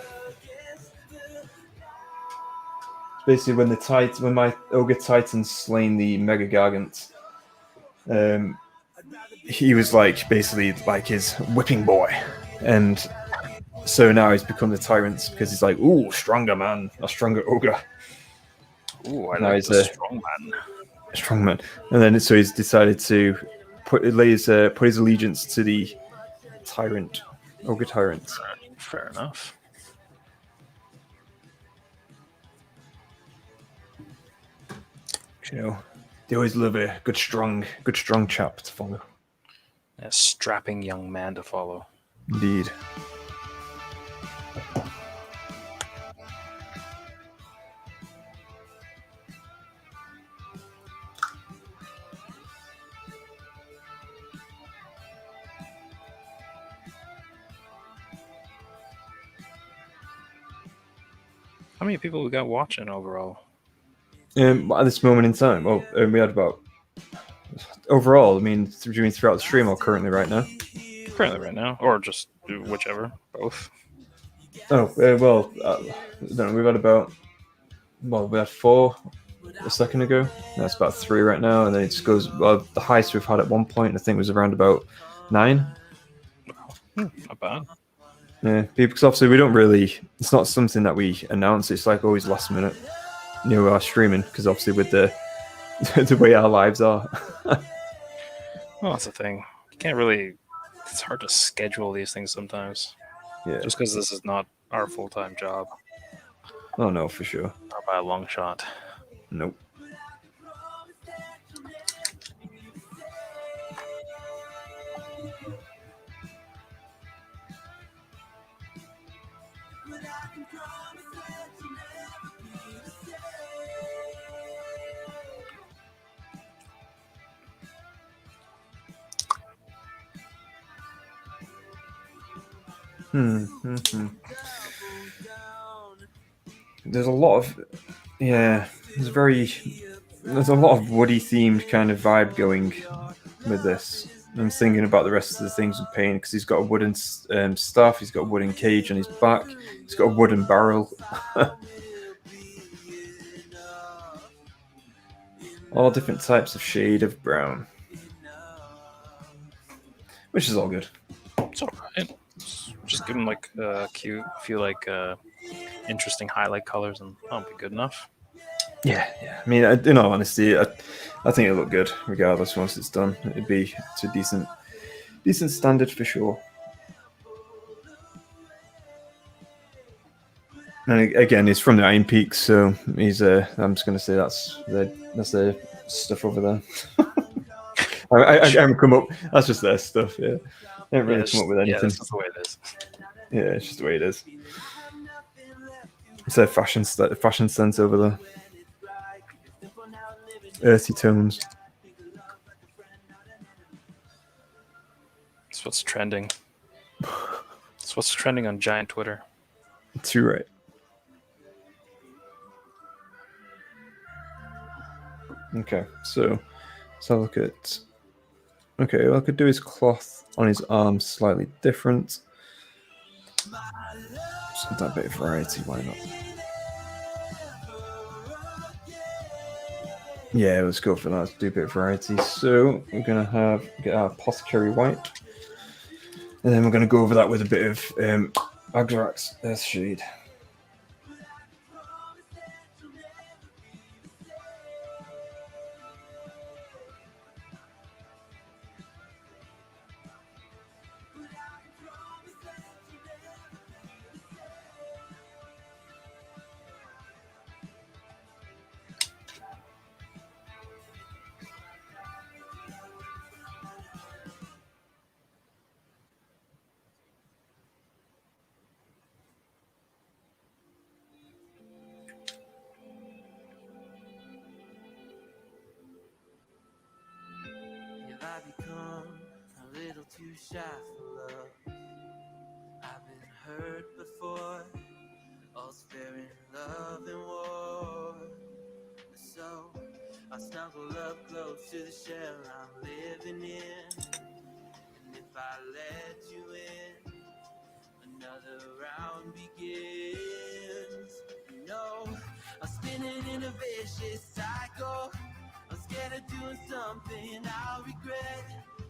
A: Basically, when my ogre titan slain the Mega Gargant, he was basically his whipping boy, and so now he's become the tyrant because he's like, ooh, stronger man, a stronger ogre.
B: Ooh, I like the strong man.
A: Strong man, and then so he's decided to put his allegiance to the tyrant, ogre tyrant.
B: Fair enough.
A: They always love a good strong chap to follow.
B: A strapping young man to follow.
A: Indeed.
B: How many people we got watching overall?
A: At this moment in time, we had about overall. I mean, throughout the stream or currently right now.
B: Currently, right now, or just whichever, both.
A: I don't know. We've had about we had 4 a second ago. That's about 3 right now, and then it just goes. The highest we've had at one point, I think, was around about 9.
B: Not bad.
A: Yeah, because obviously we don't really. It's not something that we announce. It's like always last minute. Our streaming, because obviously with the the way our lives are.
B: Well, that's the thing. You can't really. It's hard to schedule these things sometimes.
A: Yeah.
B: Just because this is not our full-time job.
A: Oh no, for sure.
B: Not by a long shot.
A: Nope. There's a lot of there's a lot of woody themed kind of vibe going with this. I'm thinking about the rest of the things in paint because he's got a wooden staff, he's got a wooden cage on his back, he's got a wooden barrel. All different types of shade of brown, which is all good.
B: It's alright. Just give him like cute, interesting highlight colors, and that'll be good enough.
A: Yeah. I mean, in all honesty, I think it'll look good regardless once it's done. It'd be to a decent standard for sure. And again, he's from the Iron Peaks, so he's. I'm just going to say that's the stuff over there. I haven't come up. That's just their stuff. Yeah, I haven't really come up with anything.
B: Yeah, that's just the way it is.
A: Yeah, it's just the way it is. It's their fashion sense over there. Earthy tones.
B: It's what's trending. It's what's trending on giant Twitter.
A: Too right. Okay, so let's have a look at. Okay, what I could do is cloth on his arms slightly different. Just that bit of variety, why not? Yeah, let's go for that. Let's do a bit of variety. So we're gonna get our apothecary white, and then we're gonna go over that with a bit of Agrax Earth Shade.
D: I become a little too shy for love. I've been hurt before, all sparing love and war. So I snuggle up close to the shell I'm living in. And if I let you in, another round begins. You know, I'm spinning in a vicious cycle. I'm scared of doing something I'll regret.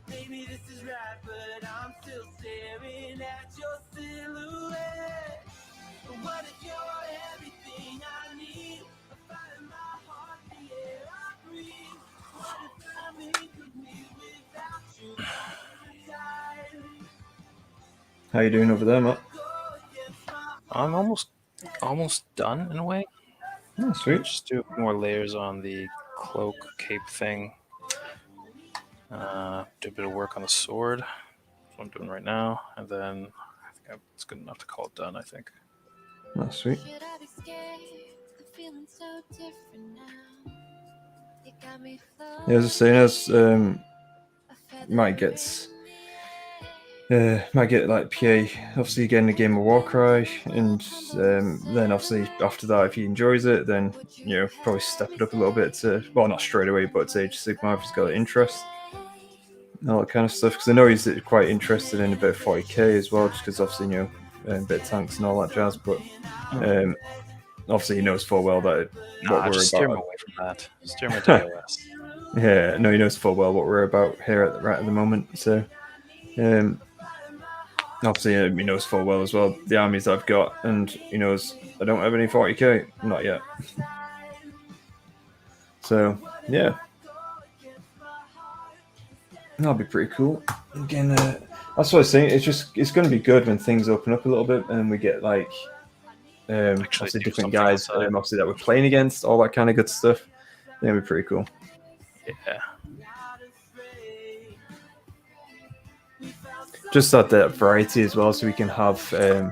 D: Maybe this is right, but I'm still staring at your silhouette. But what if you're everything I need? A fire in my heart, the air I breathe. What if I'm incomplete without you by my side?
A: How you doing over there, Matt?
B: I'm almost done in a way.
A: Oh, sweet.
B: Just do more layers on the cloak cape thing. Do a bit of work on the sword. That's what I'm doing right now, and then I think it's good enough to call it done. I think.
A: That's sweet.
D: Should I be scared? I'm feeling so different now. You got me
A: Yeah, as I say, as might get like PA, obviously getting a game of Warcry, and then obviously after that, if he enjoys it, then probably step it up a little bit to, well, not straight away, but to Age of Sigmar if he's got interest, and all that kind of stuff. Because I know he's quite interested in a bit of 40k as well, just because obviously a bit of tanks and all that jazz. But obviously he knows full well that what we're
B: just steer him
A: about.
B: away from that. Steer him into AOS.
A: Yeah, no, he knows full well what we're about here right at the moment. So. Obviously, he knows full well as well the armies I've got, and he knows I don't have any 40k, not yet. So, yeah, that'll be pretty cool. Again, that's what I was saying. It's going to be good when things open up a little bit and we get like obviously different guys, obviously that we're playing against, all that kind of good stuff. That'll be pretty cool.
B: Yeah.
A: Just that variety as well, so we can have. Cause, I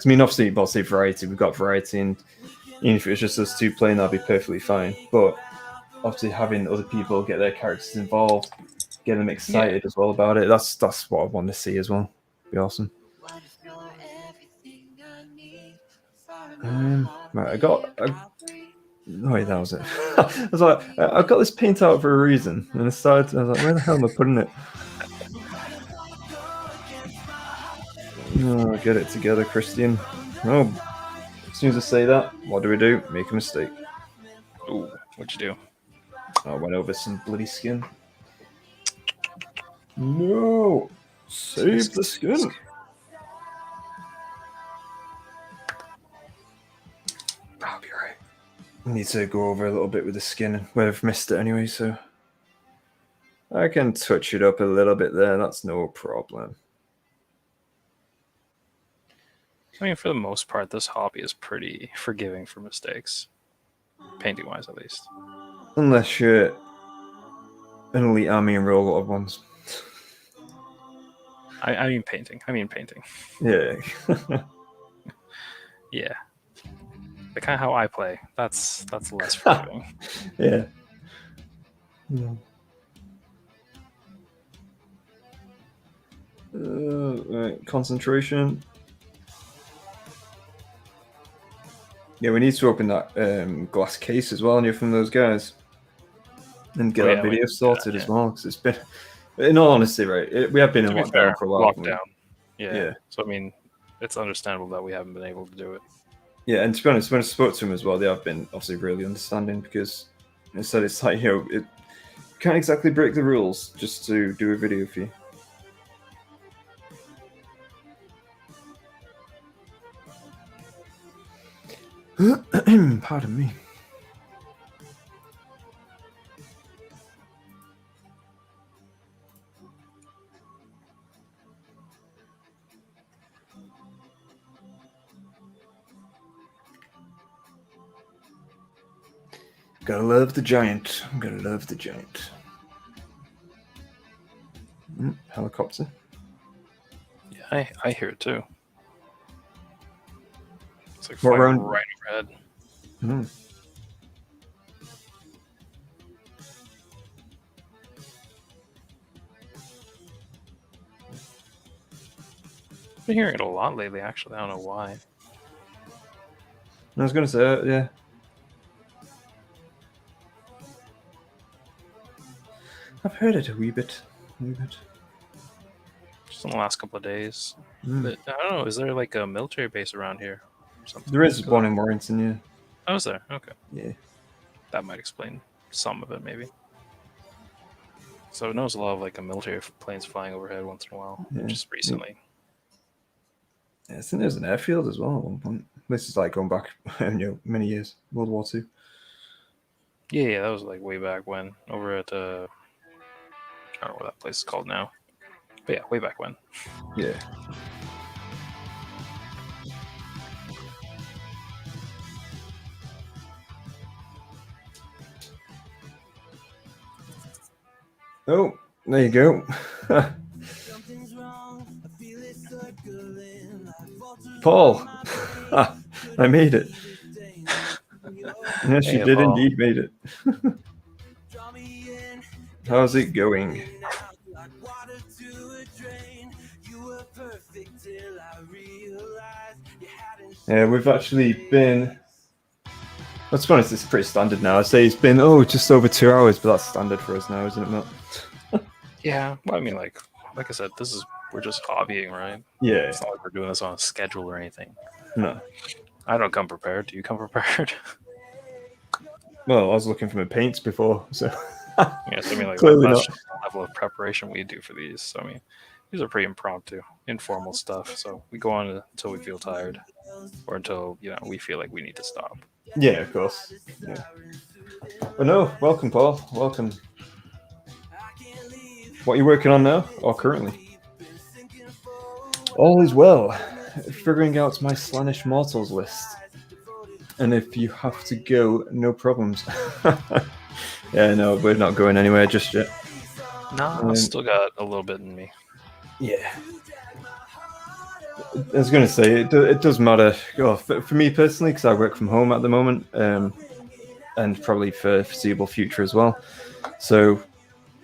A: mean, obviously, variety. We've got variety, and even if it was just us two playing, that'd be perfectly fine. But obviously, having other people get their characters involved, get them excited as well about it. That's what I want to see as well. Be awesome. Right, I got. Oh, wait, that was it. I was like, I've got this paint out for a reason, and I was like, where the hell am I putting it? Oh, get it together, Christian. Oh, as soon as I say that, what do? Make a mistake.
B: Ooh, what'd you do?
A: I went over some bloody skin. No! Save the skin! I'll be right. I need to go over a little bit with the skin. Well, I've missed it anyway, so I can touch it up a little bit there. That's no problem.
B: I mean, for the most part, this hobby is pretty forgiving for mistakes. Painting-wise, at least.
A: Unless you're an elite army and roll a lot of ones.
B: I mean painting.
A: Yeah.
B: Yeah. The kind of how I play. That's less forgiving.
A: Yeah. Right, concentration. Yeah, we need to open that glass case as well, and you're from those guys, and get that video sorted as well. Because it's been, in all honesty, right? We have been in lockdown for a while.
B: Lockdown. Yeah. So I mean, it's understandable that we haven't been able to do it.
A: Yeah, and to be honest, when I spoke to them as well, they have been obviously really understanding, because they said it's like, it can't exactly break the rules just to do a video for you. Pardon me. Gotta love the giant. Gotta love the giant. Helicopter.
B: Yeah, I hear it too. It's like
A: What
B: flying
A: round?
B: right overhead. I've been hearing it a lot lately, actually. I don't know why.
A: I was gonna say, yeah. I've heard it a wee bit.
B: Just in the last couple of days. But I don't know. Is there like a military base around here? Or something?
A: There is one in Warrington, yeah.
B: Oh, is there? Okay.
A: Yeah.
B: That might explain some of it, maybe. So it knows a lot of like military planes flying overhead once in a while, just recently.
A: Yeah, I think there's an airfield as well at one point. This is like going back, many years. World War II.
B: Yeah, that was like way back when. Over at I don't know what that place is called now. But yeah, way back when.
A: Yeah. Oh, there you go. Paul, I made it. Yes, you
B: Hey,
A: did
B: Paul.
A: indeed made it. How's it going? Yeah, we've actually been. Let's be honest, it's pretty standard now. I'd say it's been just over 2 hours, but that's standard for us now, isn't it, Matt?
B: Yeah, well, I mean, like I said, we're just hobbying, right?
A: Yeah.
B: It's not like we're doing this on a schedule or anything.
A: No.
B: I don't come prepared. Do you come prepared?
A: Well, I was looking for my paints before, so.
B: Yes, I mean, like
A: Clearly
B: that's
A: not.
B: just the level of preparation we do for these. So, I mean, these are pretty impromptu, informal stuff. So we go on until we feel tired, or until we feel like we need to stop.
A: Yeah, of course. Yeah. But no, welcome, Paul. Welcome. What are you working on now, or currently? All is well. Figuring out my Slaanesh Mortals list. And if you have to go, no problems. Yeah, no, we're not going anywhere just yet.
B: No, I still got a little bit in me.
A: Yeah. I was going to say, it does matter. For me personally, because I work from home at the moment, and probably for foreseeable future as well. So,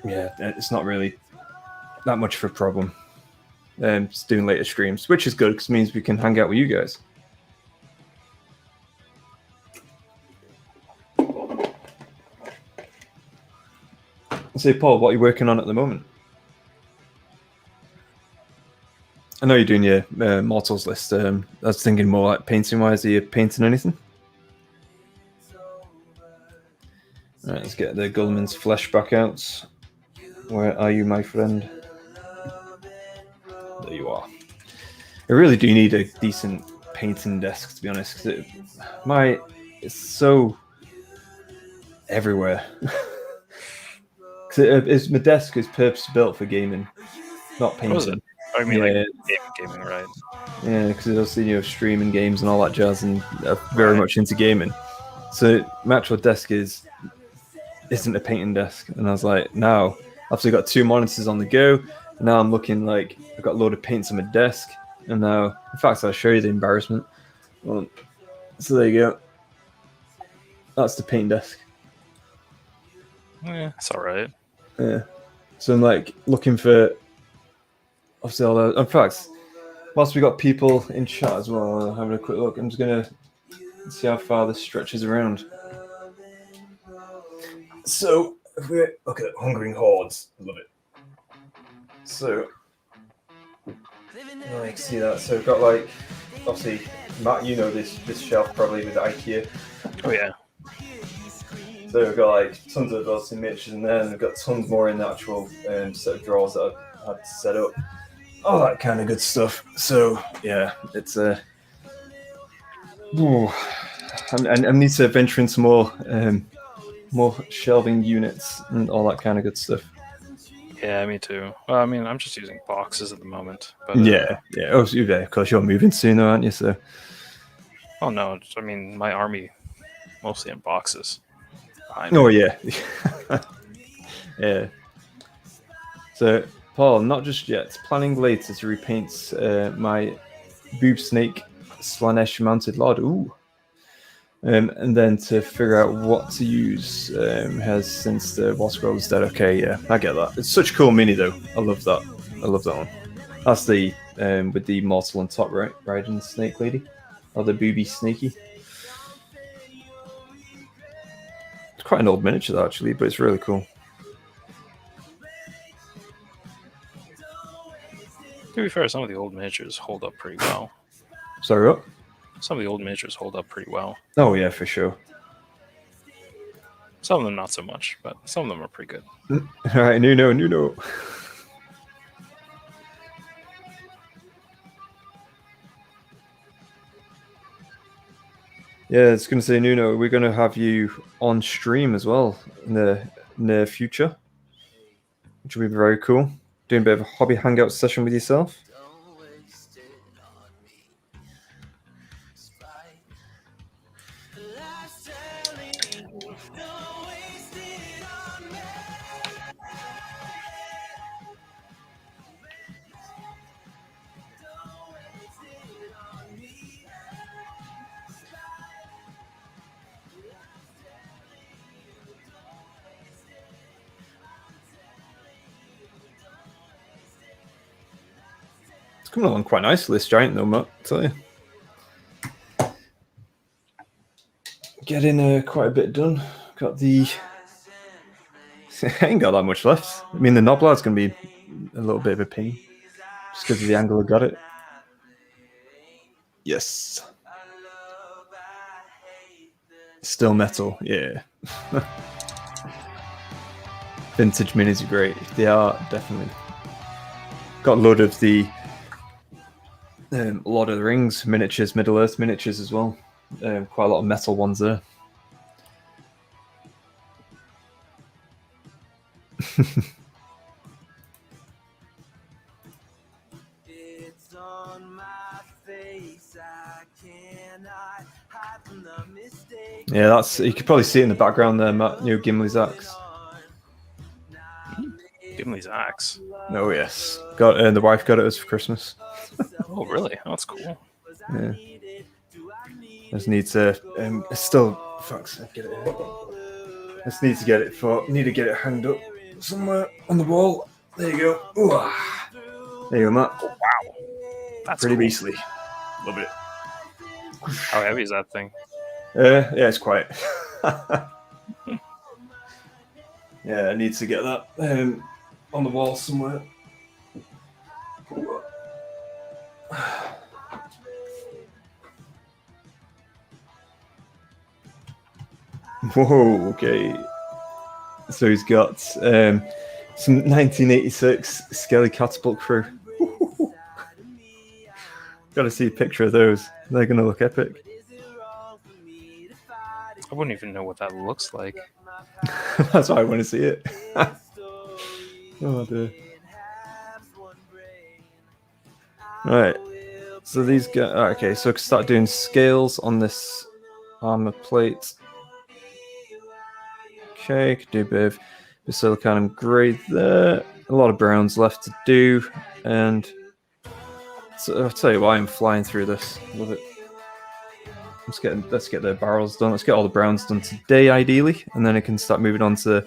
A: yeah, it's not really that much of a problem. Just doing later streams, which is good because it means we can hang out with you guys. Say, Paul, what are you working on at the moment? I know you're doing your Mortals list. I was thinking more like painting-wise. Are you painting anything? All right, let's get the Gullman's flesh back out. Where are you, my friend? There you are. I really do need a decent painting desk, to be honest, because it's so everywhere. Because my desk is purpose-built for gaming, not painting.
B: Was it? I mean, like gaming, right?
A: Yeah, because I was streaming games and all that jazz, and very much into gaming. So my actual desk isn't a painting desk, and I was like, now I've still got 2 monitors on the go. And now I'm looking like I've got a load of paints on my desk, and now, in fact, I'll show you the embarrassment. Well, so there you go. That's the paint desk.
B: Yeah, it's all right.
A: Yeah. So I'm like looking for obviously all the. In fact, whilst we got people in chat as well, having a quick look, I'm just gonna see how far this stretches around. So if we look at Hungering Hordes, I love it. So like see that. So we've got like obviously Matt, you know this shelf probably with IKEA.
B: Oh yeah.
A: So we've got like tons of those miniatures in there, and we've got tons more in the actual set of drawers that I had set up. All that kind of good stuff. So yeah, it's I need to venture into more shelving units and all that kind of good stuff.
B: Yeah, me too. Well, I mean, I'm just using boxes at the moment. But
A: yeah. Oh, so of course you're moving soon, though, aren't you? So.
B: Oh no, I mean my army mostly in boxes.
A: Oh yeah. Yeah. So Paul, not just yet. Planning later to repaint my boob snake Slaanesh mounted lord. Ooh. And then to figure out what to use has since the Wasp World is dead. Okay, yeah, I get that. It's such a cool mini though. I love that. I love that one. That's the with the mortal on top, right? Riding the snake lady, or the booby snakey. It's quite an old miniature though, actually, but it's really cool.
B: To be fair, some of the old miniatures hold up pretty well.
A: Sorry, what?
B: Some of the old miniatures hold up pretty well.
A: Oh yeah, for sure.
B: Some of them not so much, but some of them are pretty good.
A: All right, Nuno. Yeah, it's going to say, Nuno, we're going to have you on stream as well in the near future, which will be very cool. Doing a bit of a hobby hangout session with yourself. coming along quite nicely, this giant though, Matt, I tell you. Getting quite a bit done. Got the... I ain't got that much left. I mean, the Noblar's going to be a little bit of a pain. Just because of the angle I got it. Yes. Still metal, yeah. Vintage minis are great. They are, definitely. Got a load of the Lord of the Rings miniatures, Middle-earth miniatures as well. Quite a lot of metal ones there.
D: It's on my face. I cannot hide from the mistake.
A: Yeah, that's, you could probably see it in the background there, Matt. New Gimli's axe.
B: Gimli's axe.
A: Oh yes, got the wife got it us for Christmas.
B: Oh really? Oh, that's cool.
A: Yeah. Just need to still fucks get it. Just need to get it hanged up somewhere on the wall. There you go. Ooh, there you go, Matt.
B: Oh, wow, that's
A: Pretty
B: cool.
A: beastly. Love it.
B: How heavy is that thing?
A: Yeah, it's quite. Yeah, I need to get that on the wall somewhere. Whoa, okay. So he's got some 1986 Skelly Catapult crew. Got to see a picture of those. They're going to look epic.
B: I wouldn't even know what that looks like.
A: That's why I want to see it. Oh dear. Right. So these guys. Okay, so I can start doing scales on this armor plate. Okay, could do a bit of basilicanum grey there. A lot of browns left to do, and so I'll tell you why I'm flying through this. Love it. Let's get the barrels done. Let's get all the browns done today, ideally, and then I can start moving on to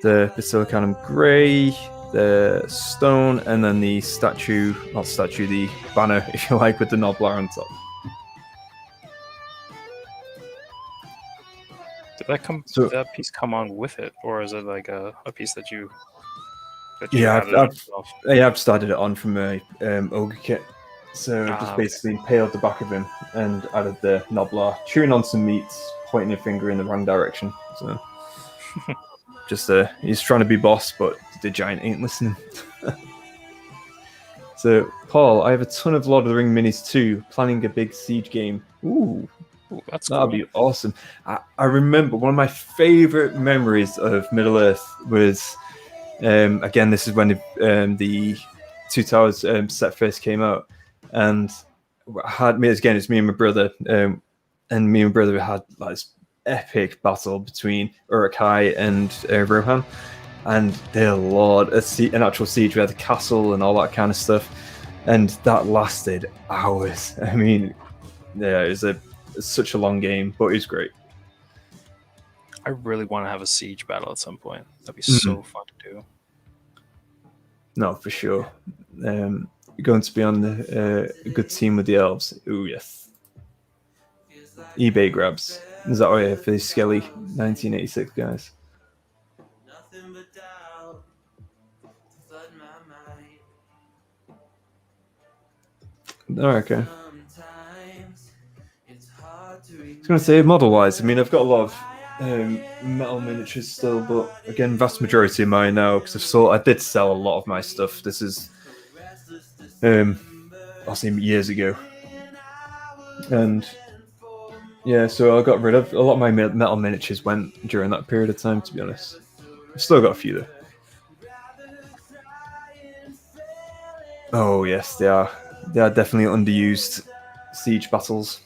A: the basilicanum grey, the stone, and then the the banner, if you like, with the Noblar on top.
B: Did that piece come on with it, or is it like a piece that you
A: Yeah,
B: added on yourself?
A: I've started it on from a ogre kit. So just basically impaled the back of him and added the Noblar, chewing on some meats, pointing a finger in the wrong direction. So just he's trying to be boss, but the giant ain't listening. So Paul, I have a ton of Lord of the Ring minis too. Planning a big siege game. Ooh,
B: that's
A: that'd
B: cool.
A: be awesome. I remember one of my favorite memories of Middle Earth was again. This is when the Two Towers set first came out. And it's me and my brother, and me and my brother had like this epic battle between Uruk-hai and Rohan, and their lord, an actual siege. We had the castle and all that kind of stuff, and that lasted hours. I mean, yeah, it's such a long game, but it was great.
B: I really want to have a siege battle at some point. That'd be so fun to do.
A: No, for sure. You're going to be on a good team with the elves. Ooh, yes. eBay grabs. Is that right for these Skelly 1986 guys? Oh, okay. I was going to say, model-wise, I mean, I've got a lot of metal miniatures still, but again, vast majority of mine now, because I did sell a lot of my stuff. This is I'll say years ago, and yeah, so I got rid of a lot of my metal miniatures. Went during that period of time, to be honest. I've still got a few though. Oh yes, they are definitely underused siege battles.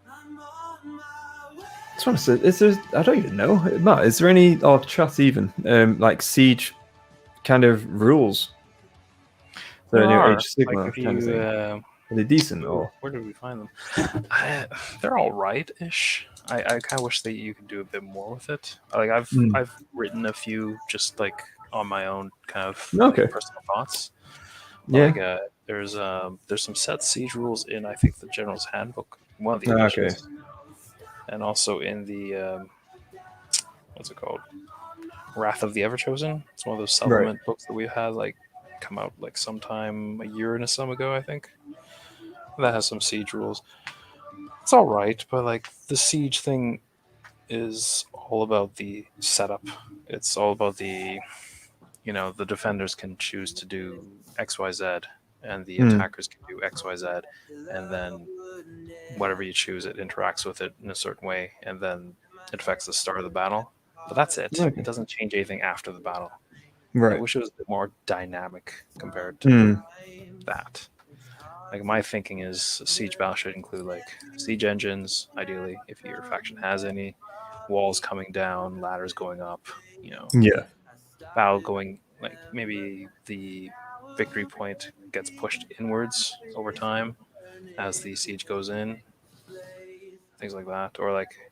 A: I just want to say, I don't even know, Matt, is there any chat even like siege kind of rules? The new Age Sigmar kind of thing. Are they decent, or
B: where did we find them? They're all right-ish. I kind of wish that you could do a bit more with it. Like I've written a few just like on my own kind of personal thoughts,
A: Yeah.
B: Like, there's some set siege rules in, I think, the General's Handbook, one of the
A: Okay.
B: editions, and also in the what's it called, Wrath of the Everchosen. It's one of those supplement books that we had like come out like sometime a year and some ago, I think. That has some siege rules. It's all right, but like the siege thing is all about the setup. It's all about the the defenders can choose to do X, Y, Z, and the attackers can do X, Y, Z, and then whatever you choose, it interacts with it in a certain way, and then it affects the start of the battle. But that's it.
A: Okay.
B: It doesn't change anything after the battle. I
A: Right.
B: wish it was a bit more dynamic compared to that. Like, my thinking is a siege battle should include like siege engines, ideally, if your faction has any, walls coming down, ladders going up,
A: Yeah.
B: battle going, like, maybe the victory point gets pushed inwards over time as the siege goes in, things like that. Or like,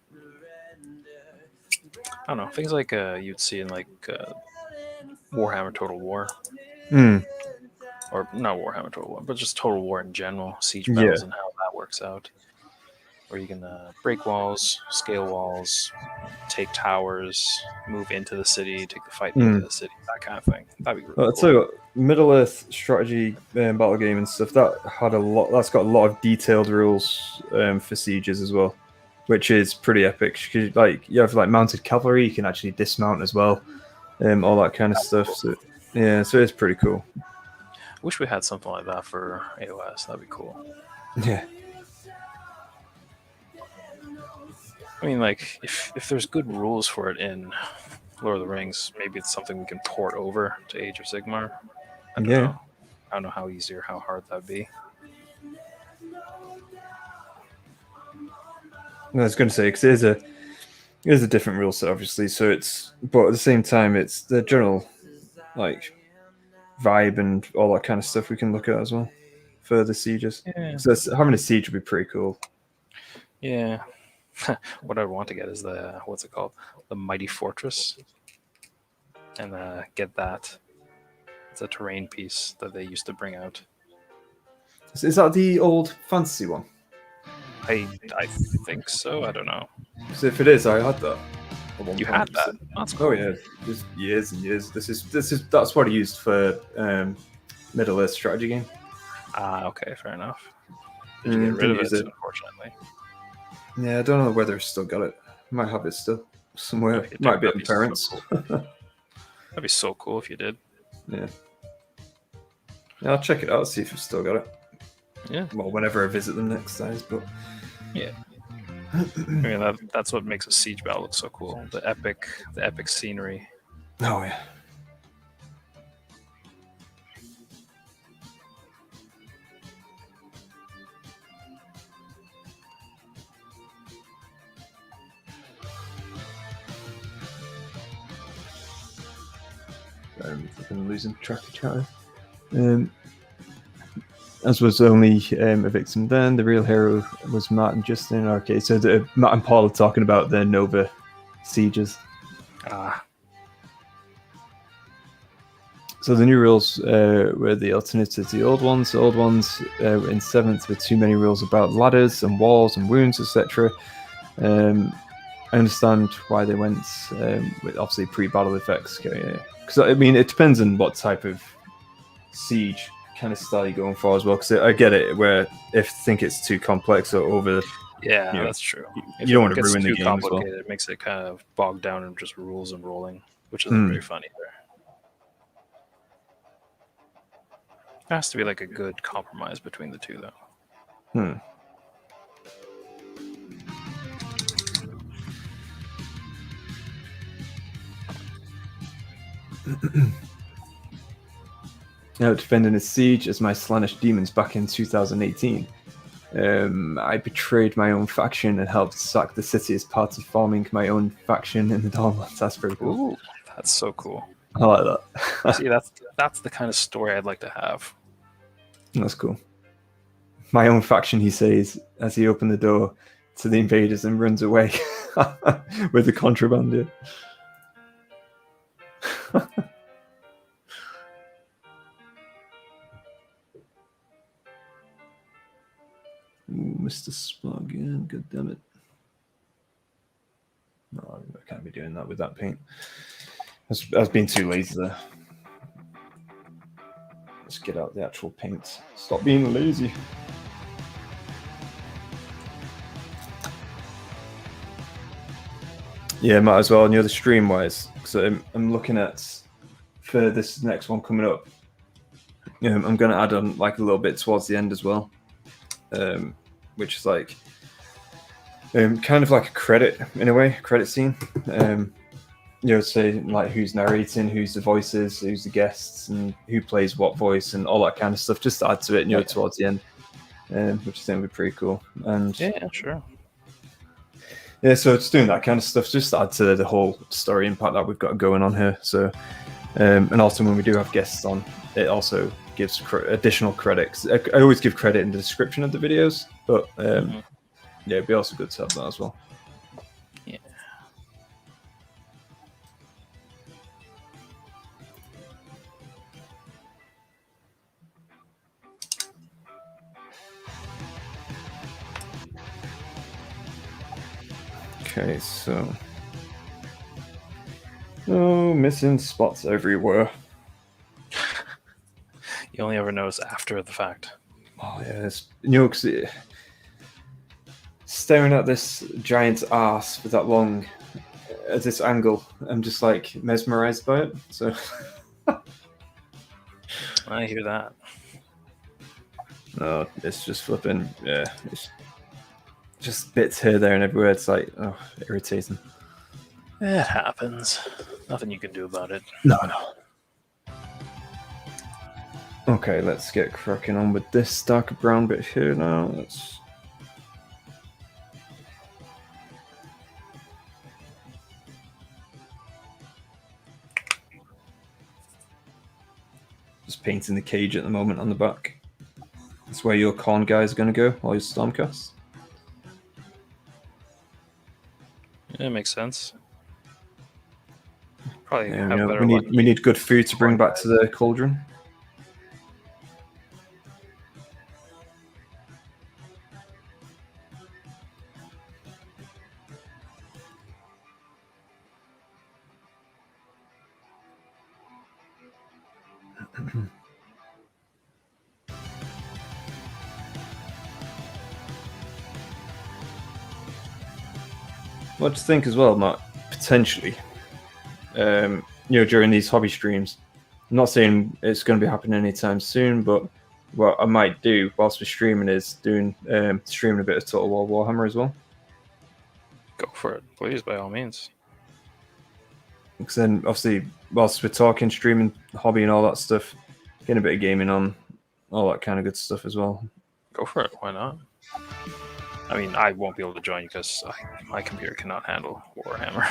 B: I don't know, things like you'd see in like Warhammer Total War, or not Warhammer Total War, but just Total War in general, siege battles,
A: Yeah.
B: and how that works out. Where you can break walls, scale walls, take towers, move into the city, take the fight into the city, that kind of thing. That'd be really
A: I'll
B: cool.
A: tell you what, Middle Earth strategy battle game and stuff, that had a lot. That's got a lot of detailed rules for sieges as well, which is pretty epic. 'Cause, like, you have like mounted cavalry, you can actually dismount as well, all that kind of stuff. So yeah, so it's pretty cool.
B: Wish we had something like that for AOS. That'd be cool.
A: Yeah.
B: I mean, like, if there's good rules for it in Lord of the Rings, maybe it's something we can port over to Age of Sigmar. I don't know. I don't know how easy or how hard that'd be.
A: I was going to say, because there's a different rule set, obviously. So it's, but at the same time, it's the general like vibe and all that kind of stuff we can look at as well for the sieges.
B: Yeah.
A: So having a siege would be pretty cool.
B: Yeah. What I want to get is the, what's it called? The Mighty Fortress. And get that. It's a terrain piece that they used to bring out.
A: Is that the old fantasy one?
B: I think so. I don't know.
A: So if it is, I had that.
B: You had that? That's cool.
A: Oh yeah, just years and years. That's what I used for Middle Earth strategy game.
B: Ah, okay, fair enough. Did you get rid of it, unfortunately?
A: Yeah, I don't know whether I've still got it. I might have it still somewhere.
B: It
A: Might be at my parents.
B: So cool. That'd be so cool if you did.
A: Yeah, I'll check it out, see if I've still got it.
B: Yeah.
A: Well, whenever I visit them next time, but
B: yeah. I mean, that's what makes a siege battle look so cool. The epic scenery.
A: Oh yeah. I'm losing track of chatter. As was only a victim then, the real hero was Matt and Justin. Okay, so Matt and Paul are talking about the Nova sieges.
B: Ah.
A: So the new rules were the alternative to the old ones. The old ones were in 7th with too many rules about ladders and walls and wounds, etc. I understand why they went with obviously pre-battle effects. Because I mean, it depends on what type of siege kind of style you're going for as well. Because I get it, where if you think it's too complex or over.
B: Yeah, that's true.
A: If you don't want to ruin the game as well.
B: It makes it kind of bogged down in just rules and rolling, which isn't very fun either. There has to be like a good compromise between the two, though.
A: Now defending a siege as my Slaanesh demons back in 2018. I betrayed my own faction and helped sack the city as part of forming my own faction in the Dawnlands. That's pretty cool.
B: Ooh, that's so cool.
A: I like that.
B: See, that's the kind of story I'd like to have.
A: That's cool. My own faction, he says, as he opened the door to the invaders and runs away with the contraband. Ooh, Mr. Spot again. God damn it. No, I can't be doing that with that paint. I was being too lazy there. Let's get out the actual paint. Stop being lazy. Yeah, might as well. The stream wise, because I'm looking at for this next one coming up. I'm going to add on like a little bit towards the end as well, which is like kind of like a credit in a way, credit scene. Say like who's narrating, who's the voices, who's the guests, and who plays what voice, and all that kind of stuff. Just to add to it, towards the end, which I think would be pretty cool. And
B: yeah, sure.
A: Yeah, so it's doing that kind of stuff just to add to the whole story impact that we've got going on here. So, and also when we do have guests on, it also gives additional credits. I always give credit in the description of the videos, but yeah, it'd be also good to have that as well.
B: Yeah.
A: Okay, so missing spots everywhere.
B: You only ever notice after the fact.
A: Oh yeah, because staring at this giant's ass for that long at this angle, I'm just like mesmerized by it. So
B: I hear that.
A: No, it's just flipping. Yeah, it's just bits here, there, and everywhere. It's like, oh, irritating.
B: It happens. Nothing you can do about it.
A: No. Okay, let's get cracking on with this darker brown bit here now. Let's. Just painting the cage at the moment on the back. That's where your corn guys are going to go, all your Stormcasts.
B: Yeah, it makes sense. Probably
A: Yeah,
B: have better
A: we
B: luck.
A: need good food to bring back to the cauldron. What do you think as well, Matt? Potentially, during these hobby streams, I'm not saying it's going to be happening anytime soon, but what I might do whilst we're streaming is doing streaming a bit of Total War Warhammer as well.
B: Go for it, please, by all means.
A: Because then, obviously, whilst we're talking, streaming, hobby, and all that stuff, getting a bit of gaming on, all that kind of good stuff as well.
B: Go for it. Why not? I mean, I won't be able to join you because my computer cannot handle Warhammer.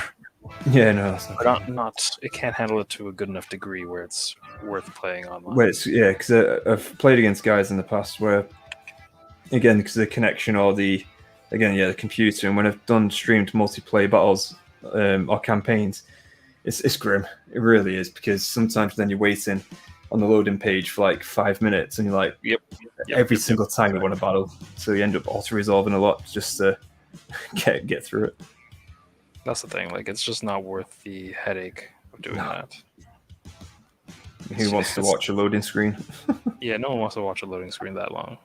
A: Yeah, no, that's
B: not. It can't handle it to a good enough degree where it's worth playing online.
A: Because I've played against guys in the past where, again, because of the connection or the computer, and when I've done streamed multiplayer battles or campaigns, it's grim. It really is, because sometimes then you're waiting on the loading page for like 5 minutes, and you're like, every single time you want to battle, so you end up auto-resolving a lot just to get through it.
B: That's the thing. Like, it's just not worth the headache of doing that.
A: Who wants to watch a loading screen?
B: Yeah, no one wants to watch a loading screen that long.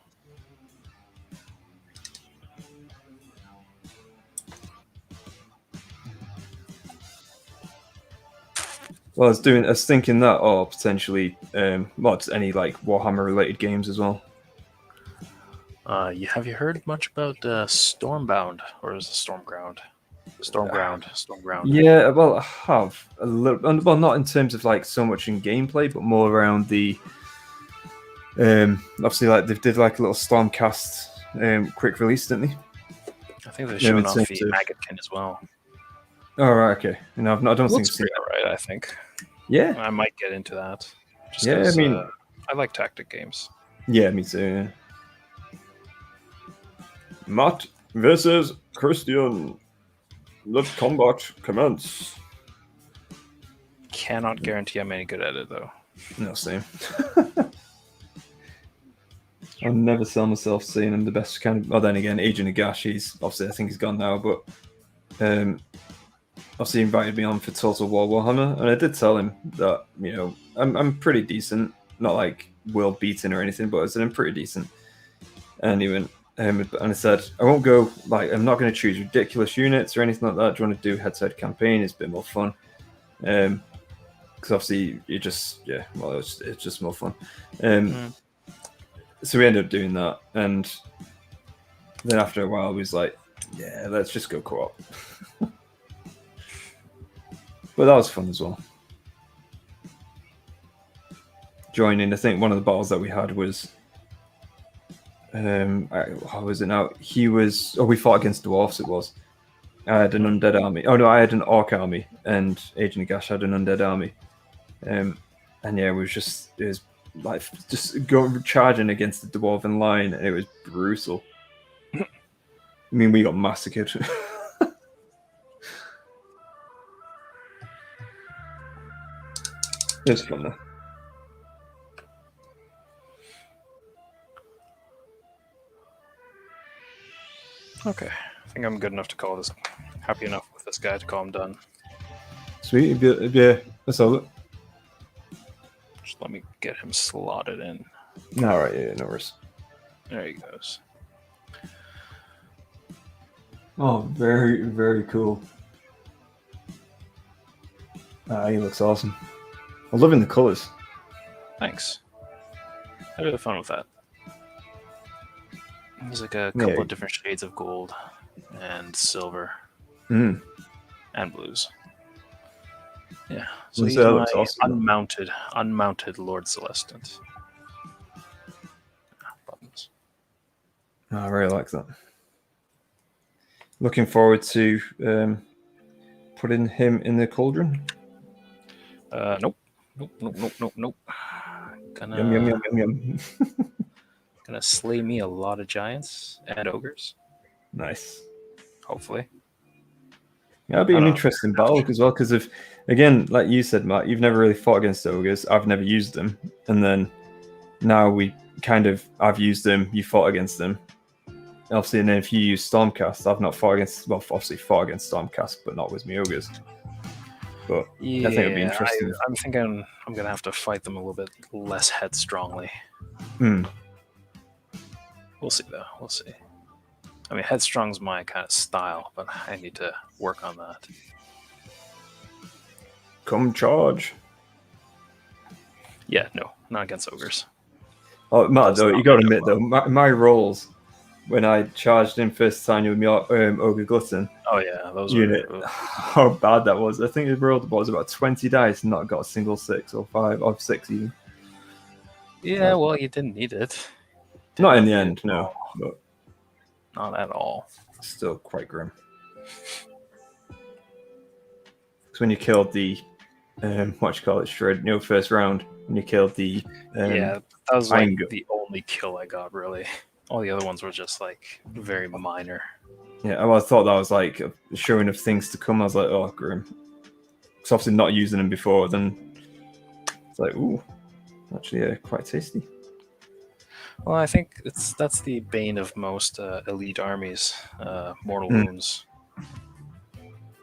A: Well, I was thinking that, or potentially, just any like Warhammer related games as well.
B: Have you heard much about Stormbound, or is it Stormground? Stormground.
A: Yeah, well, I have a little. Well, not in terms of like so much in gameplay, but more around the. Obviously, like they did like a little Stormcast quick release, didn't they?
B: I think they're showing off the Maggotkin as well.
A: Oh, right, okay. No, I don't think
B: it's pretty alright, I think.
A: Yeah,
B: I might get into that. Just
A: I mean,
B: I like tactic games.
A: Yeah, me too. Yeah. Matt versus Christian. Let combat commence.
B: Cannot guarantee I'm any good at it, though.
A: No, same. I'll never sell myself saying I'm the best kind of. Well, then again, Agent Agash, he's obviously I think he's gone now, but obviously invited me on for Total War Warhammer, and I did tell him that I'm pretty decent, not like world beating or anything, but I said I'm pretty decent. And he went, and I said I won't go like I'm not going to choose ridiculous units or anything like that. Do you want to do head-to-head campaign? It's a bit more fun. Because obviously you just it's just more fun. So we ended up doing that, and then after a while we was like, yeah, let's just go co-op. But that was fun as well. Joining, I think one of the battles that we had was how was it now? We fought against dwarfs. It was. I had an undead army. Oh no, I had an orc army, and Agent Agash had an undead army. And yeah, it was like just going charging against the dwarven line, and it was brutal. I mean, we got massacred. It was fun though.
B: Okay, I think I'm good enough to call this. Happy enough with this guy to call him done.
A: Sweet, yeah, that's all.
B: Just let me get him slotted in.
A: All right, yeah, no worries.
B: There he goes.
A: Oh, very, very cool. He looks awesome. I'm loving the colors.
B: Thanks. I had really fun with that. There's like a couple of different shades of gold and silver and blues. Yeah, so he's my awesome. unmounted Lord Celestant. Buttons.
A: I really like that. Looking forward to putting him in the cauldron.
B: Nope. Gonna,
A: yum.
B: Gonna slay me a lot of giants and ogres.
A: Nice.
B: Hopefully.
A: Yeah, that'd be an interesting battle as well, because if, again, like you said, Matt, you've never really fought against ogres. I've never used them. And then now I've used them, you fought against them. Obviously, and then if you use Stormcast, I've not fought against, obviously fought against Stormcast, but not with me ogres. But
B: yeah,
A: I think it'd be interesting.
B: I'm thinking I'm going to have to fight them a little bit less headstrongly. We'll see, though. We'll see. I mean, headstrong's my kind of style, but I need to work on that.
A: Come charge.
B: Yeah, no, not against ogres.
A: Oh, Matt, though, you got to admit, though, my rolls, when I charged in first time with my Ogre Glutton unit, how bad that was. I think it rolled about 20 dice and not got a single 6 or 5 or 6 even.
B: Yeah, well, you didn't need it.
A: Not in the end, no. But
B: not at all.
A: Still quite grim. Because when you killed the, Shred, first round, when you killed the...
B: that was like the only kill I got, really. All the other ones were just like very minor. Yeah,
A: well, I thought that was like a showing of things to come. I was like, oh, grim. Because obviously not using them before, then it's like, ooh, actually quite tasty.
B: Well, I think that's the bane of most elite armies, mortal wounds.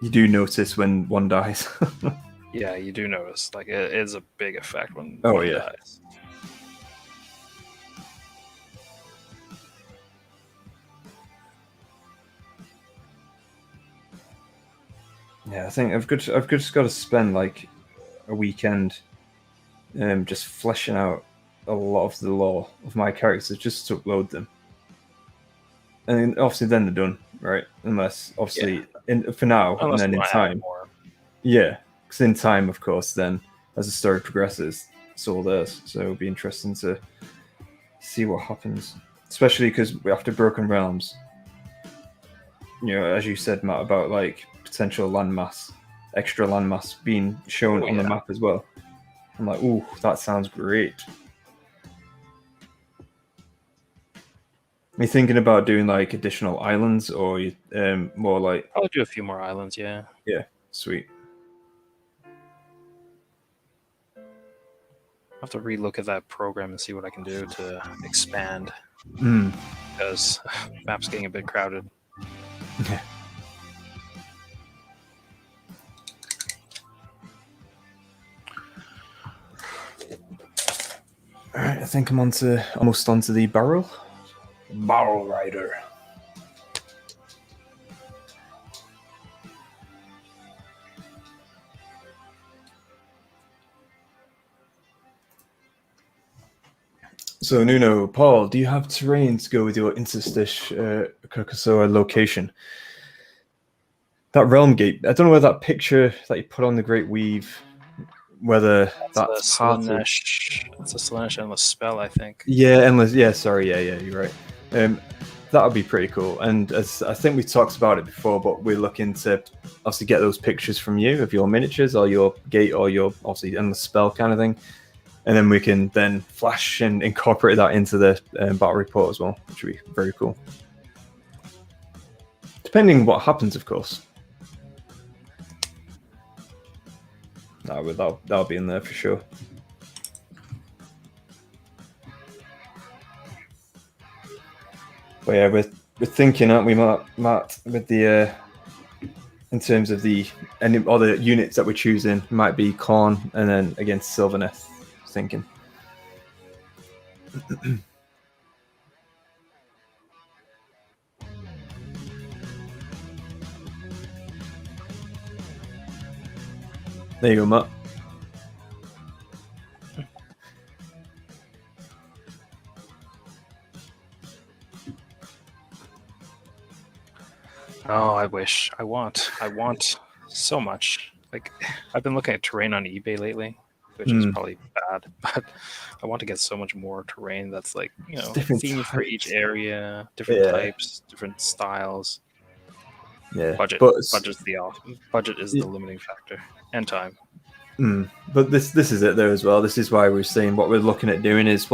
A: You do notice when one dies.
B: Yeah, you do notice. Like, it is a big effect when
A: one
B: dies.
A: Yeah, I think I've just got to spend like a weekend just fleshing out a lot of the lore of my characters just to upload them. And obviously then they're done, right? Unless, obviously, for now, and then in time. Yeah, because in time, of course, then as the story progresses, it's all theirs. So it'll be interesting to see what happens. Especially because after Broken Realms, as you said, Matt, about like potential landmass, extra landmass being shown on the map as well. I'm like, ooh, that sounds great. Are you thinking about doing like additional islands, or more like?
B: I'll do a few more islands, yeah.
A: Yeah, sweet.
B: have to relook at that program and see what I can do to expand, because map's getting a bit crowded.
A: All right, I think I'm almost onto the barrel rider. So Nuno, Paul, do you have terrain to go with your Interstice Carcassonne location? That realm gate, I don't know whether that picture that you put on the Great Weave, whether that's part of...
B: It's a Slaanesh Endless spell, I think.
A: Yeah, Endless. Yeah, sorry. Yeah, you're right. That would be pretty cool. And as I think we talked about it before, but we're looking to obviously get those pictures from you of your miniatures or your gate or your obviously Endless spell kind of thing. And then we can then flash and incorporate that into the battle report as well, which would be very cool. Depending on what happens, of course. That'll be in there for sure. But yeah, we're thinking, aren't we, Matt, with the in terms of any other units that we're choosing, might be Khorne and then against Sylvaneth. Thinking. There you go, Matt.
B: Oh, I wish. I want so much. Like, I've been looking at terrain on eBay lately, which is probably bad, but I want to get so much more terrain that's like, themed for each area, different types, different styles.
A: Yeah,
B: budget is the limiting factor, and time.
A: But this is it though as well. This is why we're saying what we're looking at doing is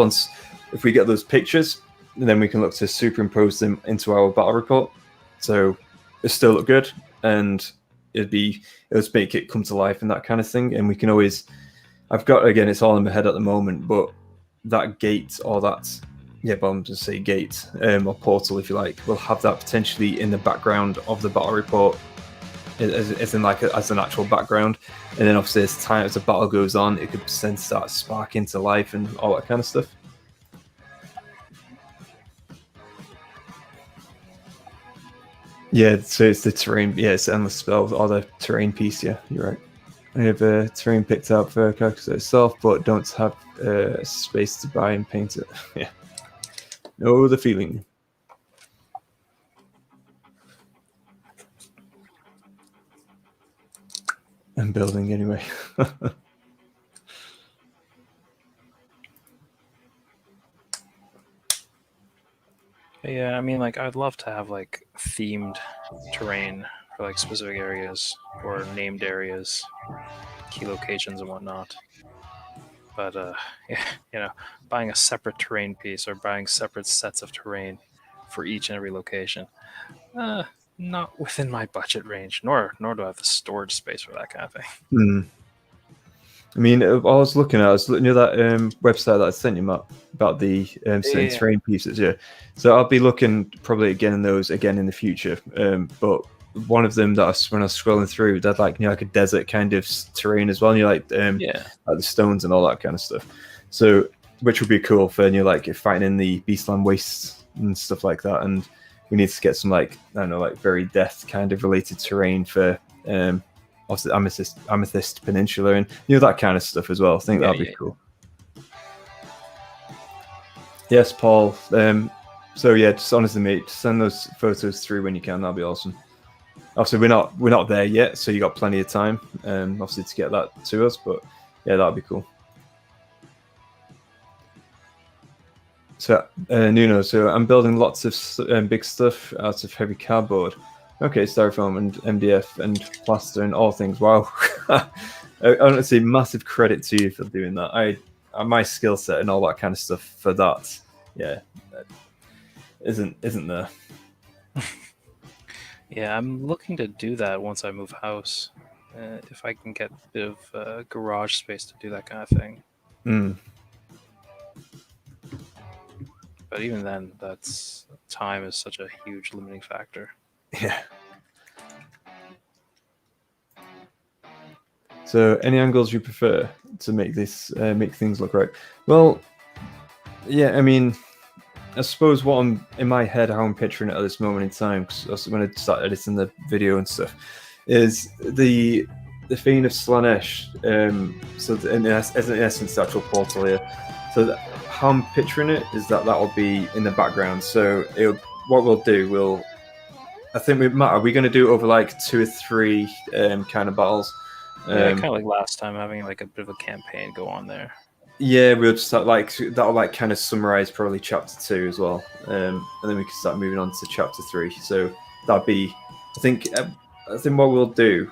A: if we get those pictures, then we can look to superimpose them into our battle report. So it still look good, and it'll make it come to life and that kind of thing. And we can always, it's all in my head at the moment, but that gate or that, but I'm just say gate or portal, if you like, we'll have that potentially in the background of the battle report, as an actual background. And then obviously as the battle goes on, it could then start sparking to life and all that kind of stuff. Yeah, so it's the terrain. Yeah, it's Endless Spells or the terrain piece. Yeah, you're right. I have a terrain picked up for Carcassonne itself, but don't have space to buy and paint it. Yeah, know the feeling. I'm building anyway.
B: Yeah, I mean, like, I'd love to have like themed terrain for like specific areas or named areas, key locations and whatnot. But buying a separate terrain piece or buying separate sets of terrain for each and every location, not within my budget range. Nor do I have the storage space for that kind of thing.
A: I mean, I was looking at that website that I sent you, Matt, about the certain terrain pieces. Yeah, so I'll be looking probably again in those again in the future. But one of them that when I was scrolling through, that like a desert kind of terrain as well. And like the stones and all that kind of stuff. So which would be cool for like you're fighting in the Beastland wastes and stuff like that. And we need to get some like I don't know like very death kind of related terrain for. Also, Amethyst Peninsula and that kind of stuff as well. I think that'd be cool. Yes, Paul. So yeah, just honestly, mate, send those photos through when you can. That'd be awesome. Obviously, we're not there yet, so you got plenty of time, obviously, to get that to us. But yeah, that'd be cool. So Nuno, so I'm building lots of big stuff out of heavy cardboard. Okay, styrofoam and MDF and plaster and all things. Wow, I honestly massive credit to you for doing that. My skill set and all that kind of stuff for that, isn't there.
B: Yeah, I'm looking to do that once I move house. If I can get a bit of garage space to do that kind of thing. But even then, that's time is such a huge limiting factor.
A: Yeah. So, any angles you prefer to make this make things look right? Well, yeah, I mean, I suppose what I'm in my head, how I'm picturing it at this moment in time, because when I start editing the video and stuff, is the Fiend of Slanesh. So in essence, the actual portal here. So how I'm picturing it is that will be in the background. So what we'll do, I think are we going to do it over like 2 or 3 kind of battles?
B: Yeah, kind of like last time, having like a bit of a campaign go on there.
A: Yeah, we'll just start that'll like kind of summarize probably chapter 2 as well, and then we can start moving on to chapter 3. So that'd be, I think what we'll do,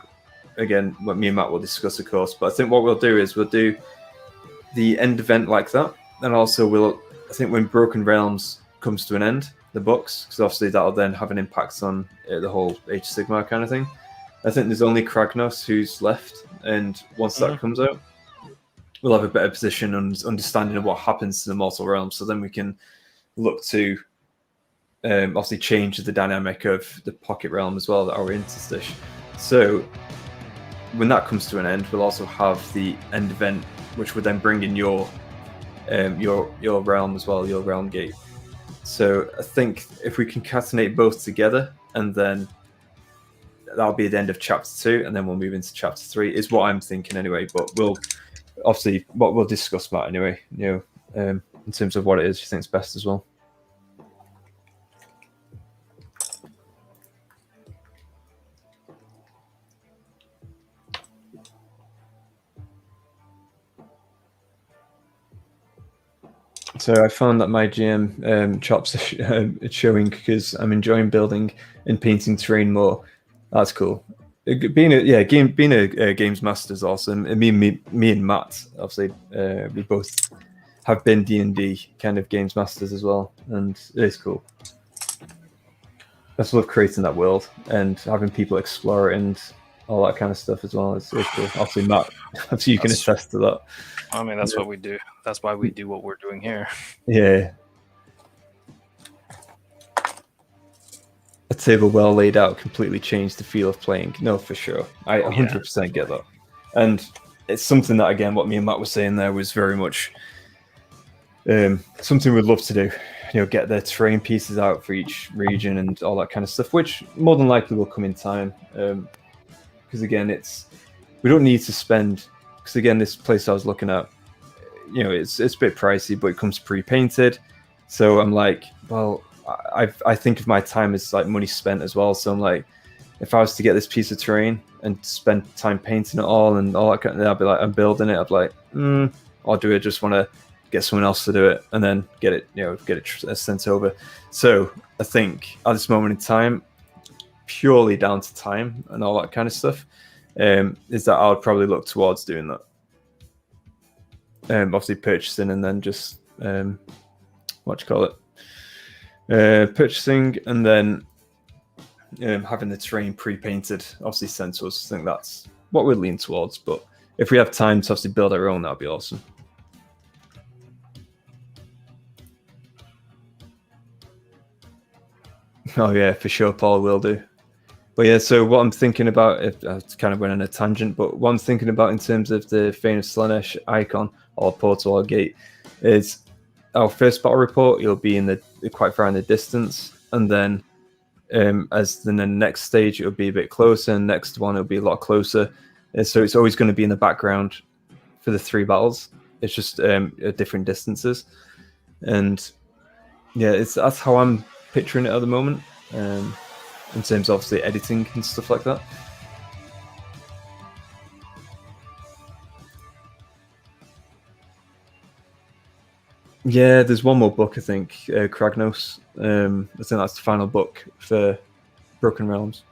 A: again, what me and Matt will discuss, of course. But I think what we'll do is we'll do the end event like that, and also I think when Broken Realms comes to an end, the books, because obviously that'll then have an impact on the whole Age of Sigmar kind of thing. I think there's only Kragnos who's left, and once that comes out, we'll have a better position and understanding of what happens to the mortal realm. So then we can look to obviously change the dynamic of the pocket realm as well, our interstice. So when that comes to an end, we'll also have the end event, which would then bring in your realm as well, your realm gate. So I think if we concatenate both together, and then that'll be the end of chapter 2, and then we'll move into chapter 3, is what I'm thinking anyway. But we'll discuss that anyway, in terms of what it is you think's best as well. So I found that my GM chops are showing because I'm enjoying building and painting terrain more. That's cool. Being a games master is awesome. And me and Matt, obviously, we both have been D&D kind of games masters as well, and it is cool. I just love creating that world and having people explore it and all that kind of stuff as well. It's cool. Obviously, Matt, obviously you can attest to that.
B: I mean, that's what we do. That's why we do what we're doing here.
A: Yeah. A table well laid out completely changed the feel of playing. No, for sure. I 100% get that. And it's something that, again, what me and Matt were saying there was very much something we'd love to do. Get the terrain pieces out for each region and all that kind of stuff, which more than likely will come in time. Because again, we don't need to spend. Because again, this place I was looking at, it's a bit pricey, but it comes pre-painted. So I'm like, well, I think of my time as like money spent as well. So I'm like, if I was to get this piece of terrain and spend time painting it all and all that kind of, I'd be like, I'm building it. I'd be like, I'll do it. Just want to get someone else to do it and then get it sent over. So I think at this moment in time, purely down to time and all that kind of stuff, is that I would probably look towards doing that. Obviously purchasing and then just purchasing and then having the terrain pre-painted, obviously sent to us. I think that's what we'd lean towards. But if we have time to obviously build our own, that'd be awesome. Oh yeah, for sure, Paul will do. But yeah, so what I'm thinking about, if I kind of went on a tangent, but what I'm thinking about in terms of the Fiend of Slanesh icon or portal or gate is our first battle report. You'll be quite far in the distance, and then the next stage it'll be a bit closer, and next one it'll be a lot closer. And so it's always going to be in the background for the 3 battles. It's just at different distances, and yeah, that's how I'm picturing it at the moment. In terms of obviously editing and stuff like that. Yeah, there's one more book, I think, Kragnos. I think that's the final book for Broken Realms.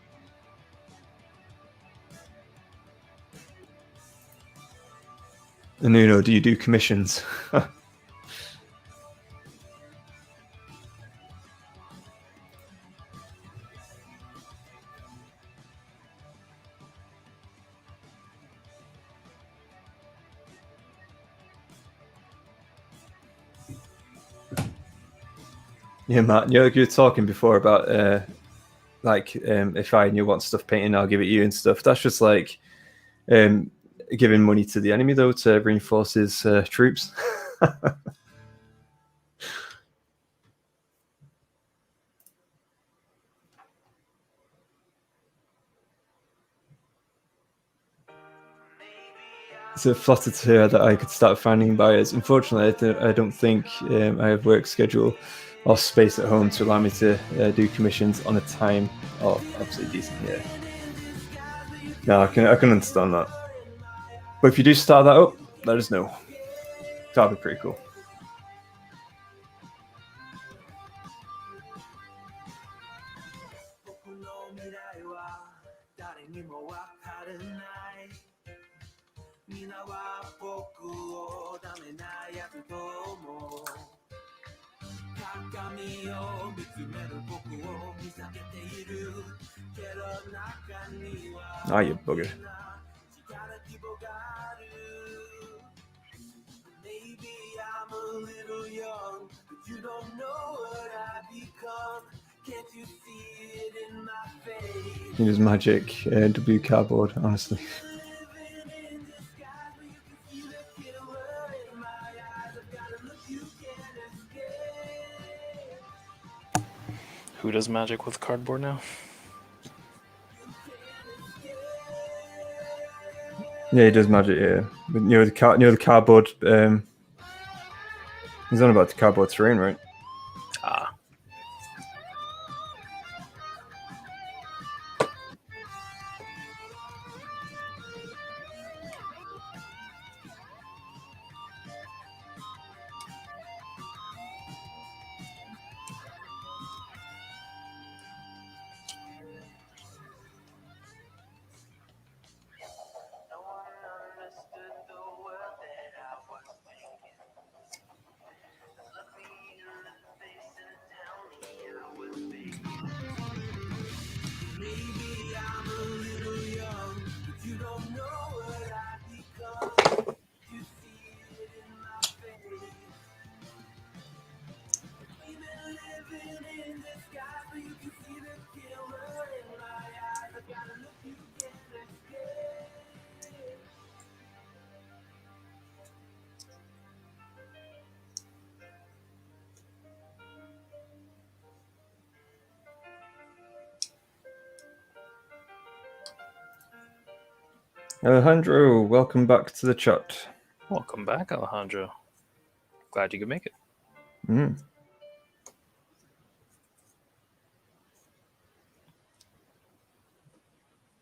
A: And do you do commissions? Yeah, Matt, you're talking before about if I knew what stuff painting, I'll give it you and stuff. That's just like giving money to the enemy though to reinforce his troops. So flattered to hear that I could start finding buyers. Unfortunately, I don't think I have work schedule or space at home to allow me to do commissions on a time or absolutely decent. Yeah. No, I can understand that. But if you do start that up, let us know. That'd be pretty cool. Ah, you bugger.
D: Maybe I'm a little young, but you don't know what I've become. Can't you see it in my face?
A: Use magic, W cardboard, honestly.
B: Who does magic with cardboard now?
A: Yeah, he does magic. Yeah, but the cardboard. He's on about the cardboard terrain, right?
B: Ah.
A: Alejandro, welcome back to the chat.
B: Welcome back, Alejandro. Glad you could make it.
A: Mm.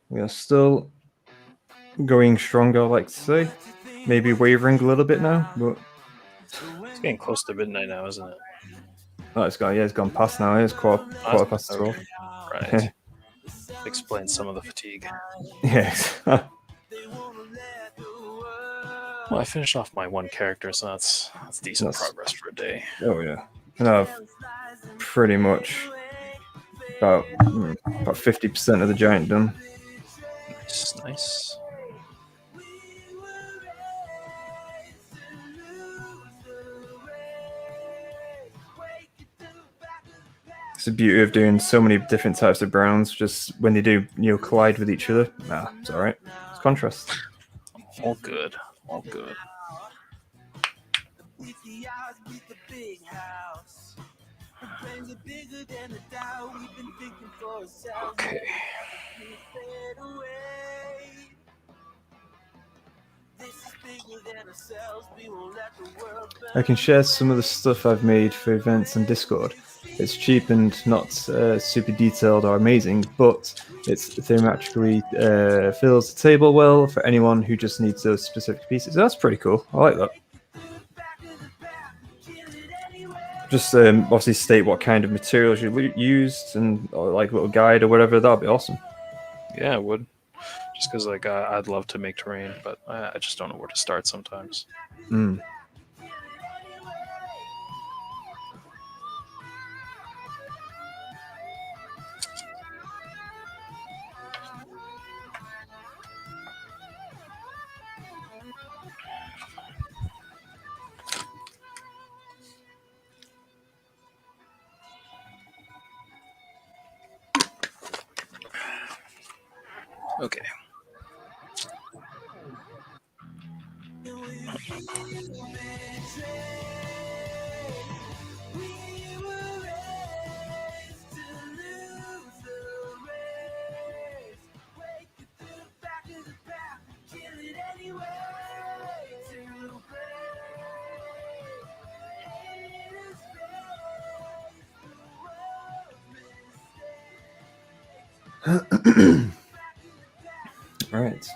A: We are still going strong, I like to say. Maybe wavering a little bit now, but
B: It's getting close to midnight now, isn't it?
A: oh, it's gone past now. It's quarter past 12.
B: Right. Explains some of the fatigue.
A: Yes.
B: Well, I finished off my one character, so that's decent progress for a day.
A: Oh yeah, and I've pretty much about 50% of the giant done.
B: Nice.
A: It's the beauty of doing so many different types of browns. Just when they do, collide with each other. It's all right. It's contrast.
B: All good. All good. Okay.
A: I can share some of the stuff I've made for events on Discord. It's cheap and not super detailed or amazing, but it's thematically fills the table well for anyone who just needs those specific pieces. That's pretty cool. I like that. Just obviously state what kind of materials you used and like a little guide or whatever. That'd be awesome.
B: Yeah, it would. Just because I'd love to make terrain, but I just don't know where to start sometimes. Okay.
A: All right.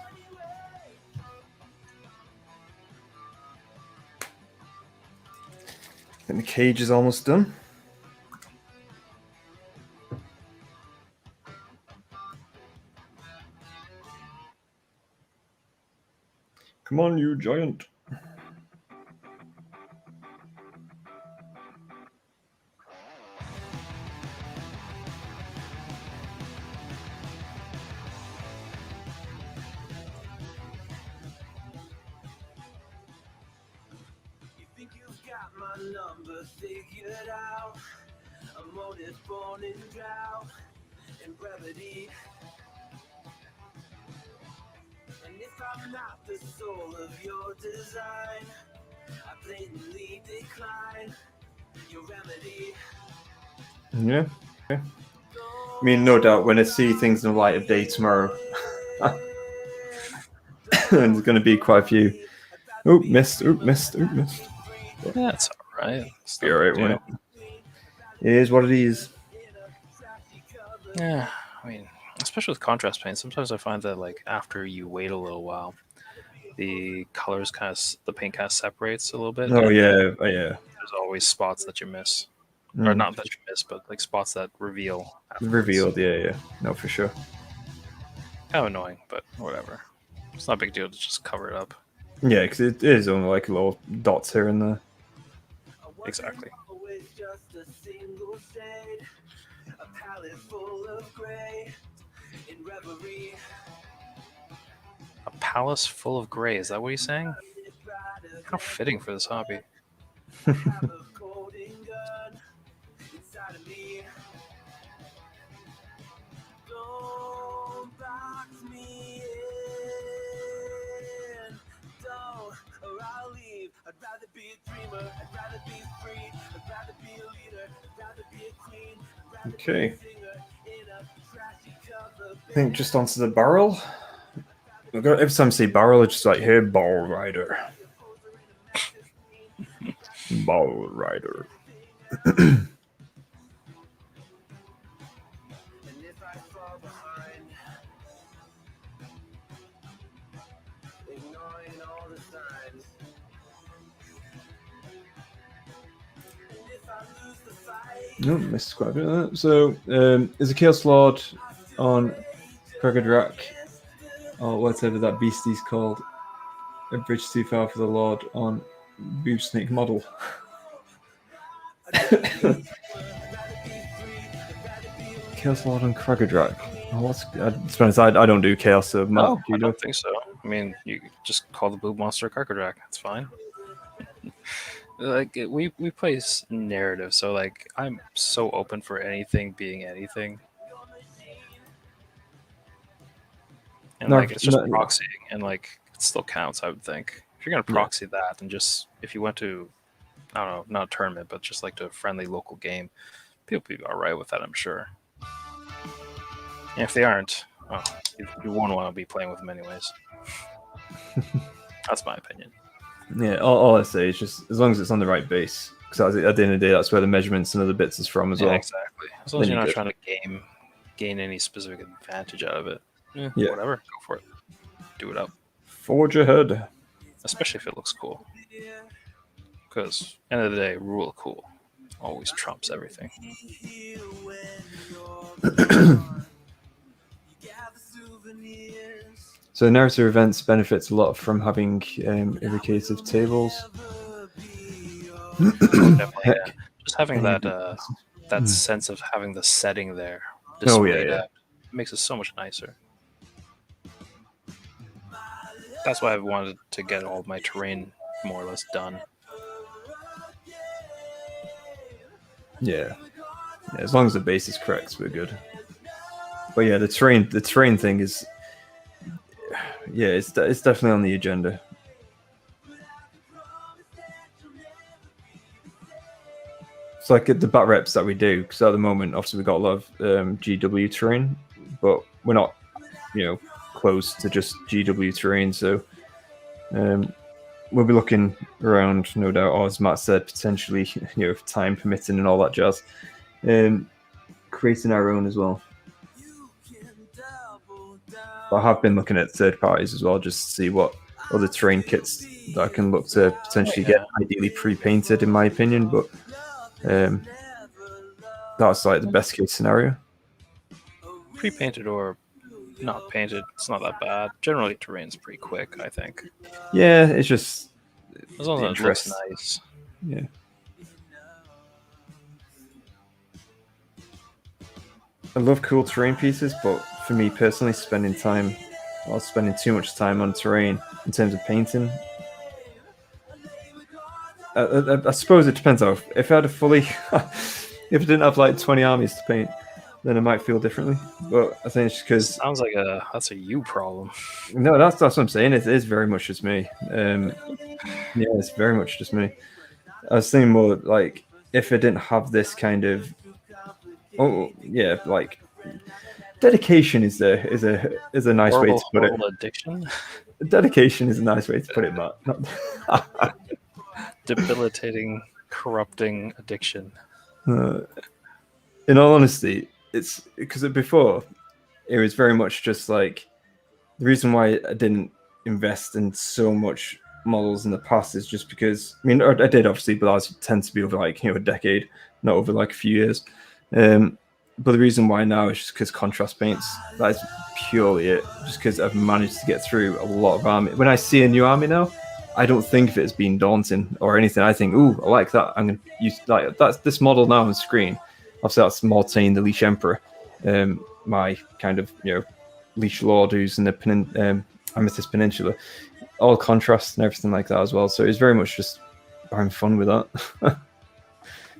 A: I think the cage is almost done. Come on, you giant.
D: Number figured out, a motive born in drought and brevity. And if I'm not the soul of your design, I blatantly decline your remedy.
A: Yeah. Okay. I mean, no doubt when I see things in the light of day tomorrow, there's going to be quite a few. Oh, missed. Oh, missed. Oh, missed.
B: Yeah, it's all right.
A: Be all right, won't it? It is what it is.
B: Yeah, I mean, especially with contrast paint, sometimes I find that like after you wait a little while, the colors the paint kind of separates a little bit.
A: Oh yeah, oh, yeah.
B: There's always spots that you miss, or not that you miss, but like spots that reveal. Afterwards.
A: Revealed, yeah. No, for sure.
B: Kind of annoying, but whatever. It's not a big deal to just cover it up.
A: Yeah, because it is only like little dots here and there.
B: Exactly. A palace full of gray. Is that what he's saying? How fitting for this hobby.
D: I'd rather be a dreamer, I'd rather be free, I'd rather be a leader, I'd rather be a queen, I'd rather
A: okay.
D: be a singer in a trashy cover.
A: I think just onto the barrel. Every time I see barrel, it's just like, here, ball rider. Ball rider. No, missed quite a bit of that. So, is a Chaos Lord on Krogadrak, or whatever that beastie's called, a bridge too far for the Lord on Boob Snake model? Chaos Lord on Krogadrak. Oh, to be honest, I don't do Chaos, so
B: No, I don't think so. I mean, you just call the boob monster Krogadrak. That's fine. Like we play narrative, so like I'm so open for anything being anything, and like it's just proxying, and like it still counts. I would think if you're gonna proxy that, then just if you went to, I don't know, not a tournament, but just like to a friendly local game, people would be all right with that, I'm sure. And if they aren't, well, you won't want to be playing with them anyways. That's my opinion.
A: Yeah, all I say is just as long as it's on the right base, because at the end of the day, that's where the measurements and other bits is from as well.
B: Exactly. As long as you're not trying to gain any specific advantage out of it, whatever, go for it. Do it up.
A: Forge ahead.
B: Especially if it looks cool. Because end of the day, rule of cool always trumps everything.
A: So narrative events benefits a lot from having evocative tables.
B: Definitely, yeah. Just having that sense of having the setting there displayed out makes it so much nicer. That's why I've wanted to get all of my terrain more or less done.
A: Yeah, as long as the base is correct, we're good. But yeah, the terrain thing is yeah, it's definitely on the agenda. It's like the bat reps that we do, because at the moment, obviously, we've got a lot of GW terrain, but we're not, close to just GW terrain. So we'll be looking around, no doubt, or as Matt said, potentially, if time permitting and all that jazz, creating our own as well. But I have been looking at third parties as well, just to see what other terrain kits that I can look to potentially get ideally pre-painted, in my opinion. But that's like the best case scenario.
B: Pre-painted or not painted, it's not that bad. Generally, terrain's pretty quick, I think.
A: Yeah, it's just
B: as long as it looks nice.
A: Yeah. I love cool terrain pieces, but for me personally, spending too much time on terrain in terms of painting. I suppose it depends on if I had a fully, if I didn't have like 20 armies to paint, then I might feel differently. But I think it's because
B: sounds like that's a you problem.
A: No, that's what I'm saying. It is very much just me. Yeah, it's very much just me. I was thinking more like if I didn't have this kind of, like dedication is a nice way to put it.
B: Addiction.
A: Dedication is a nice way to put it, Matt.
B: Debilitating, corrupting addiction.
A: In all honesty, it's because before it was very much just like the reason why I didn't invest in so much models in the past is just because I did obviously, but ours tend to be over like a decade, not over like a few years. But the reason why now is just because contrast paints. That is purely it. Just because I've managed to get through a lot of army. When I see a new army now, I don't think of it as being daunting or anything. I think, ooh, I like that. I'm going to use that's this model now on screen. Obviously, that's Mortain, the Leash Emperor. My kind of Leash Lord who's in the Amethyst Peninsula. All contrast and everything like that as well. So it's very much just having fun with that.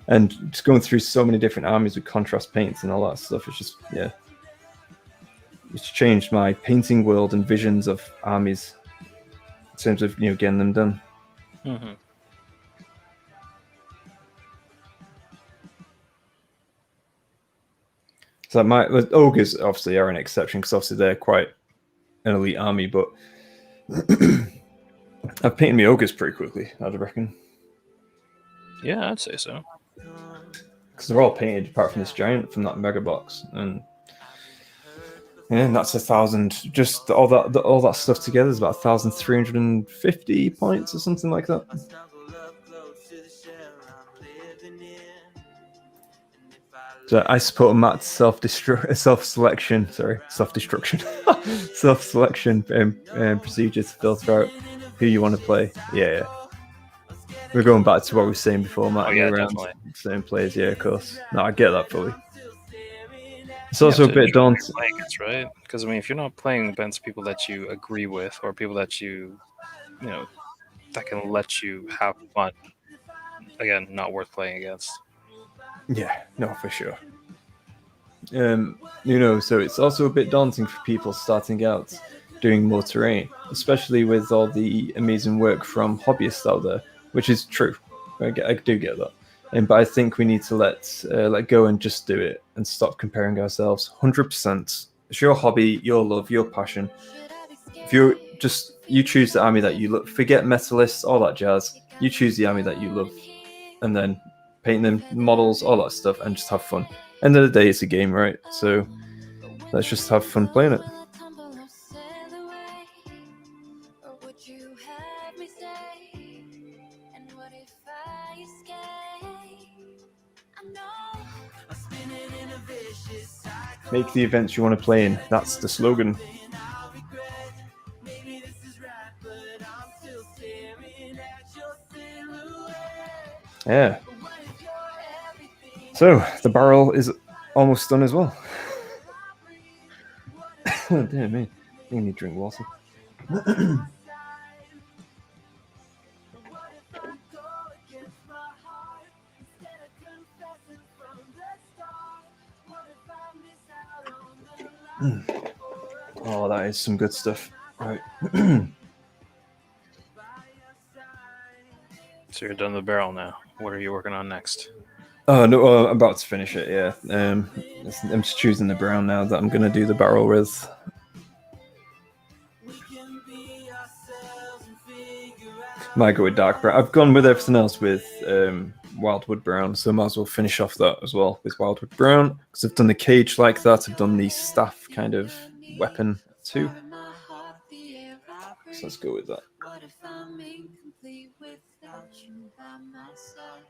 A: And just going through so many different armies with contrast paints and all that stuff, it's just, it's changed my painting world and visions of armies in terms of, getting them done.
B: Mm-hmm.
A: So ogres obviously are an exception because obviously they're quite an elite army, but I've painted my ogres pretty quickly, I'd reckon.
B: Yeah, I'd say so.
A: Because they're all painted apart from this giant from that mega box, and that's 1,000. Just all that stuff together is about 1,350 points or something like that. So I support Matt's self-selection procedure to filter out who you want to play. Yeah. We're going back to what we were saying before, Matt.
B: Definitely.
A: Certain players, yeah, of course. No, I get that fully. It's also a bit daunting,
B: right? Because if you're not playing against people that you agree with or people that that can let you have fun, again, not worth playing against.
A: Yeah, no, for sure. So it's also a bit daunting for people starting out doing more terrain, especially with all the amazing work from hobbyists out there, which is true. I do get that. But I think we need to let go and just do it and stop comparing ourselves. 100%. It's your hobby, your love, your passion. If you choose the army that you love, forget metalists, all that jazz. You choose the army that you love, and then paint them, models, all that stuff, and just have fun. End of the day, it's a game, right? So let's just have fun playing it. Make the events you want to play in. That's the slogan. Yeah. So the barrel is almost done as well. Dear me. I need to drink water. Oh, that is some good stuff. Right.
B: So you're done the barrel now. What are you working on next?
A: Oh no, I'm about to finish it. Yeah. I'm just choosing the brown now that I'm gonna do the barrel with. Might go with dark brown. I've gone with everything else with wildwood brown, so I might as well finish off that as well with wildwood brown because I've done the cage like that. I've done the staff kind of weapon too. So let's go with that.
D: What if I'm incomplete without you by my side?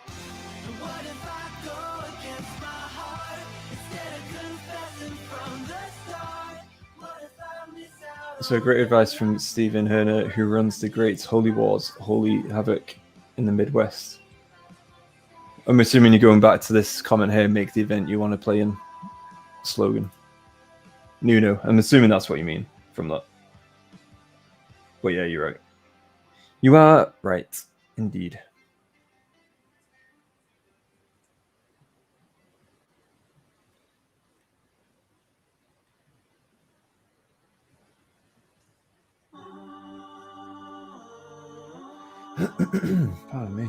D: And what if I go against my heart instead of confessing from the start? What if I miss out?
A: So great advice from Stephen Herner, who runs the Great Holy Wars, Holy Havoc in the Midwest. I'm assuming you're going back to this comment here, make the event you want to play in slogan. Nuno. I'm assuming that's what you mean from that. But yeah, you're right. You are right, indeed. Pardon me.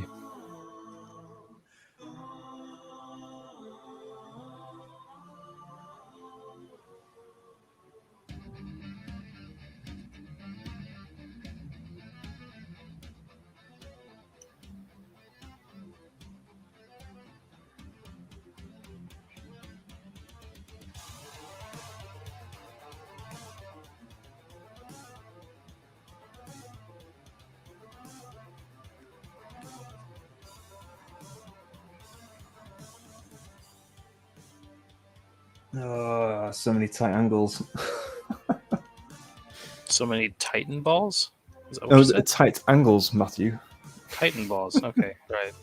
A: Oh, so many tight angles.
B: So many Titan balls? Is that what you said?
A: Tight angles, Matthew.
B: Titan balls. Okay, right.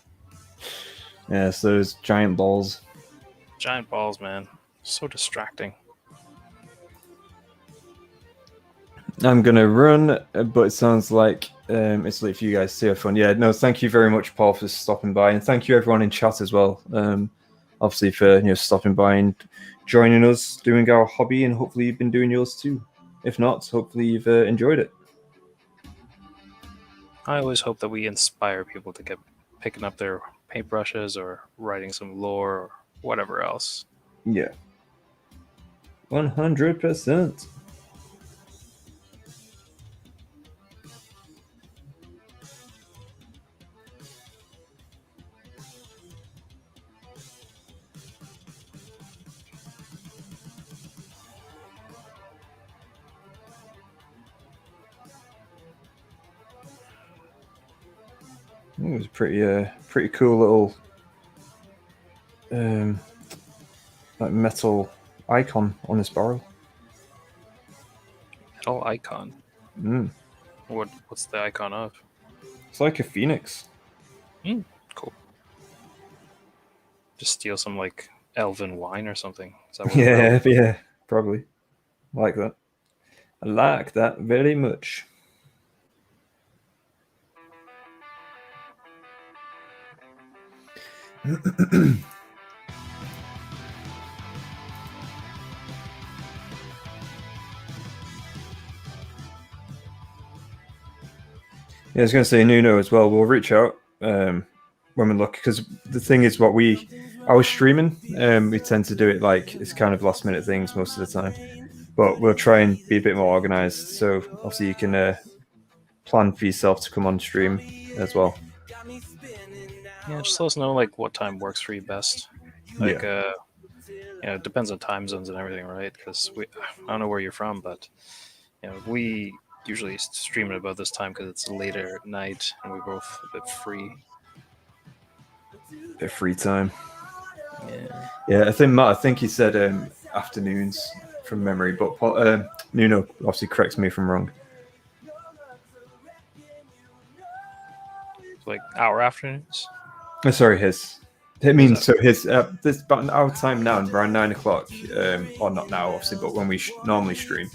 A: Yes, those giant balls.
B: Giant balls, man. So distracting.
A: I'm gonna run, but it sounds like it's late for you guys to have fun. Yeah, no, thank you very much, Paul, for stopping by, and thank you everyone in chat as well. Obviously for stopping by and joining us, doing our hobby, and hopefully you've been doing yours too. If not, hopefully you've enjoyed it.
B: I always hope that we inspire people to get picking up their paintbrushes or writing some lore or whatever else.
A: Yeah. 100%. It was pretty cool little like metal icon on this barrel.
B: Metal icon.
A: Mm.
B: What's the icon of?
A: It's like a phoenix.
B: Cool. Just steal some like elven wine or something. Is that what
A: Yeah, probably. Like that. I like that very much. Yeah, I was going to say Nuno as well. We'll reach out when we look, because the thing is, I was streaming. We tend to do it like it's kind of last minute things most of the time, but we'll try and be a bit more organized. So obviously you can plan for yourself to come on stream as well.
B: Yeah, just let us know like what time works for you best. Like, it depends on time zones and everything, right? Because I don't know where you're from, but we usually stream at about this time because it's later at night and we're both a bit free.
A: Bit of free time.
B: Yeah.
A: I think he said afternoons from memory, but Nuno obviously corrects me if I'm wrong.
B: Like our afternoons.
A: Oh, sorry, his. It means so his. This about our time now, around 9 o'clock. Or not now, obviously, but when we normally stream,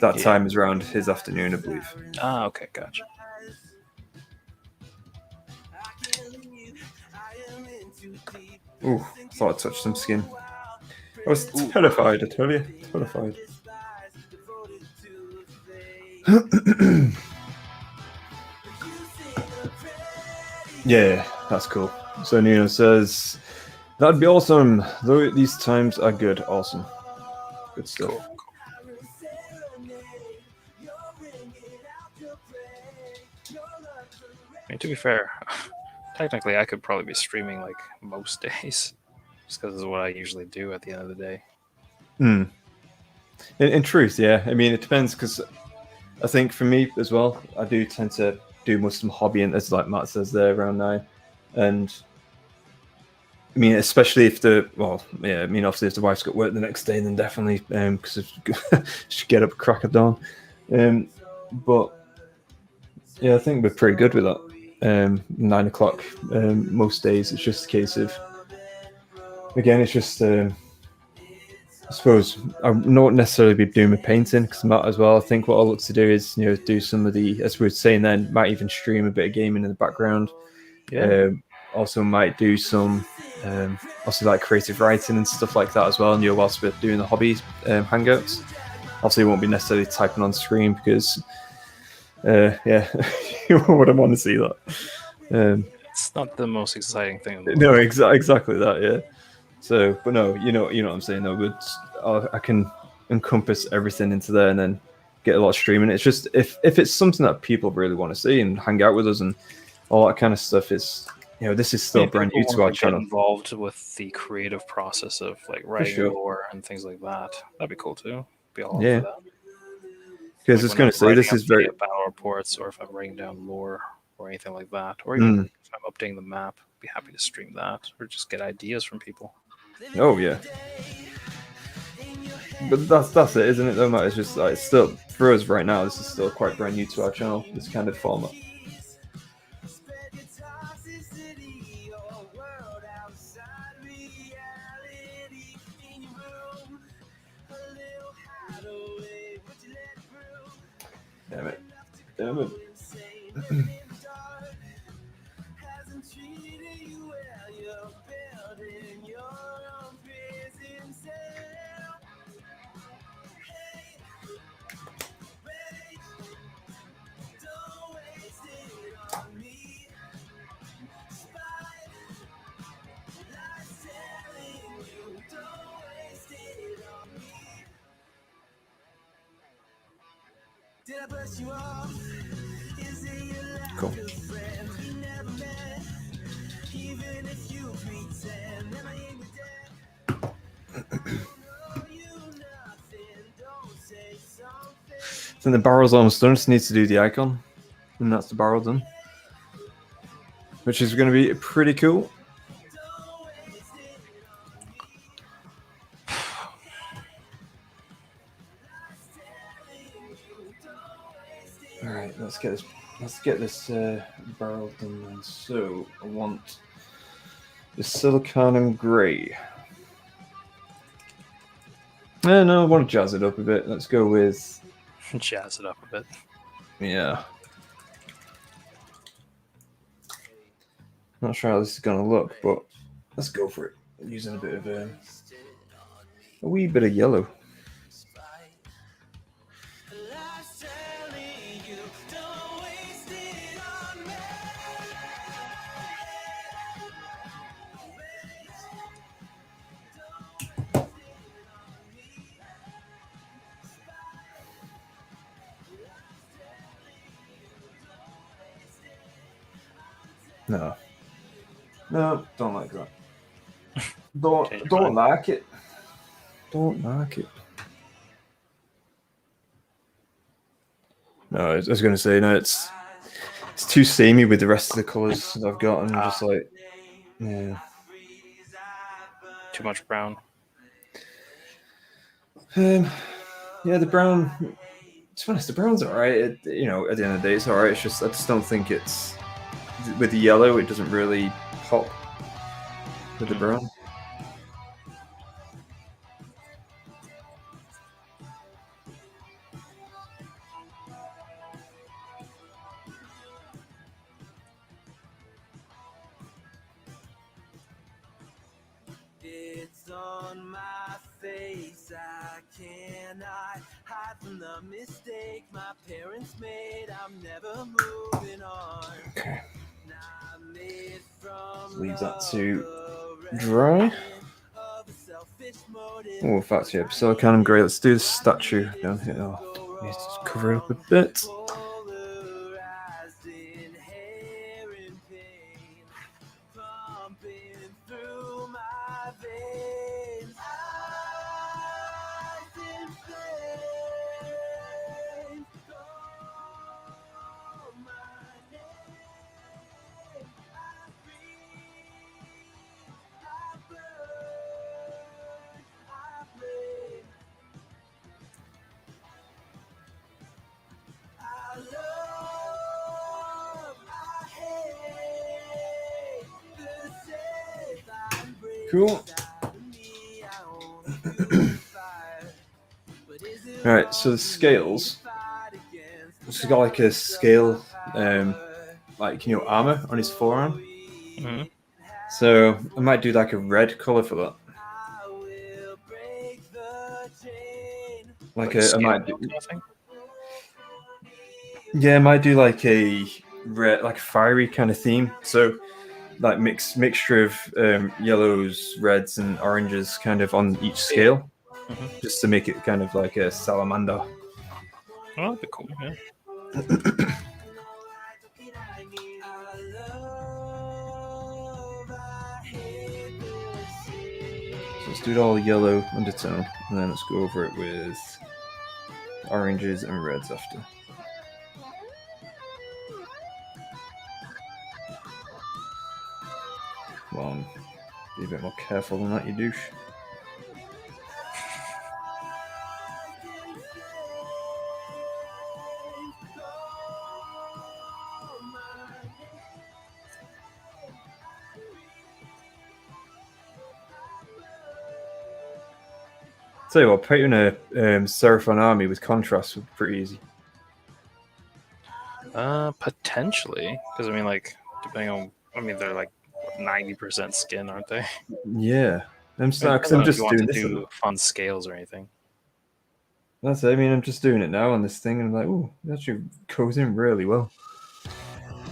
A: that time is around his afternoon, I believe.
B: Ah, okay, gotcha.
A: Ooh, I thought I touched some skin. I was terrified, I tell you. Terrified. Yeah, that's cool. So Nino says, that'd be awesome. Though these times are good. Awesome. Good stuff.
B: Cool. I mean, to be fair, technically I could probably be streaming like most days, just because it's what I usually do at the end of the day.
A: In truth, yeah. I mean, it depends, because I think for me as well, I do tend to do most of my hobbying, as like Matt says there, around 9. And I mean, especially if obviously if the wife's got work the next day, then definitely, because she get up crack of dawn. But yeah, I think we're pretty good with that. 9 o'clock most days. It's just a case of, again, it's just I suppose I'm not necessarily be doing my painting, because Matt as well. I think what I'll look to do is, do some of the, as we were saying then, might even stream a bit of gaming in the background.
B: Yeah.
A: Also might do some also like creative writing and stuff like that as well, and whilst we're doing the hobby hangouts. Obviously, won't be necessarily typing on screen, because you wouldn't want to see that.
B: It's not the most exciting thing in the
A: No,
B: world.
A: exactly that. Yeah. So, but no, you know what I'm saying though. But I can encompass everything into there, and then get a lot of streaming. It's just if it's something that people really want to see and hang out with us and all that kind of stuff, is this is still brand new to our channel.
B: Get involved with the creative process of like writing
A: sure.
B: lore and things like that. That'd be cool too. Be all up
A: Yeah.
B: for that.
A: Because I was going to say, this is very
B: battle reports, or if I'm writing down lore or anything like that, or even if I'm updating the map, be happy to stream that, or just get ideas from people.
A: Oh yeah. But that's it, isn't it? Though, Matt, it's just like, it's still, for us right now, this is still quite brand new to our channel. This kind of format. Damn it. Cool. Then the barrel's almost done. Just needs to do the icon, and that's the barrel done, which is going to be pretty cool. All right, let's get this barrel done then. So I want the silicon grey. No, I want to jazz it up a bit. Let's go with
B: jazz it up a bit.
A: Yeah. Not sure how this is going to look, but let's go for it. I'm using a bit of a wee bit of yellow. No, don't like that. Don't like it. Don't like it. No, I was going to say, no, it's too samey with the rest of the colours that I've got, and I'm just like, yeah.
B: Too much brown.
A: Yeah, the brown. To be honest, the brown's alright. At the end of the day, it's alright. It's just I just don't think it's with the yellow. It doesn't really pop with the brown.
D: It's on my face, I cannot hide from the mistake my parents made. I'm never moving on.
A: Okay.
D: Not made from
A: Leave that to dry. Oh, in fact, yeah, silicon grey. Let's do the statue down here. Oh, need to cover it up a bit.
D: Polarized inherent pain, pumping through my veins. Eyes in flames, call my name. I breathe, I burn, I bleed. I love, I hate the safe I'm breaking
A: Cool.
D: out of me. I only feel fire. But is it
A: Alright, so the scales.
D: fight against
A: It's got like a scale, like, you know, armor on his forearm.
B: Mhm.
A: So I might do like a red color for that.
D: I will break the chain.
A: Like
B: a
A: I
B: scale
A: might do,
B: kind of thing?
A: yeah, I might do like a red, like fiery kind of theme. So like mixture of yellows, reds, and oranges, kind of on each scale, just to make it kind of like a salamander.
B: Oh, that'd be cool. Yeah.
D: I love, I hate the sea.
A: So let's do it all yellow undertone, and then let's go over it with oranges and reds after. Come on, be a bit more careful than that, you douche. Tell you what, painting a Seraphon army with contrast would be pretty easy.
B: Potentially, because I mean, like, depending on, I mean, they're like 90% skin, aren't they?
A: Yeah, I'm
B: I mean,
A: just
B: depends on if
A: just
B: you want
A: doing
B: to
A: this.
B: do fun scales or anything.
A: That's it. I mean, I'm just doing it now on this thing, and I'm like, oh, it actually goes in really well.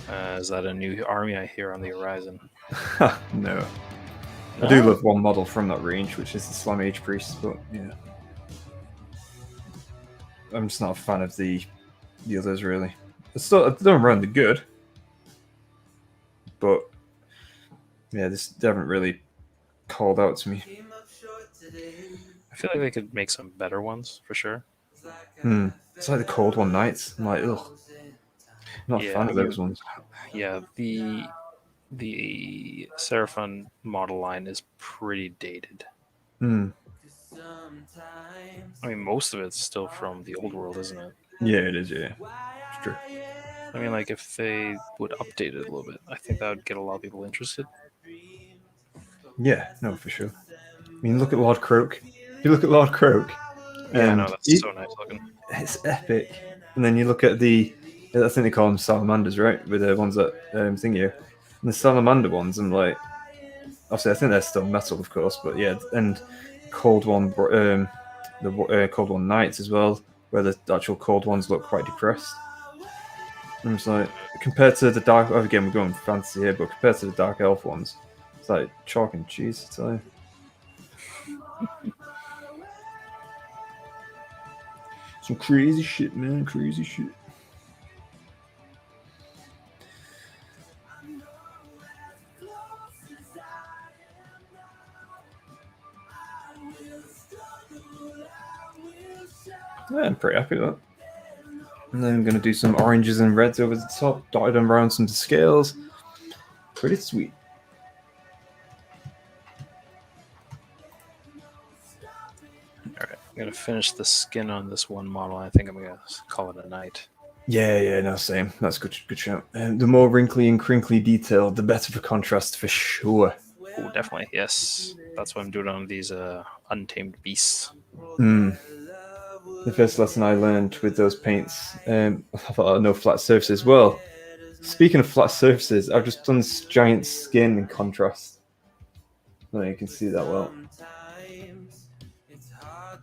B: Is that a new army I hear on the horizon?
A: No. I do love one model from that range, which is the Slam Age Priest, but yeah. I'm just not a fan of the others, really. Still, I don't run the good, but yeah, this haven't really called out to me.
B: I feel like they could make some better ones for sure.
A: It's like the Cold One Knights. I'm like, ugh. I'm not a fan of those ones.
B: Yeah, the Seraphon model line is pretty dated. I mean, most of it's still from the old world, isn't it?
A: Yeah, it is, yeah. It's true.
B: I mean, like, if they would update it a little bit, I think that would get a lot of people interested.
A: Yeah, no, for sure. I mean, look at Lord Croak. If you look at Lord Croak,
B: Yeah, no, that's so nice looking.
A: It's epic. And then you look at the, I think they call them salamanders, right? With the ones that thing here. And the salamander ones, I'm like, obviously, I think they're still metal, of course, but yeah, and Cold One, the Cold One Knights as well, where the actual Cold Ones look quite depressed. And it's like, compared to the Dark, again, we're going fantasy here, but compared to the Dark Elf ones, it's like chalk and cheese, I tell you. Some crazy shit, man, crazy shit. Yeah, I'm pretty happy with that. And then I'm going to do some oranges and reds over the top, dotted them around some scales. Pretty sweet.
B: Alright, I'm going to finish the skin on this one model. I think I'm going to call it a night.
A: Yeah, no, same. That's good shout. The more wrinkly and crinkly detailed, the better for contrast, for sure.
B: Oh, definitely, yes. That's why I'm doing on these untamed beasts.
A: The first lesson I learned with those paints, I thought no flat surfaces. Well, speaking of flat surfaces, I've just done this giant skin in contrast. No, you can see that well.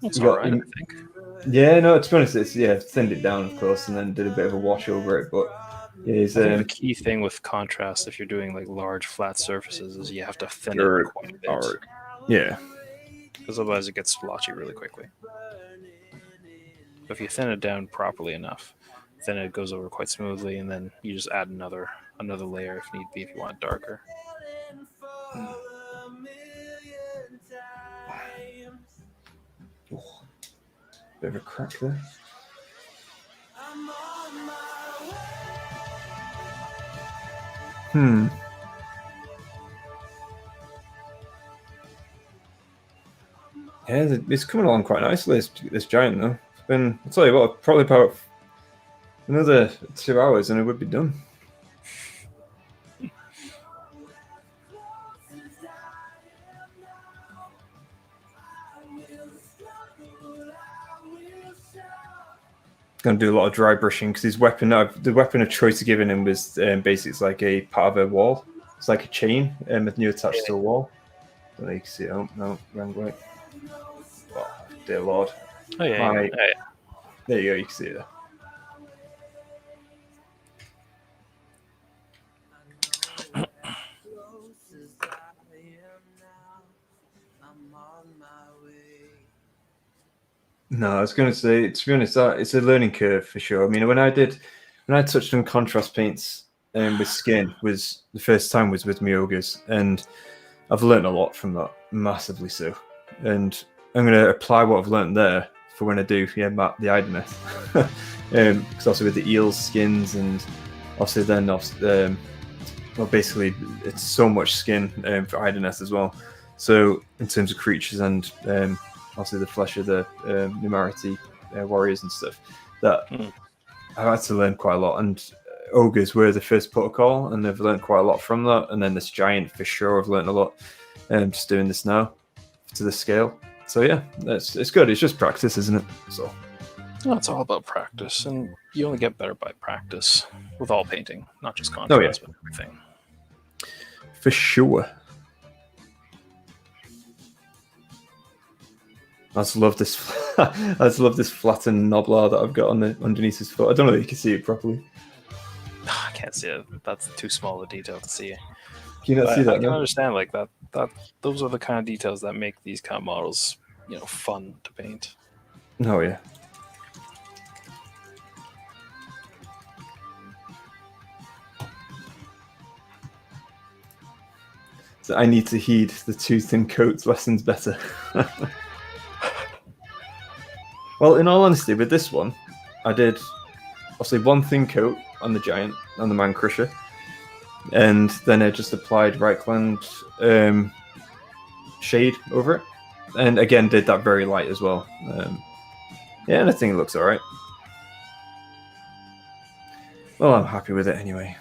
B: It's alright, I think.
A: Yeah, no, to be honest, it's thinned it down, of course, and then did a bit of a wash over it. But yeah, he's
B: I think the key thing with contrast, if you're doing like large flat surfaces, is you have to thin it quite a bit.
A: Yeah.
B: Because otherwise it gets splotchy really quickly. But if you thin it down properly enough, then it goes over quite smoothly, and then you just add another layer if need be, if you want it darker.
A: Oh, bit of a crack there. Yeah, it's coming along quite nicely, this giant, though. It's been, I'll tell you what, probably about another 2 hours and it would be done. Going to do a lot of dry brushing because his weapon, the weapon of choice given him was basically it's like a part of a wall. It's like a chain with new attached to a wall. Don't know if you can see it. Oh, no, wrong way. Oh, dear Lord.
B: Oh, yeah.
A: There you go, you can see it there. No, I was going to say, to be honest, it's a learning curve for sure. I mean, when I touched on contrast paints with skin, was the first time was with my ogres, and I've learned a lot from that, massively so. And I'm going to apply what I've learned there for when I do the Idoneth. Because also with the eels skins, and also then well, basically it's so much skin for Idoneth as well. So in terms of creatures and also the flesh of the Numarity warriors and stuff, that I've had to learn quite a lot. And ogres were the first protocol, and I've learned quite a lot from that. And then this giant, for sure, I've learned a lot just doing this now to the scale. So yeah, it's good. It's just practice, isn't it? So
B: it's all about practice, and you only get better by practice with all painting, not just contrast, but everything.
A: For sure. I just love this. Flattened Noblar that I've got on underneath his foot. I don't know if you can see it properly.
B: I can't see it. That's too small a detail to see.
A: Can you not see that?
B: I can understand like that. Those are the kind of details that make these kind of models, fun to paint.
A: Oh yeah. So I need to heed the two thin coats lessons better. Well, in all honesty, with this one, I did obviously one thin coat on the giant, on the Man Crusher, and then I just applied Reichland shade over it, and again did that very light as well. Yeah, and I think it looks alright. Well, I'm happy with it anyway.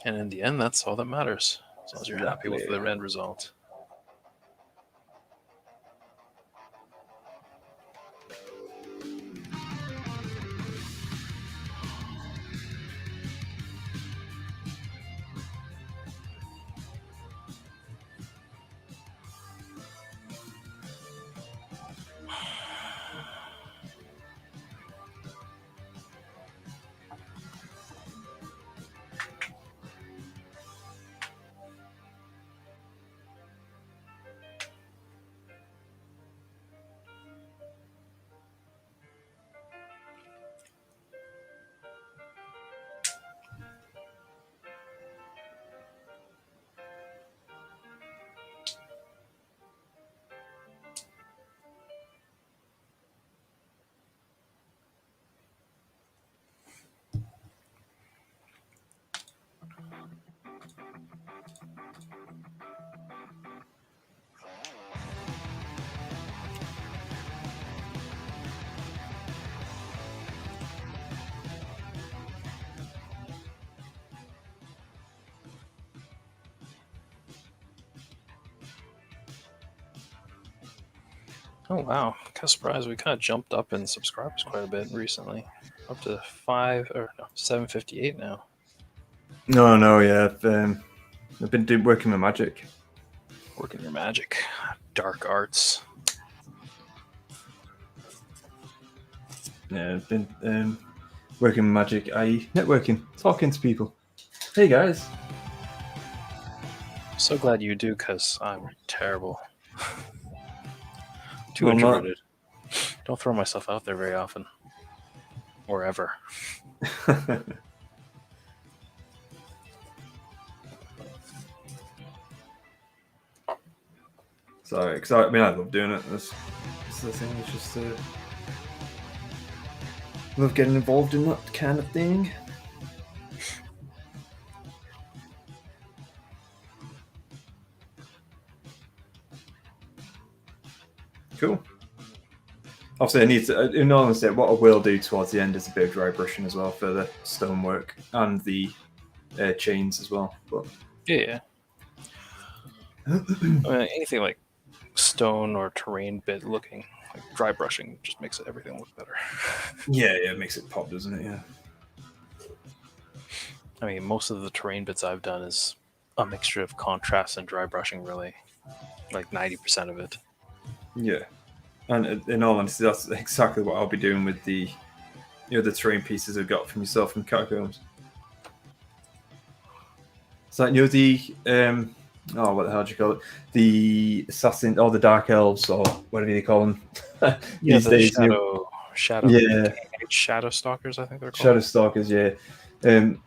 B: And in the end, that's all that matters, as long as you're happy with the end result. Oh wow, kind of surprised. We kind of jumped up in subscribers quite a bit recently, up to 758 now.
A: No, yeah, I've been working my magic.
B: Working your magic, dark arts.
A: Yeah, I've been working with magic, i.e. networking, talking to people. Hey guys.
B: So glad you do, because I'm terrible. Too
A: Well, I'm not.
B: introverted. Don't throw myself out there very often. Or ever.
A: Sorry, because I mean I love doing it. That's the thing. It's just love getting involved in that kind of thing. Cool. Obviously, I need to. In all honesty, what I will do towards the end is a bit of dry brushing as well for the stonework and the chains as well. But
B: Yeah. I mean, anything like stone or terrain bit looking, like dry brushing just makes everything look better.
A: yeah, it makes it pop, doesn't it? Yeah.
B: I mean, most of the terrain bits I've done is a mixture of contrast and dry brushing, really. Like 90% of it.
A: Yeah. And in all honesty, that's exactly what I'll be doing with the, the terrain pieces I've got from yourself from Catacombs. So the what the hell do you call it? The assassin or the dark elves or whatever they call them
B: Yeah,
A: these
B: the
A: days.
B: shadow,
A: Yeah,
B: shadow stalkers, I think they're called.
A: shadow stalkers. Yeah, I'm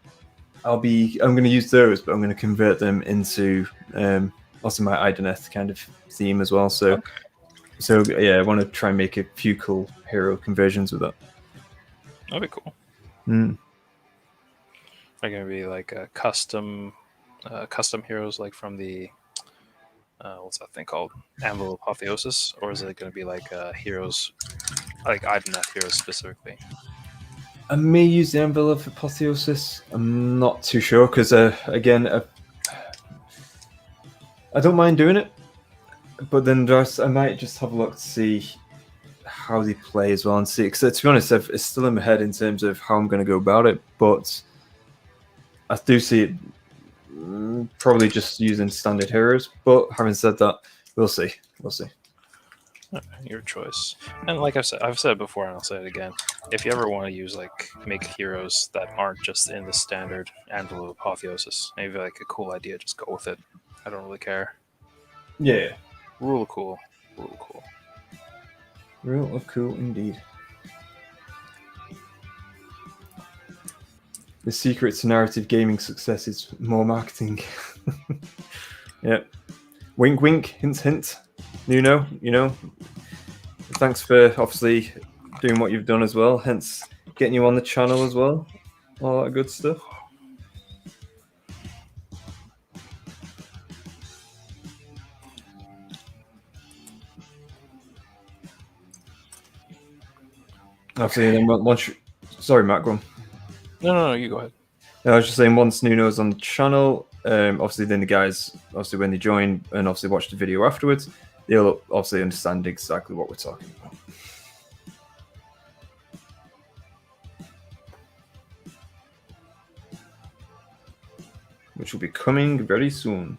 A: going to use those, but I'm going to convert them into also my Ideneth kind of theme as well. So.
B: Okay.
A: So yeah, I want to try and make a few cool hero conversions with that.
B: That'd be cool.
A: Mm.
B: Are going to be like custom heroes, like from the what's that thing called, Anvil of Apotheosis, or is it going to be like heroes, like Ideneth heroes specifically?
A: I may use the Anvil of Apotheosis. I'm not too sure because again, I don't mind doing it. But then I might just have a look to see how they play as well and see. Because to be honest, it's still in my head in terms of how I'm going to go about it. But I do see it probably just using standard heroes. But having said that, we'll see. We'll see.
B: Your choice. And like I've said it before, and I'll say it again. If you ever want to use make heroes that aren't just in the standard Anvil of Apotheosis, maybe like a cool idea, just go with it. I don't really care.
A: Yeah.
B: Rule of cool.
A: Rule of cool indeed. The secret to narrative gaming success is more marketing. Yeah. Wink, wink, hint, hint. You know. Thanks for obviously doing what you've done as well, hence getting you on the channel as well. All that good stuff. Obviously, then once sorry, Matt, go on.
B: No, you go ahead.
A: I was just saying, once Nuno's on the channel, obviously then the guys, obviously when they join and obviously watch the video afterwards, they'll obviously understand exactly what we're talking about. Which will be coming very soon.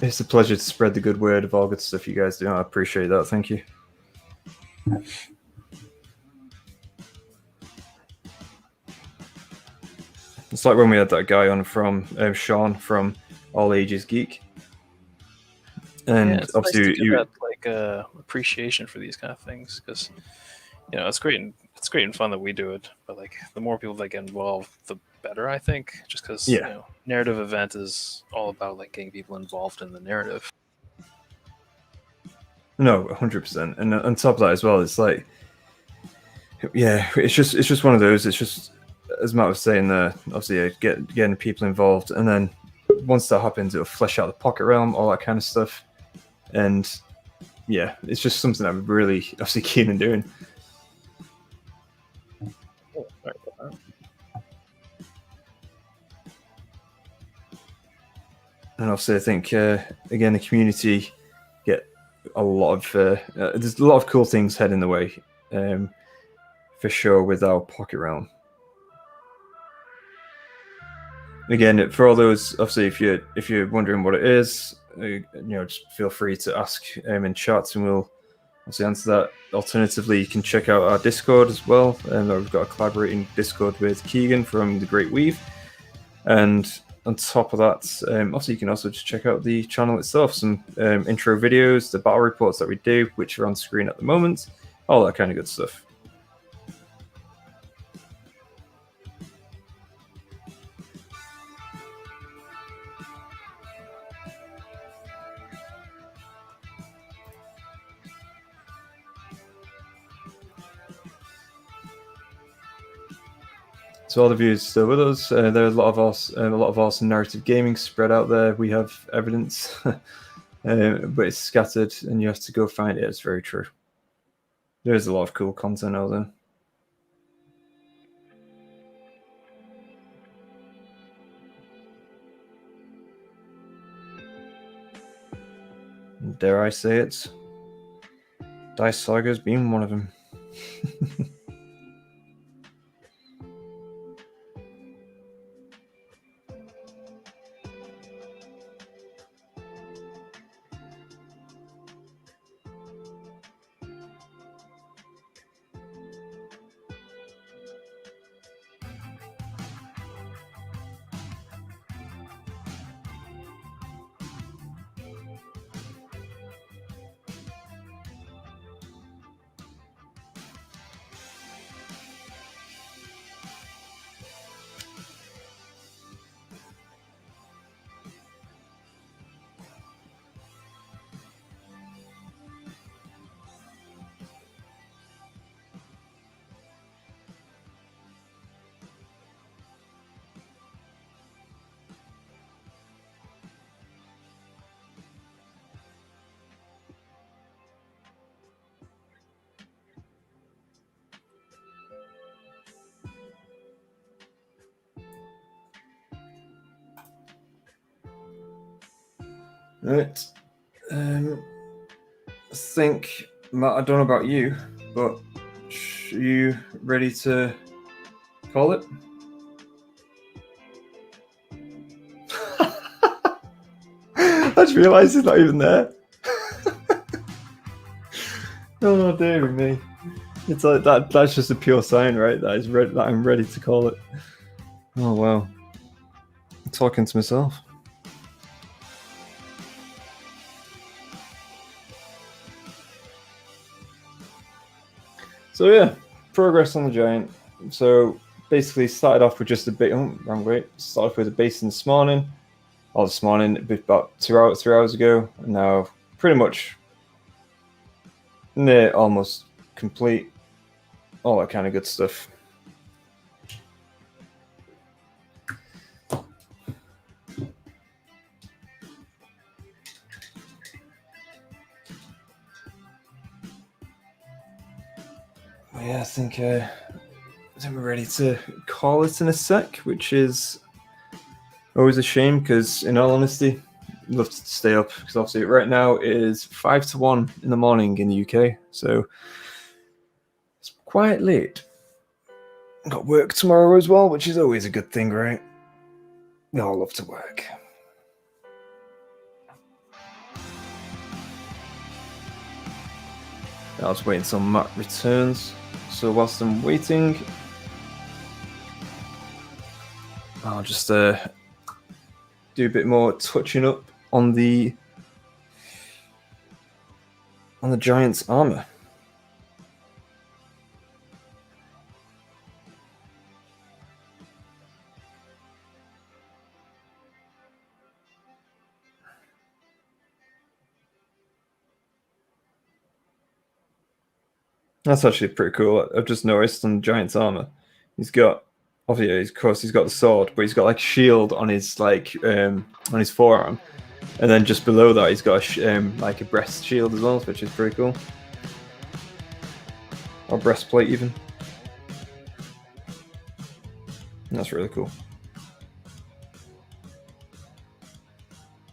A: It's a pleasure to spread the good word of all good stuff you guys do. I appreciate that. Thank you. It's like when we had that guy on from Sean from All Ages Geek, and
B: yeah, it's
A: obviously
B: nice to get that appreciation for these kind of things, because it's great and fun that we do it, but the more people that get involved, the better, I think. Just because narrative event is all about getting people involved in the narrative.
A: No, 100%, and on top of that as well, it's it's just one of those. It's just, as Matt was saying there, obviously getting people involved, and then once that happens, it'll flesh out the pocket realm, all that kind of stuff, and it's just something I'm really obviously keen on doing. And obviously, I think again the community get a lot of there's a lot of cool things heading the way for sure with our Pocket Realm. Again, for all those, obviously, if you're wondering what it is, just feel free to ask in chat, and we'll obviously answer that. Alternatively, you can check out our Discord as well, and we've got a collaborating Discord with Keegan from The Great Weave. And on top of that, obviously, you can also just check out the channel itself, some intro videos, the battle reports that we do, which are on screen at the moment, all that kind of good stuff. So all the viewers still with us. There are a lot of awesome narrative gaming spread out there. We have evidence, but it's scattered, and you have to go find it. It's very true. There is a lot of cool content out there. Dare I say it? Dice Sagas being one of them. Right. I think, Matt, I don't know about you, but are you ready to call it? I just realised it's not even there. Oh, dear me. It's like that's just a pure sign, right? That I'm ready to call it. Oh, wow. I'm talking to myself. So yeah, progress on the giant. So basically started off with just a bit, wrong way. Started off with a base this morning. All this morning, about 3 hours ago. And now pretty much near almost complete. All that kind of good stuff. Yeah, I think we're ready to call it in a sec, which is always a shame because, in all honesty, I'd love to stay up because obviously right now it is 5 to 1 in the morning in the UK, so it's quite late. I've got work tomorrow as well, which is always a good thing, right? We all love to work. I was waiting until Matt returns. So whilst I'm waiting, I'll just do a bit more touching up on the giant's armor. That's actually pretty cool. I've just noticed on the giant's armor, he's got, obviously, of course, he's got the sword, but he's got like shield on his on his forearm, and then just below that, he's got like a breast shield as well, which is pretty cool, or breastplate even. That's really cool.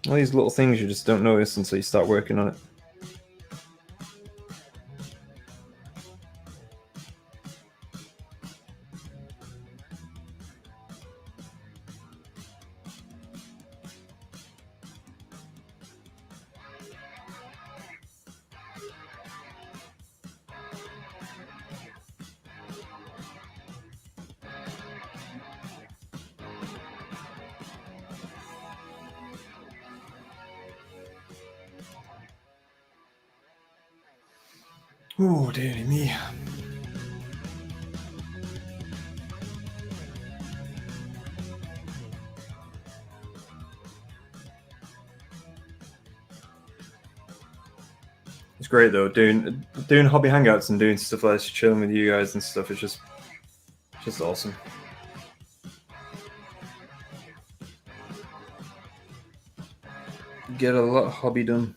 A: All these little things you just don't notice until you start working on it. Oh, dearie me. It's great though, doing hobby hangouts and doing stuff like this, chilling with you guys and stuff. It's just awesome. Get a lot of hobby done.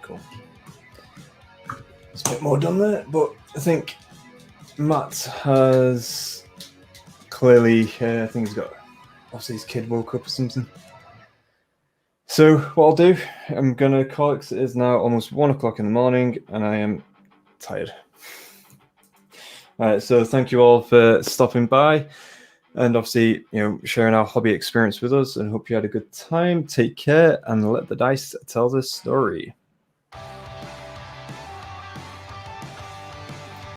A: Cool. There's a bit more done there, but I think Matt has clearly, I think he's got, obviously his kid woke up or something. So what I'll do, I'm going to call it, 'cause it is now almost 1 o'clock in the morning and I am tired. All right, so thank you all for stopping by and obviously, sharing our hobby experience with us, and hope you had a good time. Take care and let the dice tell the story.